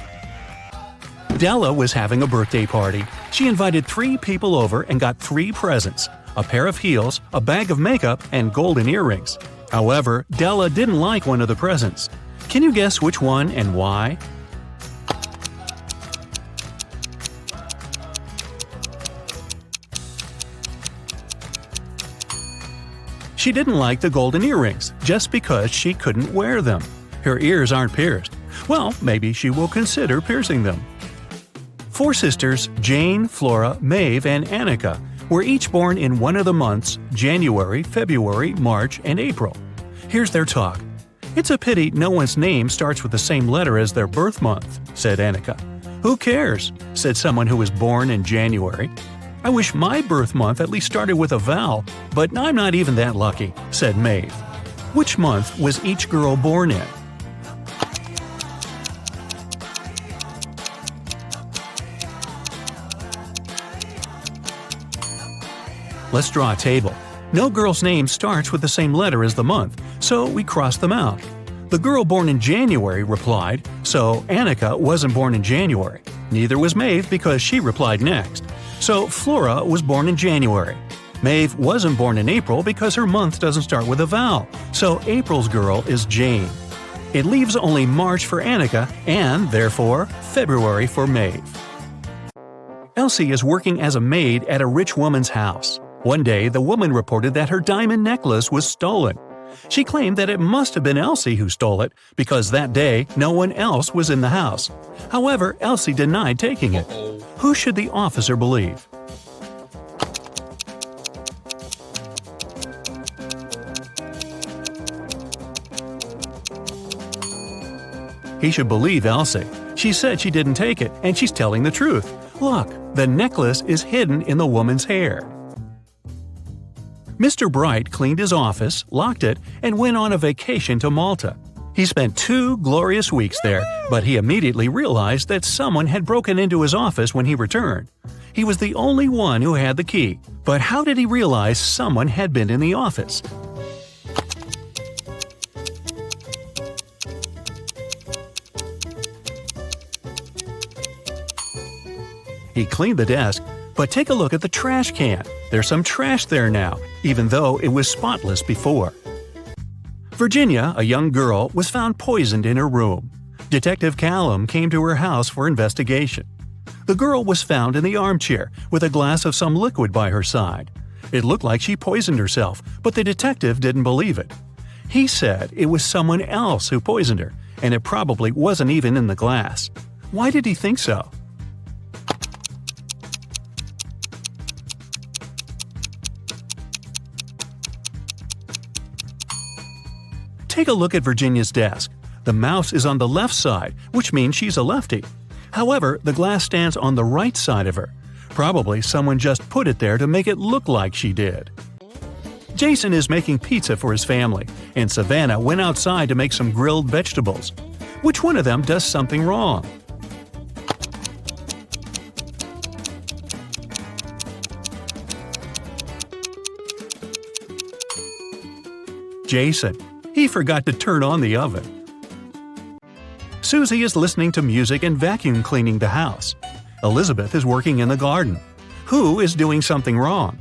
Della was having a birthday party. She invited 3 people over and got 3 presents: a pair of heels, a bag of makeup, and golden earrings. However, Della didn't like one of the presents. Can you guess which one and why? She didn't like the golden earrings just because she couldn't wear them. Her ears aren't pierced. Well, maybe she will consider piercing them. 4 sisters, Jane, Flora, Maeve, and Annika, were each born in one of the months January, February, March, and April. Here's their talk. "It's a pity no one's name starts with the same letter as their birth month," said Annika. "Who cares?" said someone who was born in January. "I wish my birth month at least started with a vowel, but I'm not even that lucky," said Maeve. Which month was each girl born in? Let's draw a table. No girl's name starts with the same letter as the month, so we cross them out. The girl born in January replied, so Annika wasn't born in January. Neither was Maeve because she replied next. So Flora was born in January. Maeve wasn't born in April because her month doesn't start with a vowel, so April's girl is Jane. It leaves only March for Annika and, therefore, February for Maeve. Elsie is working as a maid at a rich woman's house. One day, the woman reported that her diamond necklace was stolen. She claimed that it must have been Elsie who stole it because that day no one else was in the house. However, Elsie denied taking it. Who should the officer believe? He should believe Elsie. She said she didn't take it, and she's telling the truth. Look, the necklace is hidden in the woman's hair. Mr. Bright cleaned his office, locked it, and went on a vacation to Malta. He spent 2 glorious weeks there, but he immediately realized that someone had broken into his office when he returned. He was the only one who had the key, but how did he realize someone had been in the office? He cleaned the desk, but take a look at the trash can. There's some trash there now, even though it was spotless before. Virginia, a young girl, was found poisoned in her room. Detective Callum came to her house for investigation. The girl was found in the armchair with a glass of some liquid by her side. It looked like she poisoned herself, but the detective didn't believe it. He said it was someone else who poisoned her, and it probably wasn't even in the glass. Why did he think so? Take a look at Virginia's desk. The mouse is on the left side, which means she's a lefty. However, the glass stands on the right side of her. Probably someone just put it there to make it look like she did. Jason is making pizza for his family, and Savannah went outside to make some grilled vegetables. Which one of them does something wrong? Jason. He forgot to turn on the oven. Susie is listening to music and vacuum cleaning the house. Elizabeth is working in the garden. Who is doing something wrong?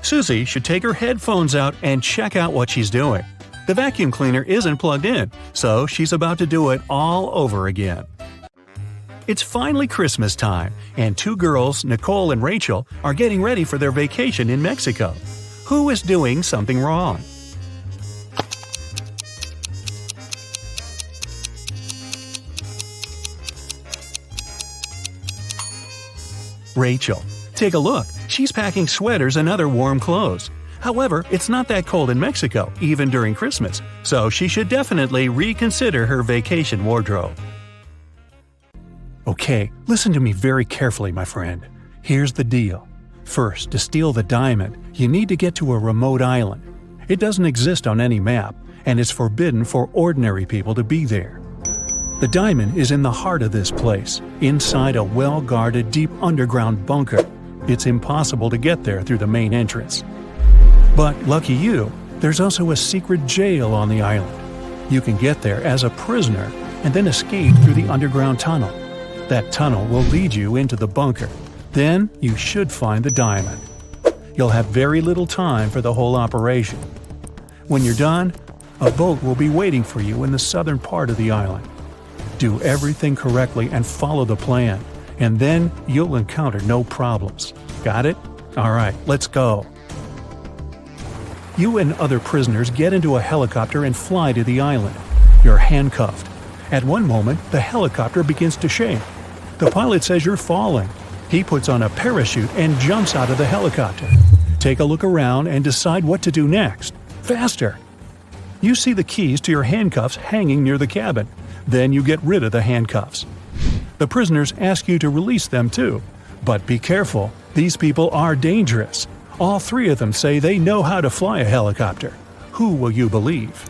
Susie should take her headphones out and check out what she's doing. The vacuum cleaner isn't plugged in, so she's about to do it all over again. It's finally Christmas time, and 2 girls, Nicole and Rachel, are getting ready for their vacation in Mexico. Who is doing something wrong? Rachel. Take a look. She's packing sweaters and other warm clothes. However, it's not that cold in Mexico, even during Christmas, so she should definitely reconsider her vacation wardrobe. Okay, listen to me very carefully, my friend. Here's the deal. First, to steal the diamond, you need to get to a remote island. It doesn't exist on any map, and it's forbidden for ordinary people to be there. The diamond is in the heart of this place, inside a well-guarded deep underground bunker. It's impossible to get there through the main entrance. But lucky you, there's also a secret jail on the island. You can get there as a prisoner and then escape through the underground tunnel. That tunnel will lead you into the bunker. Then you should find the diamond. You'll have very little time for the whole operation. When you're done, a boat will be waiting for you in the southern part of the island. Do everything correctly and follow the plan, and then you'll encounter no problems. Got it? All right, let's go. You and other prisoners get into a helicopter and fly to the island. You're handcuffed. At one moment, the helicopter begins to shake. The pilot says you're falling. He puts on a parachute and jumps out of the helicopter. Take a look around and decide what to do next. Faster! You see the keys to your handcuffs hanging near the cabin. Then you get rid of the handcuffs. The prisoners ask you to release them too. But be careful, these people are dangerous. All 3 of them say they know how to fly a helicopter. Who will you believe?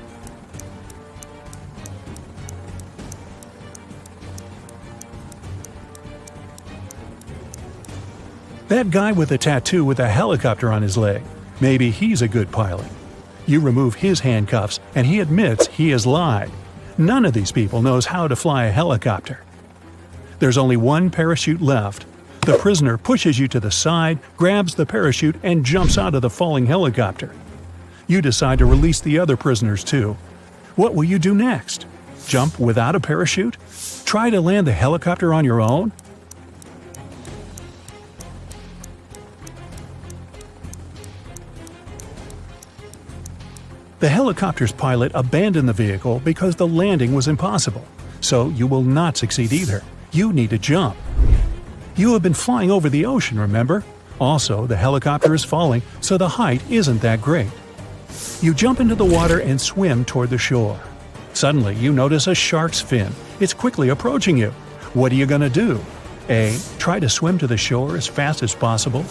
That guy with the tattoo with a helicopter on his leg, maybe he's a good pilot. You remove his handcuffs and he admits he has lied. None of these people knows how to fly a helicopter. There's only one parachute left. The prisoner pushes you to the side, grabs the parachute, and jumps out of the falling helicopter. You decide to release the other prisoners too. What will you do next? Jump without a parachute? Try to land the helicopter on your own? The helicopter's pilot abandoned the vehicle because the landing was impossible, so you will not succeed either. You need to jump. You have been flying over the ocean, remember? Also, the helicopter is falling, so the height isn't that great. You jump into the water and swim toward the shore. Suddenly, you notice a shark's fin. It's quickly approaching you. What are you going to do? A. Try to swim to the shore as fast as possible.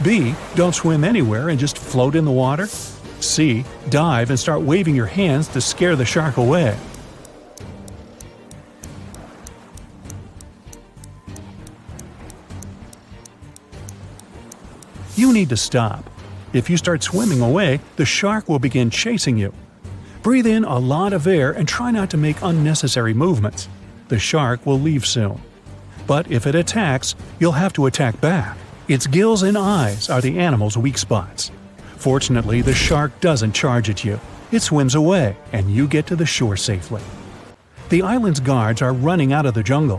B. Don't swim anywhere and just float in the water. C. Dive and start waving your hands to scare the shark away. You need to stop. If you start swimming away, the shark will begin chasing you. Breathe in a lot of air and try not to make unnecessary movements. The shark will leave soon. But if it attacks, you'll have to attack back. Its gills and eyes are the animal's weak spots. Fortunately, the shark doesn't charge at you. It swims away, and you get to the shore safely. The island's guards are running out of the jungle.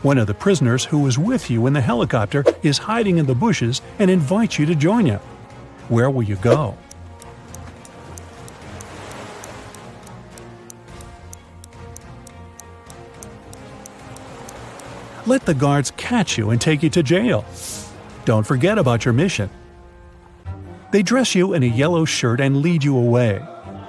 One of the prisoners who was with you in the helicopter is hiding in the bushes and invites you to join him. Where will you go? Let the guards catch you and take you to jail. Don't forget about your mission. They dress you in a yellow shirt and lead you away.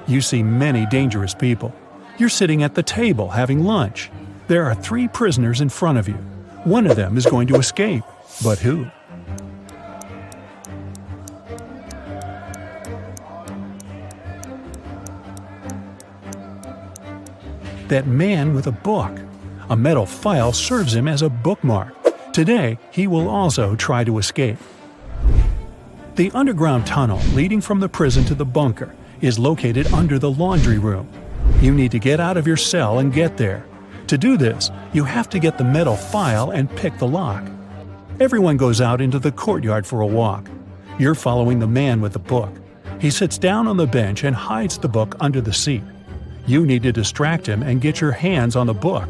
You see many dangerous people. You're sitting at the table having lunch. There are 3 prisoners in front of you. One of them is going to escape. But who? That man with a book. A metal file serves him as a bookmark. Today, he will also try to escape. The underground tunnel leading from the prison to the bunker is located under the laundry room. You need to get out of your cell and get there. To do this, you have to get the metal file and pick the lock. Everyone goes out into the courtyard for a walk. You're following the man with the book. He sits down on the bench and hides the book under the seat. You need to distract him and get your hands on the book.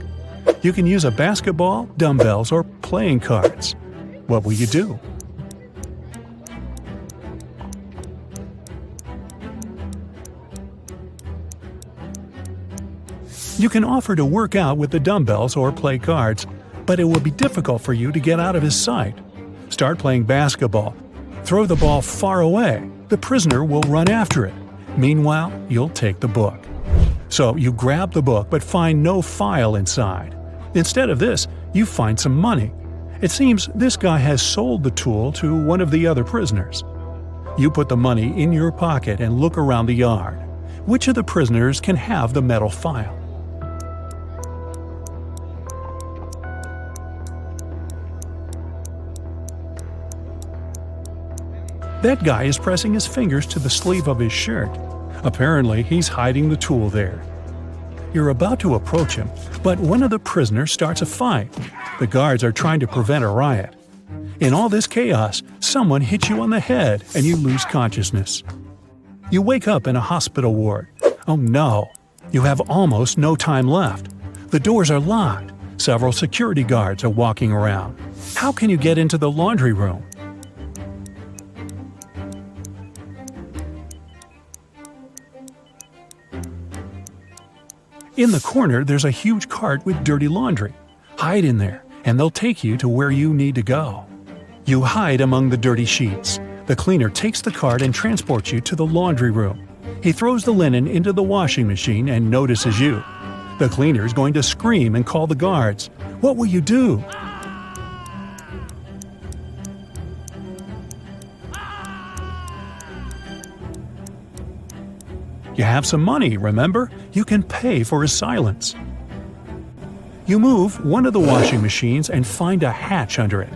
You can use a basketball, dumbbells, or playing cards. What will you do? You can offer to work out with the dumbbells or play cards, but it will be difficult for you to get out of his sight. Start playing basketball. Throw the ball far away. The prisoner will run after it. Meanwhile, you'll take the book. So you grab the book but find no file inside. Instead of this, you find some money. It seems this guy has sold the tool to one of the other prisoners. You put the money in your pocket and look around the yard. Which of the prisoners can have the metal file? That guy is pressing his fingers to the sleeve of his shirt. Apparently, he's hiding the tool there. You're about to approach him, but one of the prisoners starts a fight. The guards are trying to prevent a riot. In all this chaos, someone hits you on the head and you lose consciousness. You wake up in a hospital ward. Oh no! You have almost no time left. The doors are locked. Several security guards are walking around. How can you get into the laundry room? In the corner, there's a huge cart with dirty laundry. Hide in there, and they'll take you to where you need to go. You hide among the dirty sheets. The cleaner takes the cart and transports you to the laundry room. He throws the linen into the washing machine and notices you. The cleaner is going to scream and call the guards. What will you do? You have some money, remember? You can pay for his silence. You move one of the washing machines and find a hatch under it.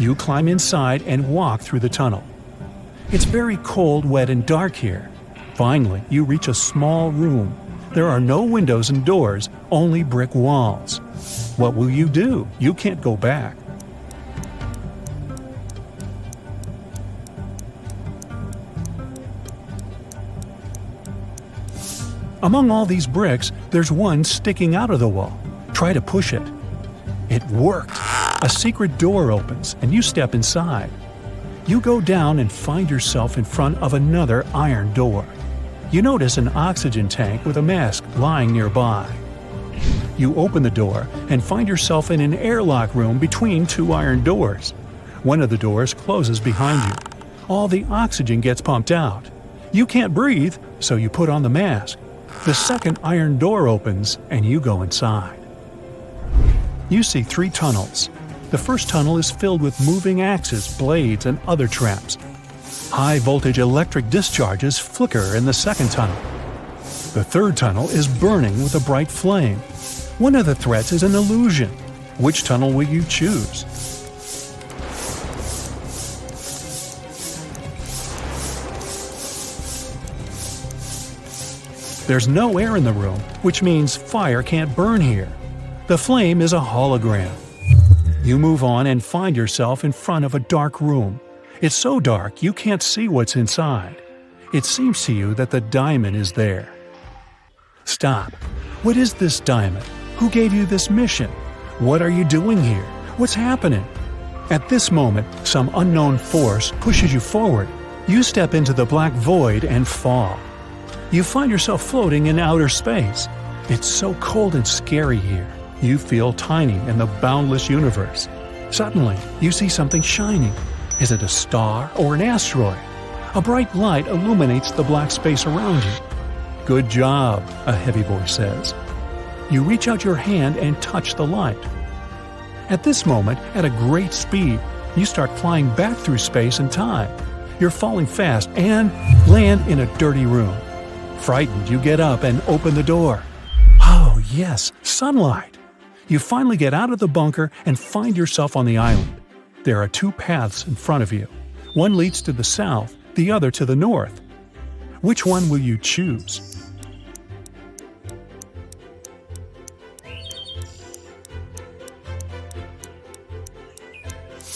You climb inside and walk through the tunnel. It's very cold, wet, and dark here. Finally, you reach a small room. There are no windows and doors, only brick walls. What will you do? You can't go back. Among all these bricks, there's one sticking out of the wall. Try to push it. It worked. A secret door opens, and you step inside. You go down and find yourself in front of another iron door. You notice an oxygen tank with a mask lying nearby. You open the door and find yourself in an airlock room between two iron doors. One of the doors closes behind you. All the oxygen gets pumped out. You can't breathe, so you put on the mask. The second iron door opens, and you go inside. You see 3 tunnels. The first tunnel is filled with moving axes, blades, and other traps. High-voltage electric discharges flicker in the second tunnel. The third tunnel is burning with a bright flame. One of the threats is an illusion. Which tunnel will you choose? There's no air in the room, which means fire can't burn here. The flame is a hologram. You move on and find yourself in front of a dark room. It's so dark you can't see what's inside. It seems to you that the diamond is there. Stop. What is this diamond? Who gave you this mission? What are you doing here? What's happening? At this moment, some unknown force pushes you forward. You step into the black void and fall. You find yourself floating in outer space. It's so cold and scary here. You feel tiny in the boundless universe. Suddenly, you see something shining. Is it a star or an asteroid? A bright light illuminates the black space around you. Good job, a heavy voice says. You reach out your hand and touch the light. At this moment, at a great speed, you start flying back through space and time. You're falling fast and land in a dirty room. Frightened, you get up and open the door. Oh, yes, sunlight! You finally get out of the bunker and find yourself on the island. There are 2 paths in front of you. One leads to the south, the other to the north. Which one will you choose?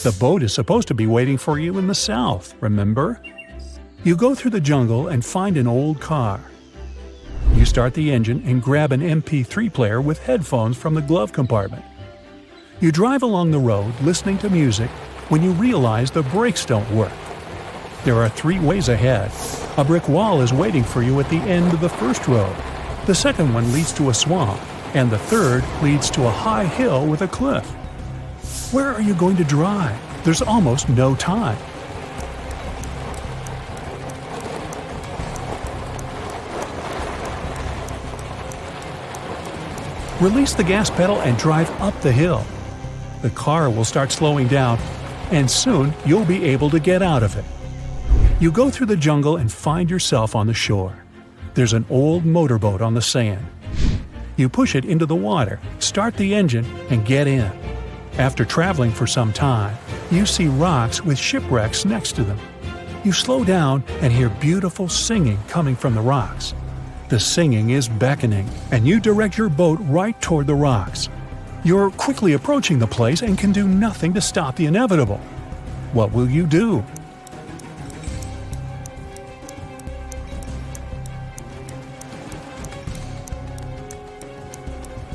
The boat is supposed to be waiting for you in the south, remember? You go through the jungle and find an old car. You start the engine and grab an MP3 player with headphones from the glove compartment. You drive along the road listening to music when you realize the brakes don't work. There are 3 ways ahead. A brick wall is waiting for you at the end of the first road. The second one leads to a swamp, and the third leads to a high hill with a cliff. Where are you going to drive? There's almost no time. Release the gas pedal and drive up the hill. The car will start slowing down, and soon you'll be able to get out of it. You go through the jungle and find yourself on the shore. There's an old motorboat on the sand. You push it into the water, start the engine, and get in. After traveling for some time, you see rocks with shipwrecks next to them. You slow down and hear beautiful singing coming from the rocks. The singing is beckoning, and you direct your boat right toward the rocks. You're quickly approaching the place and can do nothing to stop the inevitable. What will you do?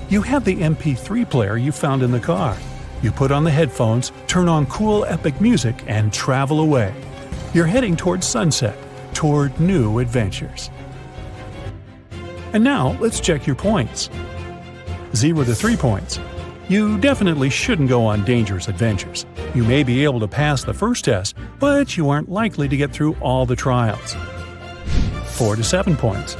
You have the MP3 player you found in the car. You put on the headphones, turn on cool epic music, and travel away. You're heading toward sunset, toward new adventures. And now, let's check your points. 0 to 3 points. You definitely shouldn't go on dangerous adventures. You may be able to pass the first test, but you aren't likely to get through all the trials. 4 to 7 points.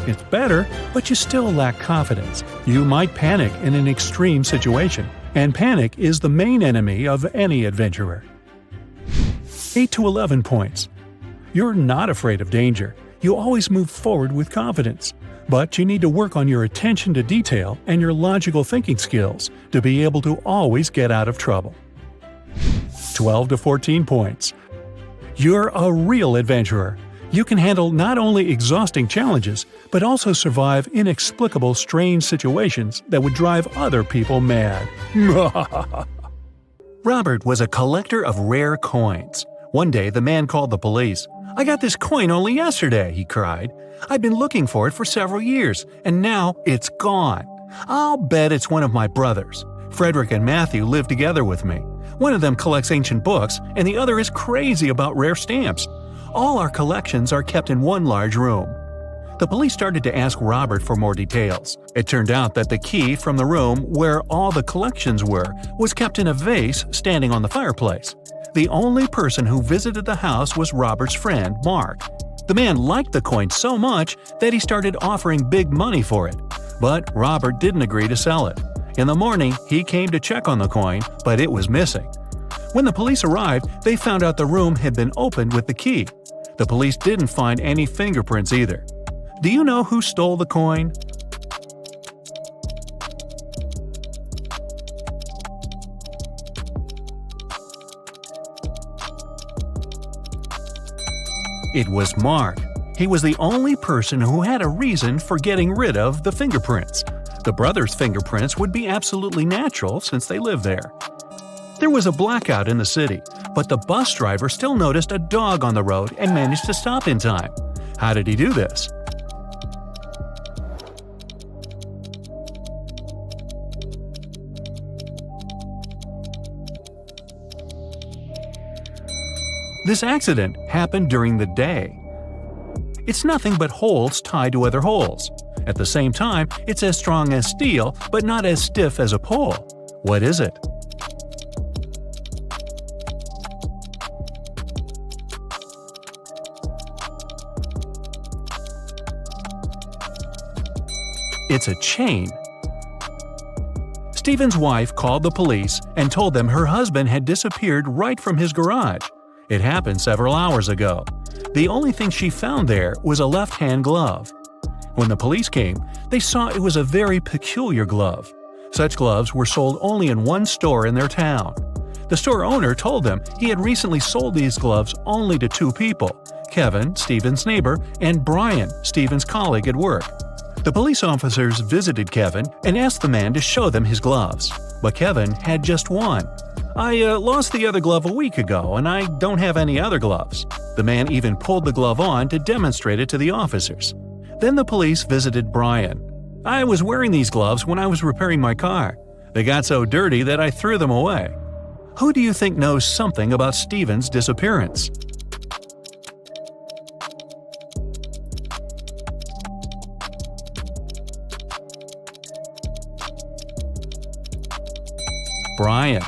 It's better, but you still lack confidence. You might panic in an extreme situation, and panic is the main enemy of any adventurer. 8 to 11 points. You're not afraid of danger. You always move forward with confidence. But you need to work on your attention to detail and your logical thinking skills to be able to always get out of trouble. 12 to 14 points. You're a real adventurer. You can handle not only exhausting challenges, but also survive inexplicable strange situations that would drive other people mad. Robert was a collector of rare coins. One day, the man called the police. "I got this coin only yesterday," he cried. "I've been looking for it for several years, and now it's gone. I'll bet it's one of my brothers. Frederick and Matthew live together with me. One of them collects ancient books, and the other is crazy about rare stamps. All our collections are kept in one large room." The police started to ask Robert for more details. It turned out that the key from the room where all the collections were was kept in a vase standing on the fireplace. The only person who visited the house was Robert's friend, Mark. The man liked the coin so much that he started offering big money for it. But Robert didn't agree to sell it. In the morning, he came to check on the coin, but it was missing. When the police arrived, they found out the room had been opened with the key. The police didn't find any fingerprints either. Do you know who stole the coin? It was Mark. He was the only person who had a reason for getting rid of the fingerprints. The brothers' fingerprints would be absolutely natural since they live there. There was a blackout in the city, but the bus driver still noticed a dog on the road and managed to stop in time. How did he do this? This accident happened during the day. It's nothing but holes tied to other holes. At the same time, it's as strong as steel, but not as stiff as a pole. What is it? It's a chain. Stephen's wife called the police and told them her husband had disappeared right from his garage. It happened several hours ago. The only thing she found there was a left-hand glove. When the police came, they saw it was a very peculiar glove. Such gloves were sold only in one store in their town. The store owner told them he had recently sold these gloves only to two people, Kevin, Stephen's neighbor, and Brian, Stephen's colleague at work. The police officers visited Kevin and asked the man to show them his gloves, but Kevin had just one. "I lost the other glove a week ago, and I don't have any other gloves." The man even pulled the glove on to demonstrate it to the officers. Then the police visited Brian. "I was wearing these gloves when I was repairing my car. They got so dirty that I threw them away." Who do you think knows something about Stephen's disappearance? Brian.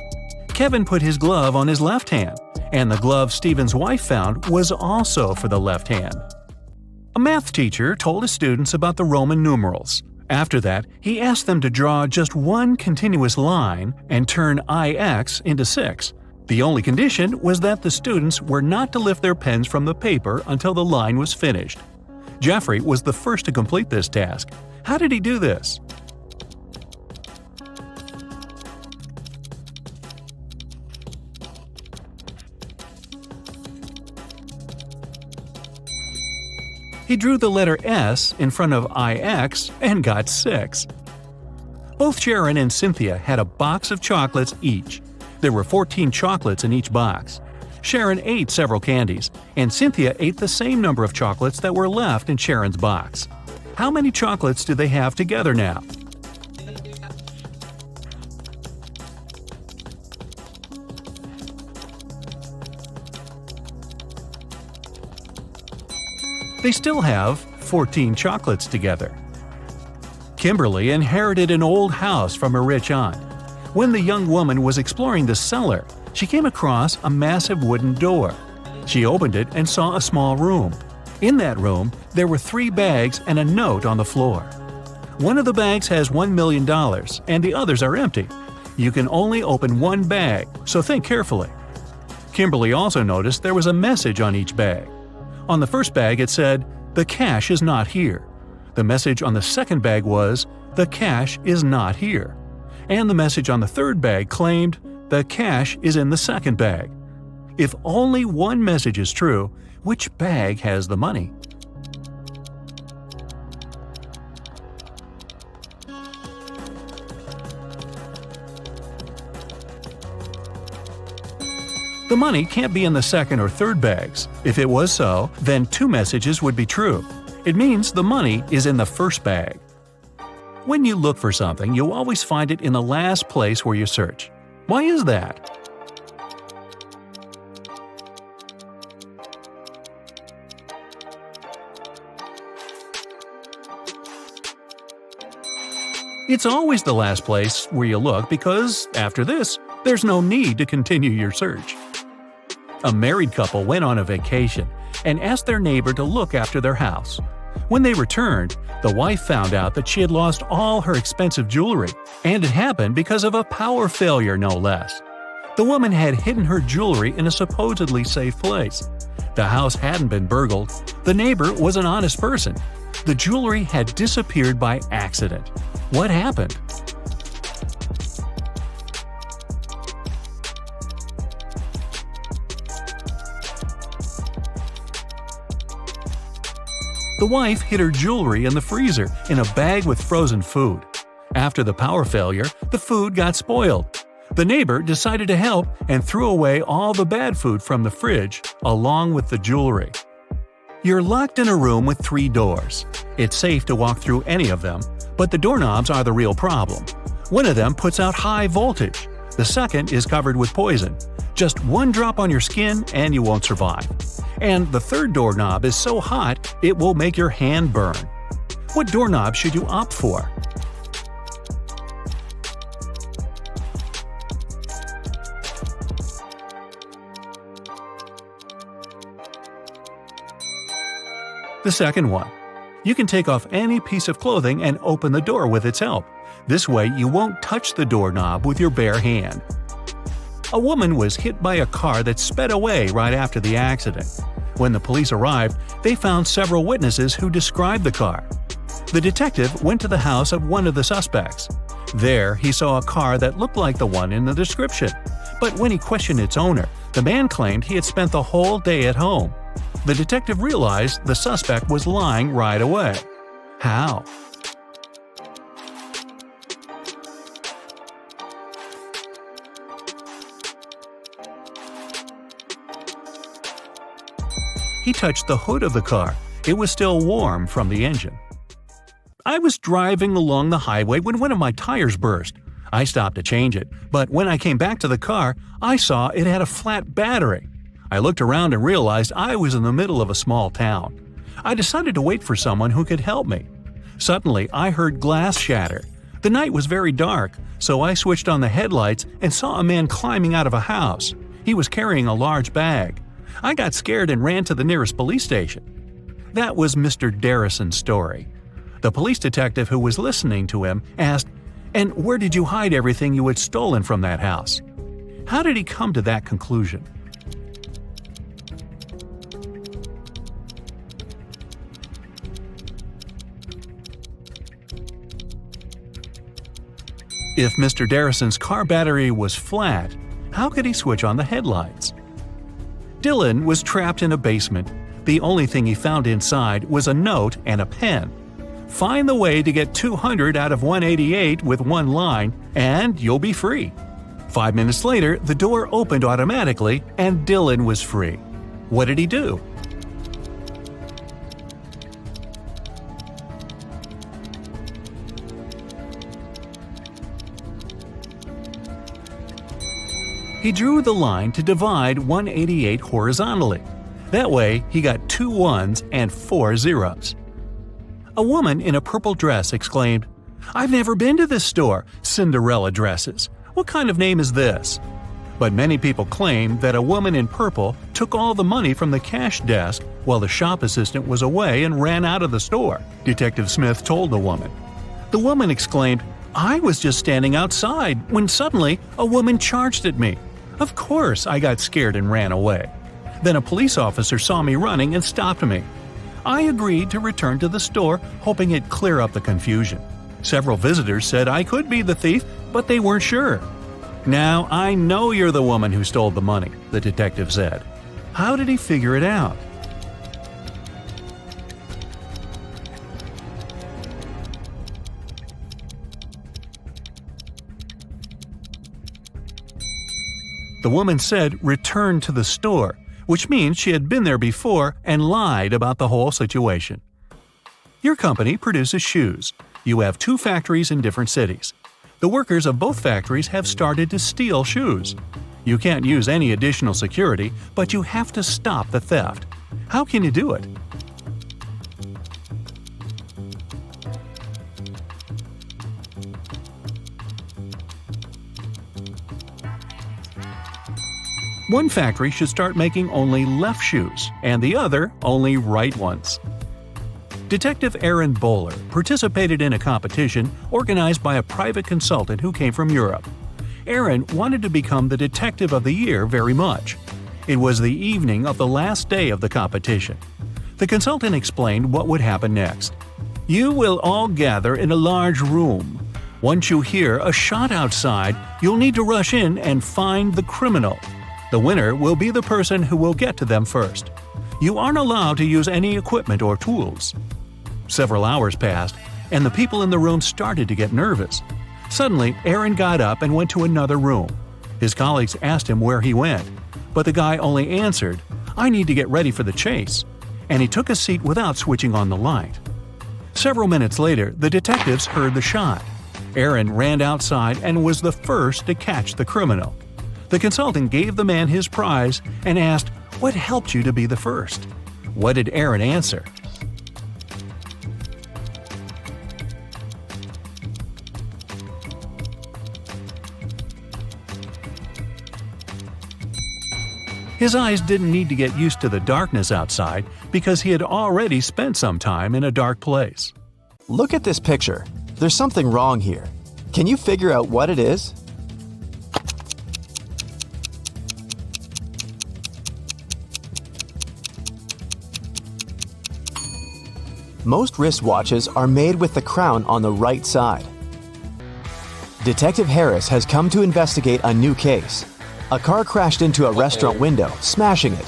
Kevin put his glove on his left hand, and the glove Stephen's wife found was also for the left hand. A math teacher told his students about the Roman numerals. After that, he asked them to draw just one continuous line and turn IX into 6. The only condition was that the students were not to lift their pens from the paper until the line was finished. Jeffrey was the first to complete this task. How did he do this? He drew the letter S in front of IX and got 6. Both Sharon and Cynthia had a box of chocolates each. There were 14 chocolates in each box. Sharon ate several candies, and Cynthia ate the same number of chocolates that were left in Sharon's box. How many chocolates do they have together now? They still have 14 chocolates together. Kimberly inherited an old house from her rich aunt. When the young woman was exploring the cellar, she came across a massive wooden door. She opened it and saw a small room. In that room, there were 3 bags and a note on the floor. One of the bags has $1 million, and the others are empty. You can only open one bag, so think carefully. Kimberly also noticed there was a message on each bag. On the first bag it said, "The cash is not here." The message on the second bag was, "The cash is not here." And the message on the third bag claimed, "The cash is in the second bag." If only one message is true, which bag has the money? The money can't be in the second or third bags. If it was so, then two messages would be true. It means the money is in the first bag. When you look for something, you always find it in the last place where you search. Why is that? It's always the last place where you look because, after this, there's no need to continue your search. A married couple went on a vacation and asked their neighbor to look after their house. When they returned, the wife found out that she had lost all her expensive jewelry, and it happened because of a power failure, no less. The woman had hidden her jewelry in a supposedly safe place. The house hadn't been burgled. The neighbor was an honest person. The jewelry had disappeared by accident. What happened? The wife hid her jewelry in the freezer in a bag with frozen food. After the power failure, the food got spoiled. The neighbor decided to help and threw away all the bad food from the fridge, along with the jewelry. You're locked in a room with 3 doors. It's safe to walk through any of them, but the doorknobs are the real problem. One of them puts out high voltage. The second is covered with poison. Just one drop on your skin and you won't survive. And the third doorknob is so hot it will make your hand burn. What doorknob should you opt for? The second one. You can take off any piece of clothing and open the door with its help. This way you won't touch the doorknob with your bare hand. A woman was hit by a car that sped away right after the accident. When the police arrived, they found several witnesses who described the car. The detective went to the house of one of the suspects. There, he saw a car that looked like the one in the description. But when he questioned its owner, the man claimed he had spent the whole day at home. The detective realized the suspect was lying right away. How? He touched the hood of the car. It was still warm from the engine. I was driving along the highway when one of my tires burst. I stopped to change it, but when I came back to the car, I saw it had a flat battery. I looked around and realized I was in the middle of a small town. I decided to wait for someone who could help me. Suddenly, I heard glass shatter. The night was very dark, so I switched on the headlights and saw a man climbing out of a house. He was carrying a large bag. I got scared and ran to the nearest police station. That was Mr. Darrison's story. The police detective who was listening to him asked, "And where did you hide everything you had stolen from that house?" How did he come to that conclusion? If Mr. Darrison's car battery was flat, how could he switch on the headlights? Dylan was trapped in a basement. The only thing he found inside was a note and a pen. Find the way to get 200 out of 188 with one line, and you'll be free. 5 minutes later, the door opened automatically, and Dylan was free. What did he do? He drew the line to divide 188 horizontally. That way, he got 2 ones and 4 zeros. A woman in a purple dress exclaimed, "I've never been to this store, Cinderella dresses. What kind of name is this?" But many people claim that a woman in purple took all the money from the cash desk while the shop assistant was away and ran out of the store, Detective Smith told the woman. The woman exclaimed, "I was just standing outside when suddenly a woman charged at me. Of course, I got scared and ran away. Then a police officer saw me running and stopped me. I agreed to return to the store, hoping it'd clear up the confusion. Several visitors said I could be the thief, but they weren't sure." "Now, I know you're the woman who stole the money," the detective said. How did he figure it out? The woman said return to the store, which means she had been there before and lied about the whole situation. Your company produces shoes. You have 2 factories in different cities. The workers of both factories have started to steal shoes. You can't use any additional security, but you have to stop the theft. How can you do it? One factory should start making only left shoes, and the other only right ones. Detective Aaron Bowler participated in a competition organized by a private consultant who came from Europe. Aaron wanted to become the Detective of the Year very much. It was the evening of the last day of the competition. The consultant explained what would happen next. You will all gather in a large room. Once you hear a shot outside, you'll need to rush in and find the criminal. The winner will be the person who will get to them first. You aren't allowed to use any equipment or tools. Several hours passed, and the people in the room started to get nervous. Suddenly, Aaron got up and went to another room. His colleagues asked him where he went, but the guy only answered, "I need to get ready for the chase," and he took a seat without switching on the light. Several minutes later, the detectives heard the shot. Aaron ran outside and was the first to catch the criminal. The consultant gave the man his prize and asked, "What helped you to be the first?" What did Aaron answer? His eyes didn't need to get used to the darkness outside because he had already spent some time in a dark place. Look at this picture. There's something wrong here. Can you figure out what it is? Most wristwatches are made with the crown on the right side. Detective Harris has come to investigate a new case. A car crashed into a restaurant window, smashing it.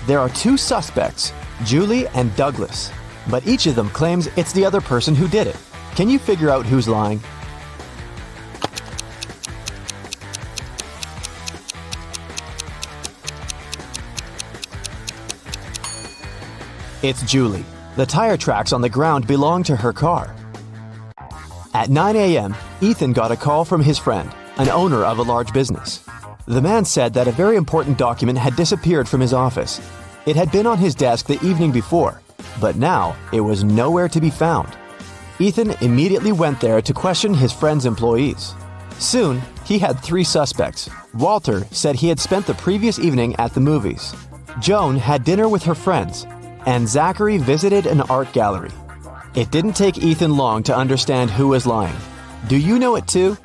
There are 2 suspects, Julie and Douglas, but each of them claims it's the other person who did it. Can you figure out who's lying? It's Julie. The tire tracks on the ground belong to her car. At 9 a.m., Ethan got a call from his friend, an owner of a large business. The man said that a very important document had disappeared from his office. It had been on his desk the evening before, but now it was nowhere to be found. Ethan immediately went there to question his friend's employees. Soon, he had 3 suspects. Walter said he had spent the previous evening at the movies. Joan had dinner with her friends, and Zachary visited an art gallery. It didn't take Ethan long to understand who was lying. Do you know it too?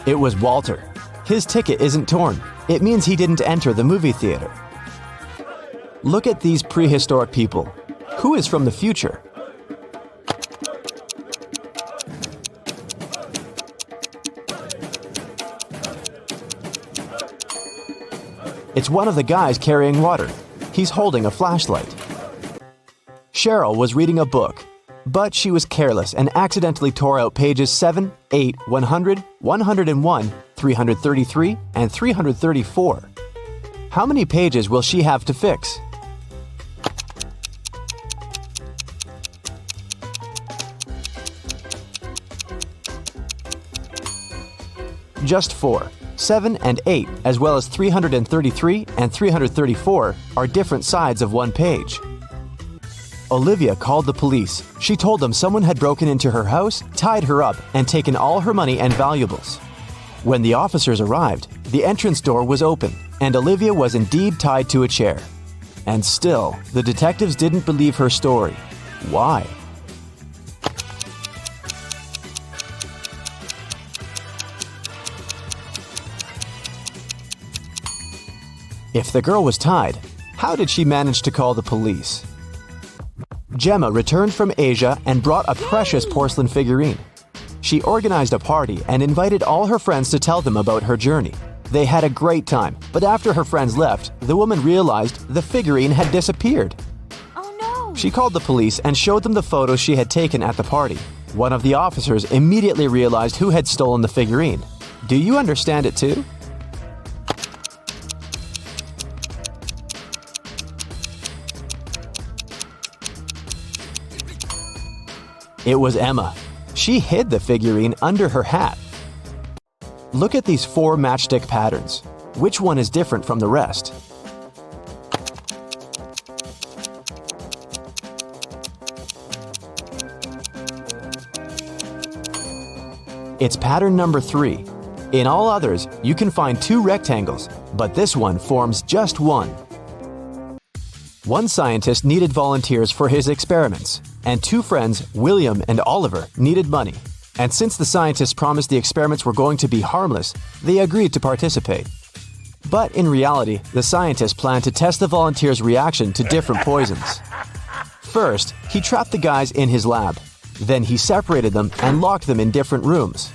It was Walter. His ticket isn't torn. It means he didn't enter the movie theater. Look at these prehistoric people. Who is from the future? It's one of the guys carrying water. He's holding a flashlight. Cheryl was reading a book, but she was careless and accidentally tore out pages 7, 8, 100, 101, 333, and 334. How many pages will she have to fix? Just 4. 7 and 8, as well as 333 and 334, are different sides of one page. Olivia called the police. She told them someone had broken into her house, tied her up, and taken all her money and valuables. When the officers arrived, the entrance door was open, and Olivia was indeed tied to a chair. And still, the detectives didn't believe her story. Why? If the girl was tied, how did she manage to call the police? Gemma returned from Asia and brought a precious porcelain figurine. She organized a party and invited all her friends to tell them about her journey. They had a great time, but after her friends left, the woman realized the figurine had disappeared. Oh no! She called the police and showed them the photos she had taken at the party. One of the officers immediately realized who had stolen the figurine. Do you understand it too? It was Emma. She hid the figurine under her hat. Look at these 4 matchstick patterns. Which one is different from the rest? It's pattern number 3. In all others, you can find 2 rectangles, but this one forms just one. One scientist needed volunteers for his experiments, and 2 friends, William and Oliver, needed money. And since the scientists promised the experiments were going to be harmless, they agreed to participate. But in reality, the scientist planned to test the volunteers' reaction to different poisons. First, he trapped the guys in his lab. Then he separated them and locked them in different rooms.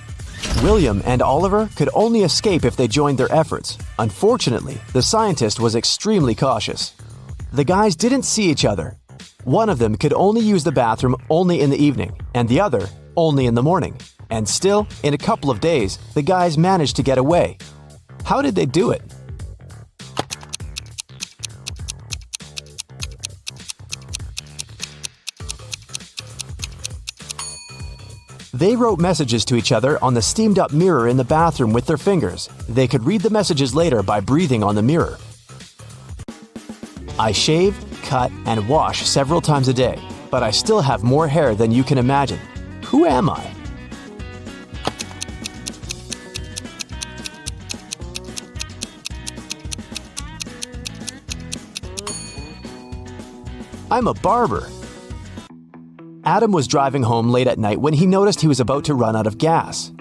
William and Oliver could only escape if they joined their efforts. Unfortunately, the scientist was extremely cautious. The guys didn't see each other. One of them could only use the bathroom only in the evening, and the other only in the morning. And still, in a couple of days, the guys managed to get away. How did they do it? They wrote messages to each other on the steamed-up mirror in the bathroom with their fingers. They could read the messages later by breathing on the mirror. I shave, cut, and wash several times a day, but I still have more hair than you can imagine. Who am I? I'm a barber. Adam was driving home late at night when he noticed he was about to run out of gas.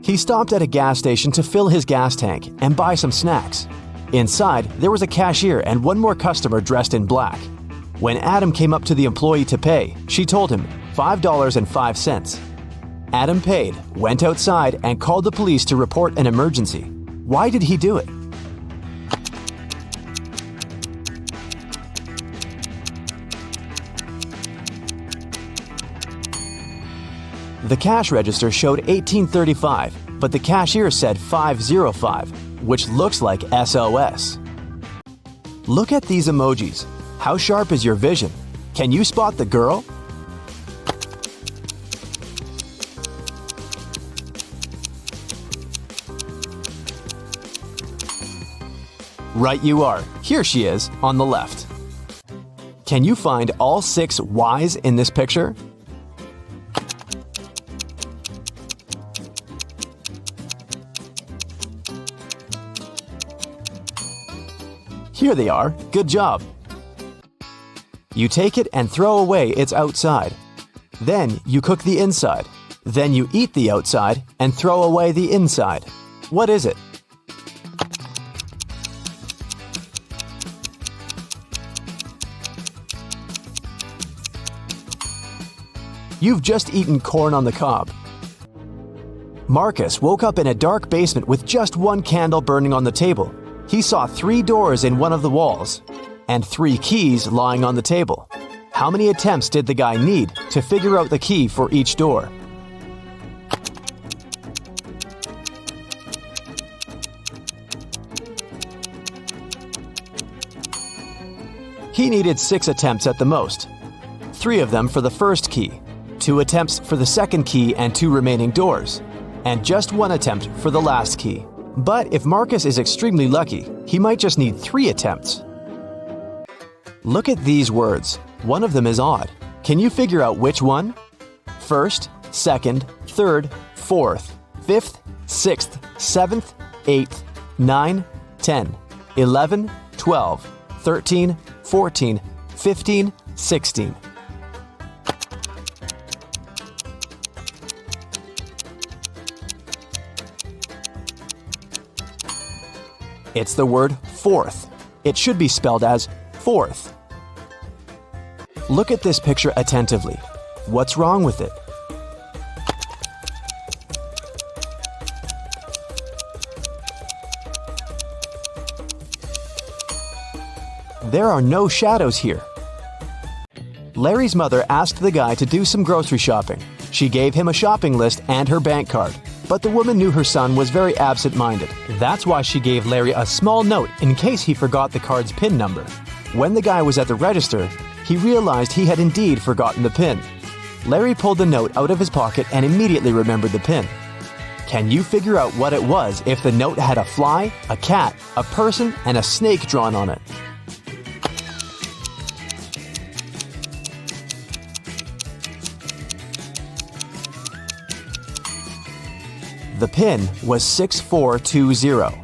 He stopped at a gas station to fill his gas tank and buy some snacks. Inside, there was a cashier and one more customer dressed in black. When Adam came up to the employee to pay, she told him $5.05. Adam paid, went outside, and called the police to report an emergency. Why did he do it? The cash register showed 1835, but the cashier said 505, which looks like SOS. Look at these emojis. How sharp is your vision? Can you spot the girl? Right you are. Here she is, on the left. Can you find all 6 Ys in this picture? Here they are. Good job. You take it and throw away its outside. Then you cook the inside. Then you eat the outside and throw away the inside. What is it? You've just eaten corn on the cob. Marcus woke up in a dark basement with just one candle burning on the table. He saw 3 doors in one of the walls and 3 keys lying on the table. How many attempts did the guy need to figure out the key for each door? He needed 6 attempts at the most. 3 of them for the first key, 2 attempts for the second key and 2 remaining doors, and just 1 attempt for the last key. But if Marcus is extremely lucky, he might just need 3 attempts. Look at these words. One of them is odd. Can you figure out which one? First, second, third, fourth, fifth, sixth, 7th, 8th, 9, 10, 11, 12, 13, 14, 15, 16. It's the word fourth. It should be spelled as fourth. Look at this picture attentively. What's wrong with it? There are no shadows here. Larry's mother asked the guy to do some grocery shopping. She gave him a shopping list and her bank card, but the woman knew her son was very absent-minded. That's why she gave Larry a small note in case he forgot the card's PIN number. When the guy was at the register, he realized he had indeed forgotten the PIN. Larry pulled the note out of his pocket and immediately remembered the PIN. Can you figure out what it was if the note had a fly, a cat, a person, and a snake drawn on it? The PIN was 6420.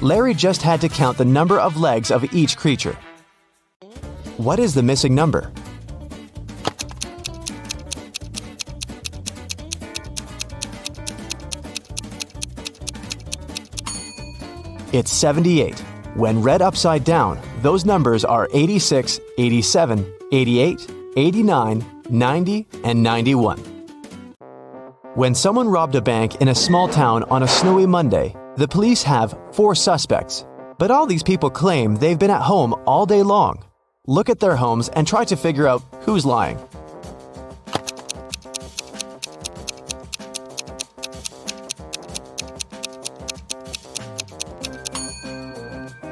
Larry just had to count the number of legs of each creature. What is the missing number? It's 78. When read upside down, those numbers are 86, 87, 88, 89, 90, and 91. When someone robbed a bank in a small town on a snowy Monday, the police have 4 suspects. But all these people claim they've been at home all day long. Look at their homes and try to figure out who's lying.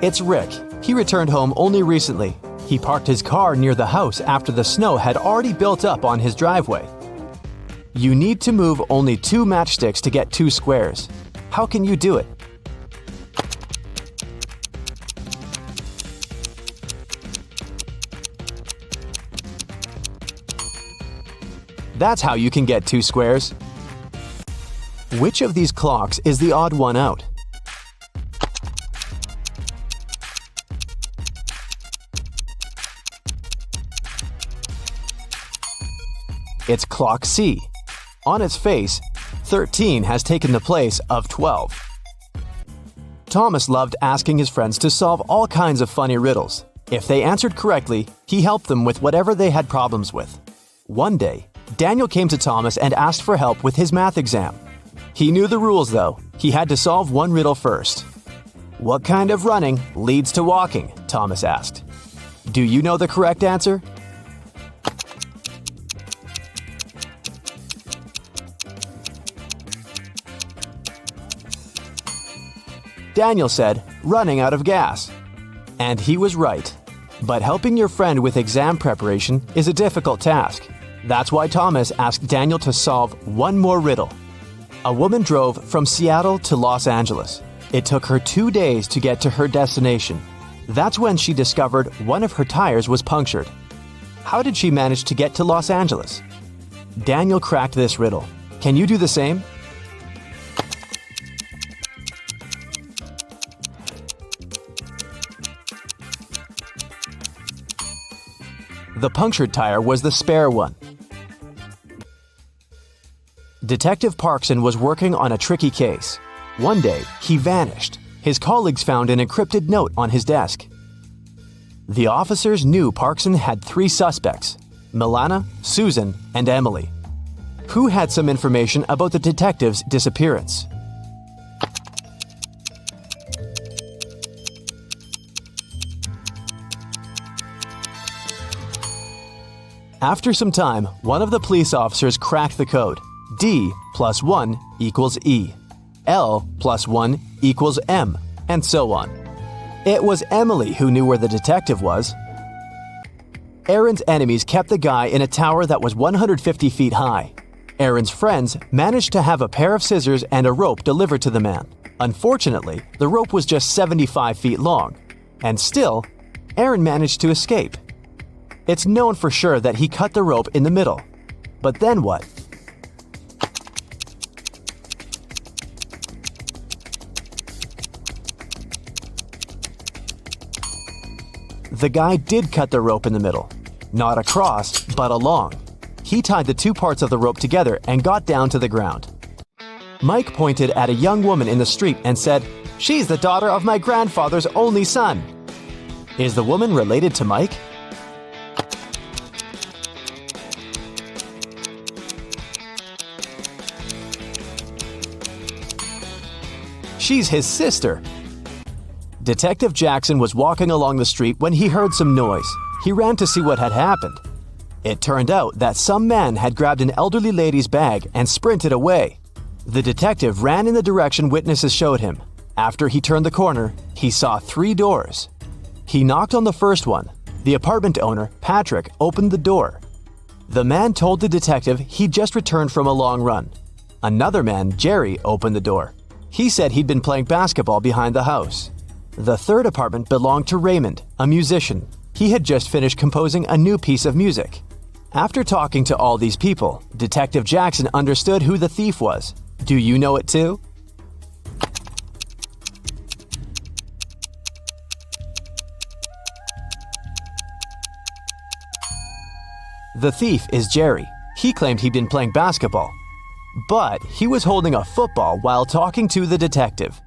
It's Rick. He returned home only recently. He parked his car near the house after the snow had already built up on his driveway. You need to move only 2 matchsticks to get 2 squares. How can you do it? That's how you can get 2 squares. Which of these clocks is the odd one out? It's clock C. On its face, 13 has taken the place of 12. Thomas loved asking his friends to solve all kinds of funny riddles. If they answered correctly, he helped them with whatever they had problems with. One day, Daniel came to Thomas and asked for help with his math exam. He knew the rules though. He had to solve one riddle first. "What kind of running leads to walking?" Thomas asked. Do you know the correct answer? Daniel said, "Running out of gas." And he was right. But helping your friend with exam preparation is a difficult task. That's why Thomas asked Daniel to solve one more riddle. A woman drove from Seattle to Los Angeles. It took her 2 days to get to her destination. That's when she discovered one of her tires was punctured. How did she manage to get to Los Angeles? Daniel cracked this riddle. Can you do the same? The punctured tire was the spare one. Detective Parkson was working on a tricky case. One day, he vanished. His colleagues found an encrypted note on his desk. The officers knew Parkson had 3 suspects: Milana, Susan, and Emily. Who had some information about the detective's disappearance? After some time, one of the police officers cracked the code. D plus 1 equals E. L plus 1 equals M, and so on. It was Emily who knew where the detective was. Aaron's enemies kept the guy in a tower that was 150 feet high. Aaron's friends managed to have a pair of scissors and a rope delivered to the man. Unfortunately, the rope was just 75 feet long, and still, Aaron managed to escape. It's known for sure that he cut the rope in the middle. But then what? The guy did cut the rope in the middle. Not across, but along. He tied the 2 parts of the rope together and got down to the ground. Mike pointed at a young woman in the street and said, "She's the daughter of my grandfather's only son." Is the woman related to Mike? She's his sister. Detective Jackson was walking along the street when he heard some noise. He ran to see what had happened. It turned out that some man had grabbed an elderly lady's bag and sprinted away. The detective ran in the direction witnesses showed him. After he turned the corner, he saw 3 doors. He knocked on the first one. The apartment owner, Patrick, opened the door. The man told the detective he'd just returned from a long run. Another man, Jerry, opened the door. He said he'd been playing basketball behind the house. The third apartment belonged to Raymond, a musician. He had just finished composing a new piece of music. After talking to all these people, Detective Jackson understood who the thief was. Do you know it too? The thief is Jerry. He claimed he'd been playing basketball, but he was holding a football while talking to the detective.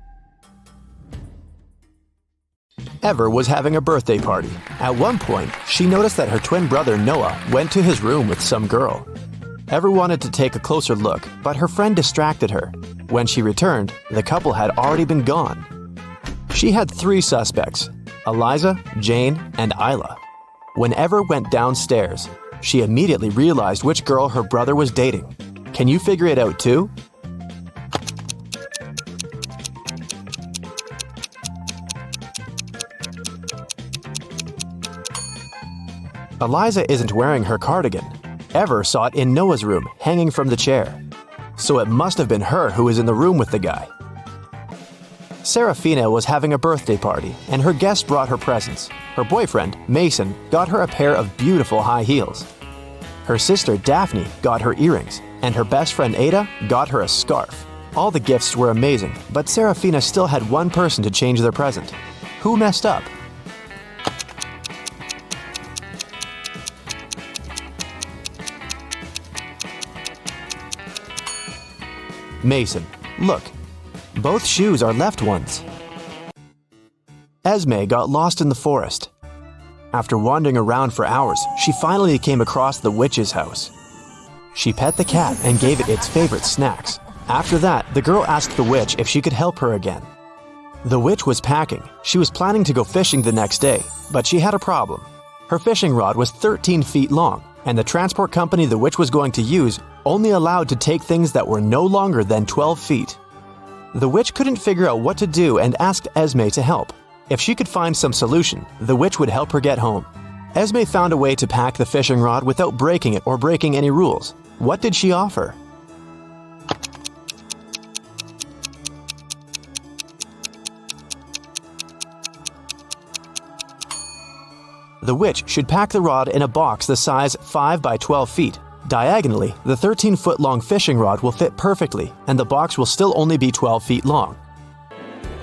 Ever was having a birthday party. At one point, she noticed that her twin brother Noah went to his room with some girl. Ever wanted to take a closer look, but her friend distracted her. When she returned, the couple had already been gone. She had 3 suspects: Eliza, Jane, and Isla. When Ever went downstairs, she immediately realized which girl her brother was dating. Can you figure it out too? Eliza isn't wearing her cardigan. Ever saw it in Noah's room, hanging from the chair. So it must have been her who was in the room with the guy. Serafina was having a birthday party, and her guests brought her presents. Her boyfriend, Mason, got her a pair of beautiful high heels. Her sister, Daphne, got her earrings, and her best friend, Ada, got her a scarf. All the gifts were amazing, but Serafina still had one person to change their present. Who messed up? Mason. Look, both shoes are left ones. Esme got lost in the forest. After wandering around for hours, she finally came across the witch's house. She pet the cat and gave it its favorite snacks. After that, the girl asked the witch if she could help her again. The witch was packing. She was planning to go fishing the next day, but she had a problem. Her fishing rod was 13 feet long, and the transport company the witch was going to use only allowed to take things that were no longer than 12 feet. The witch couldn't figure out what to do and asked Esme to help. If she could find some solution, the witch would help her get home. Esme found a way to pack the fishing rod without breaking it or breaking any rules. What did she offer? The witch should pack the rod in a box the size 5 by 12 feet. Diagonally, the 13-foot-long fishing rod will fit perfectly, and the box will still only be 12 feet long.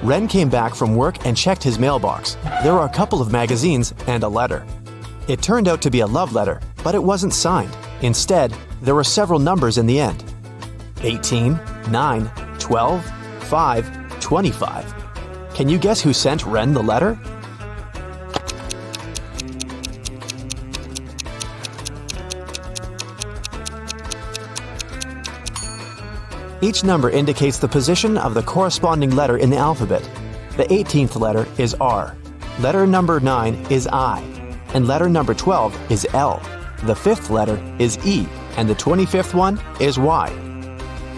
Ren came back from work and checked his mailbox. There were a couple of magazines and a letter. It turned out to be a love letter, but it wasn't signed. Instead, there were several numbers in the end. 18, 9, 12, 5, 25. Can you guess who sent Ren the letter? Each number indicates the position of the corresponding letter in the alphabet. The 18th letter is R. Letter number 9 is I. And letter number 12 is L. The 5th letter is E. And the 25th one is Y.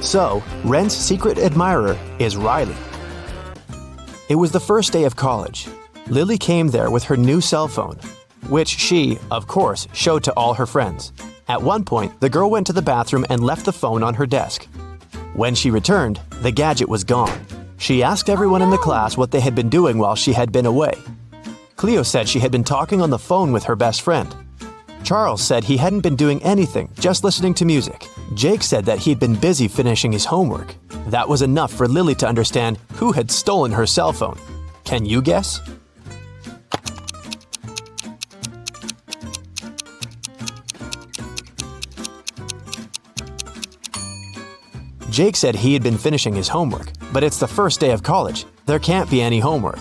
So, Ren's secret admirer is Riley. It was the first day of college. Lily came there with her new cell phone, which she, of course, showed to all her friends. At one point, the girl went to the bathroom and left the phone on her desk. When she returned, the gadget was gone. She asked everyone in the class what they had been doing while she had been away. Cleo said she had been talking on the phone with her best friend. Charles said he hadn't been doing anything, just listening to music. Jake said that he'd been busy finishing his homework. That was enough for Lily to understand who had stolen her cell phone. Can you guess? Jake said he had been finishing his homework, but it's the first day of college. There can't be any homework.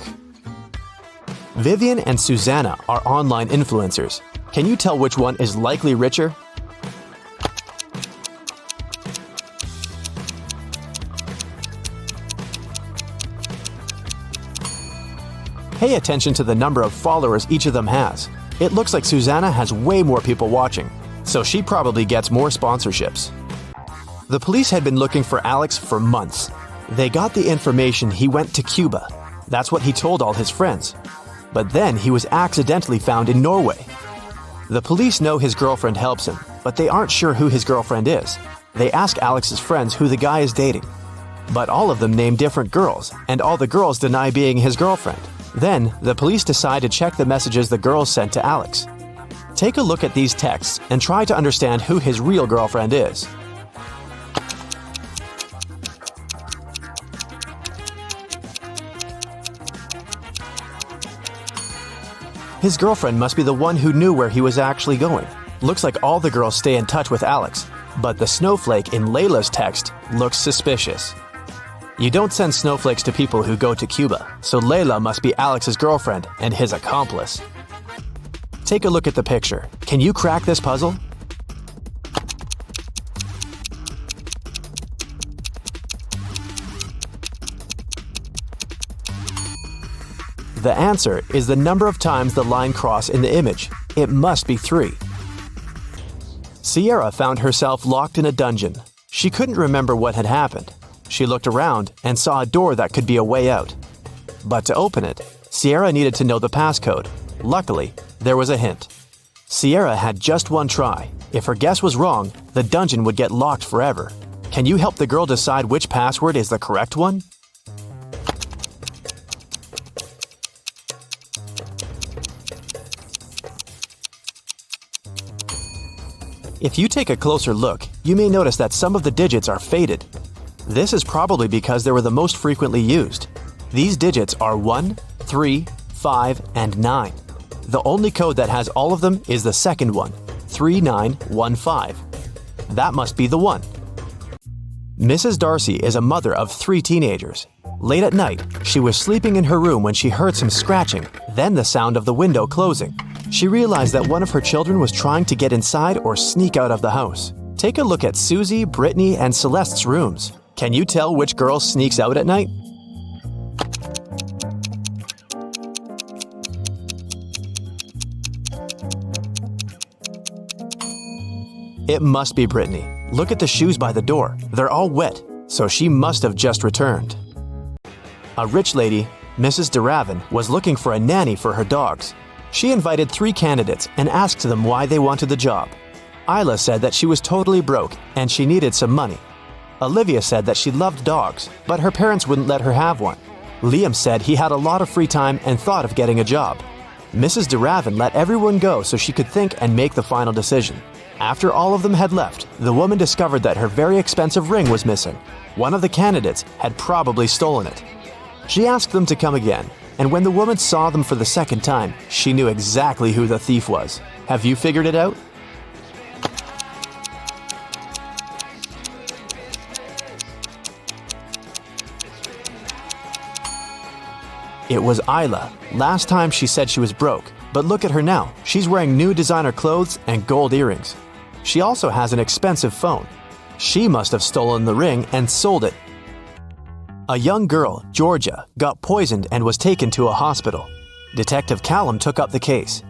Vivian and Susanna are online influencers. Can you tell which one is likely richer? Pay attention to the number of followers each of them has. It looks like Susanna has way more people watching, so she probably gets more sponsorships. The police had been looking for Alex for months. They got the information he went to Cuba. That's what he told all his friends. But then he was accidentally found in Norway. The police know his girlfriend helps him, but they aren't sure who his girlfriend is. They ask Alex's friends who the guy is dating. But all of them name different girls, and all the girls deny being his girlfriend. Then, the police decide to check the messages the girls sent to Alex. Take a look at these texts and try to understand who his real girlfriend is. His girlfriend must be the one who knew where he was actually going. Looks like all the girls stay in touch with Alex, but the snowflake in Layla's text looks suspicious. You don't send snowflakes to people who go to Cuba, so Layla must be Alex's girlfriend and his accomplice. Take a look at the picture. Can you crack this puzzle? The answer is the number of times the line cross in the image. It must be 3. Sierra found herself locked in a dungeon. She couldn't remember what had happened. She looked around and saw a door that could be a way out. But to open it, Sierra needed to know the passcode. Luckily, there was a hint. Sierra had just one try. If her guess was wrong, the dungeon would get locked forever. Can you help the girl decide which password is the correct one? If you take a closer look, you may notice that some of the digits are faded. This is probably because they were the most frequently used. These digits are 1, 3, 5, and 9. The only code that has all of them is the second one, 3915. That must be the one. Mrs. Darcy is a mother of 3 teenagers. Late at night, she was sleeping in her room when she heard some scratching, then the sound of the window closing. She realized that one of her children was trying to get inside or sneak out of the house. Take a look at Susie, Brittany, and Celeste's rooms. Can you tell which girl sneaks out at night? It must be Brittany. Look at the shoes by the door. They're all wet, so she must have just returned. A rich lady, Mrs. DeRavin, was looking for a nanny for her dogs. She invited 3 candidates and asked them why they wanted the job. Isla said that she was totally broke and she needed some money. Olivia said that she loved dogs, but her parents wouldn't let her have one. Liam said he had a lot of free time and thought of getting a job. Mrs. DeRavin let everyone go so she could think and make the final decision. After all of them had left, the woman discovered that her very expensive ring was missing. One of the candidates had probably stolen it. She asked them to come again, and when the woman saw them for the second time, she knew exactly who the thief was. Have you figured it out? It was Isla. Last time she said she was broke, but look at her now. She's wearing new designer clothes and gold earrings. She also has an expensive phone. She must have stolen the ring and sold it. A young girl, Georgia, got poisoned and was taken to a hospital. Detective Callum took up the case.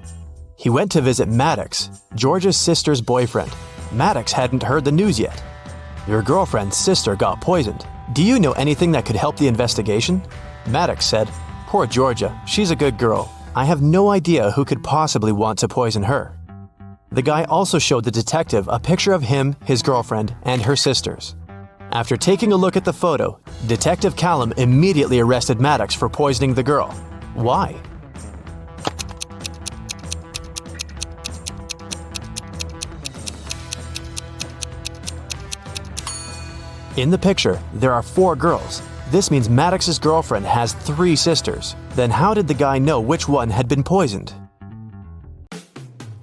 He went to visit Maddox, Georgia's sister's boyfriend. Maddox hadn't heard the news yet. Your girlfriend's sister got poisoned. Do you know anything that could help the investigation? Maddox said, "Poor Georgia, she's a good girl. I have no idea who could possibly want to poison her." The guy also showed the detective a picture of him, his girlfriend, and her sisters. After taking a look at the photo, Detective Callum immediately arrested Maddox for poisoning the girl. Why? In the picture, there are 4 girls. This means Maddox's girlfriend has 3 sisters. Then how did the guy know which one had been poisoned?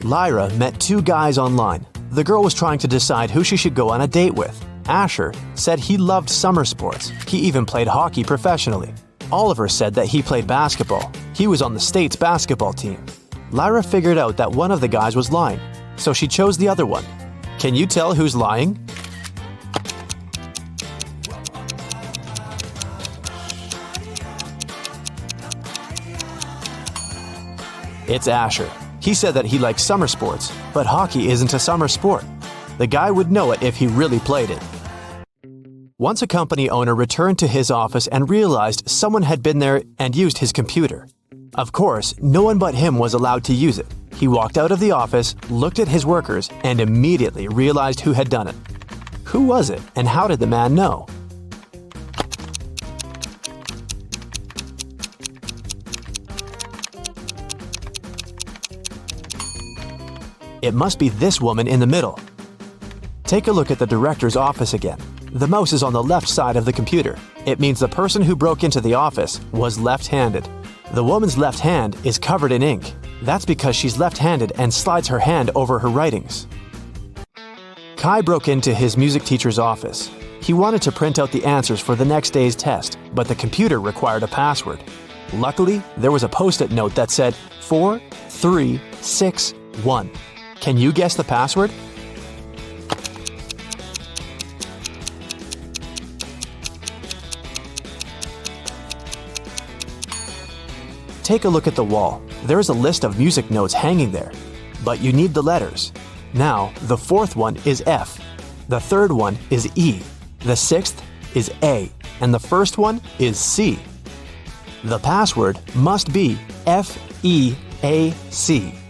Lyra met 2 guys online. The girl was trying to decide who she should go on a date with. Asher said he loved summer sports. He even played hockey professionally. Oliver said that he played basketball. He was on the state's basketball team. Lyra figured out that one of the guys was lying, so she chose the other one. Can you tell who's lying? It's Asher. He said that he likes summer sports, but hockey isn't a summer sport. The guy would know it if he really played it. Once a company owner returned to his office and realized someone had been there and used his computer. Of course, no one but him was allowed to use it. He walked out of the office, looked at his workers, and immediately realized who had done it. Who was it, and how did the man know? It must be this woman in the middle. Take a look at the director's office again. The mouse is on the left side of the computer. It means the person who broke into the office was left-handed. The woman's left hand is covered in ink. That's because she's left-handed and slides her hand over her writings. Kai broke into his music teacher's office. He wanted to print out the answers for the next day's test, but the computer required a password. Luckily, there was a post-it note that said 4361. Can you guess the password? Take a look at the wall. There is a list of music notes hanging there, but you need the letters. Now, the fourth one is F, the third one is E, the sixth is A, and the first one is C. The password must be FEAC.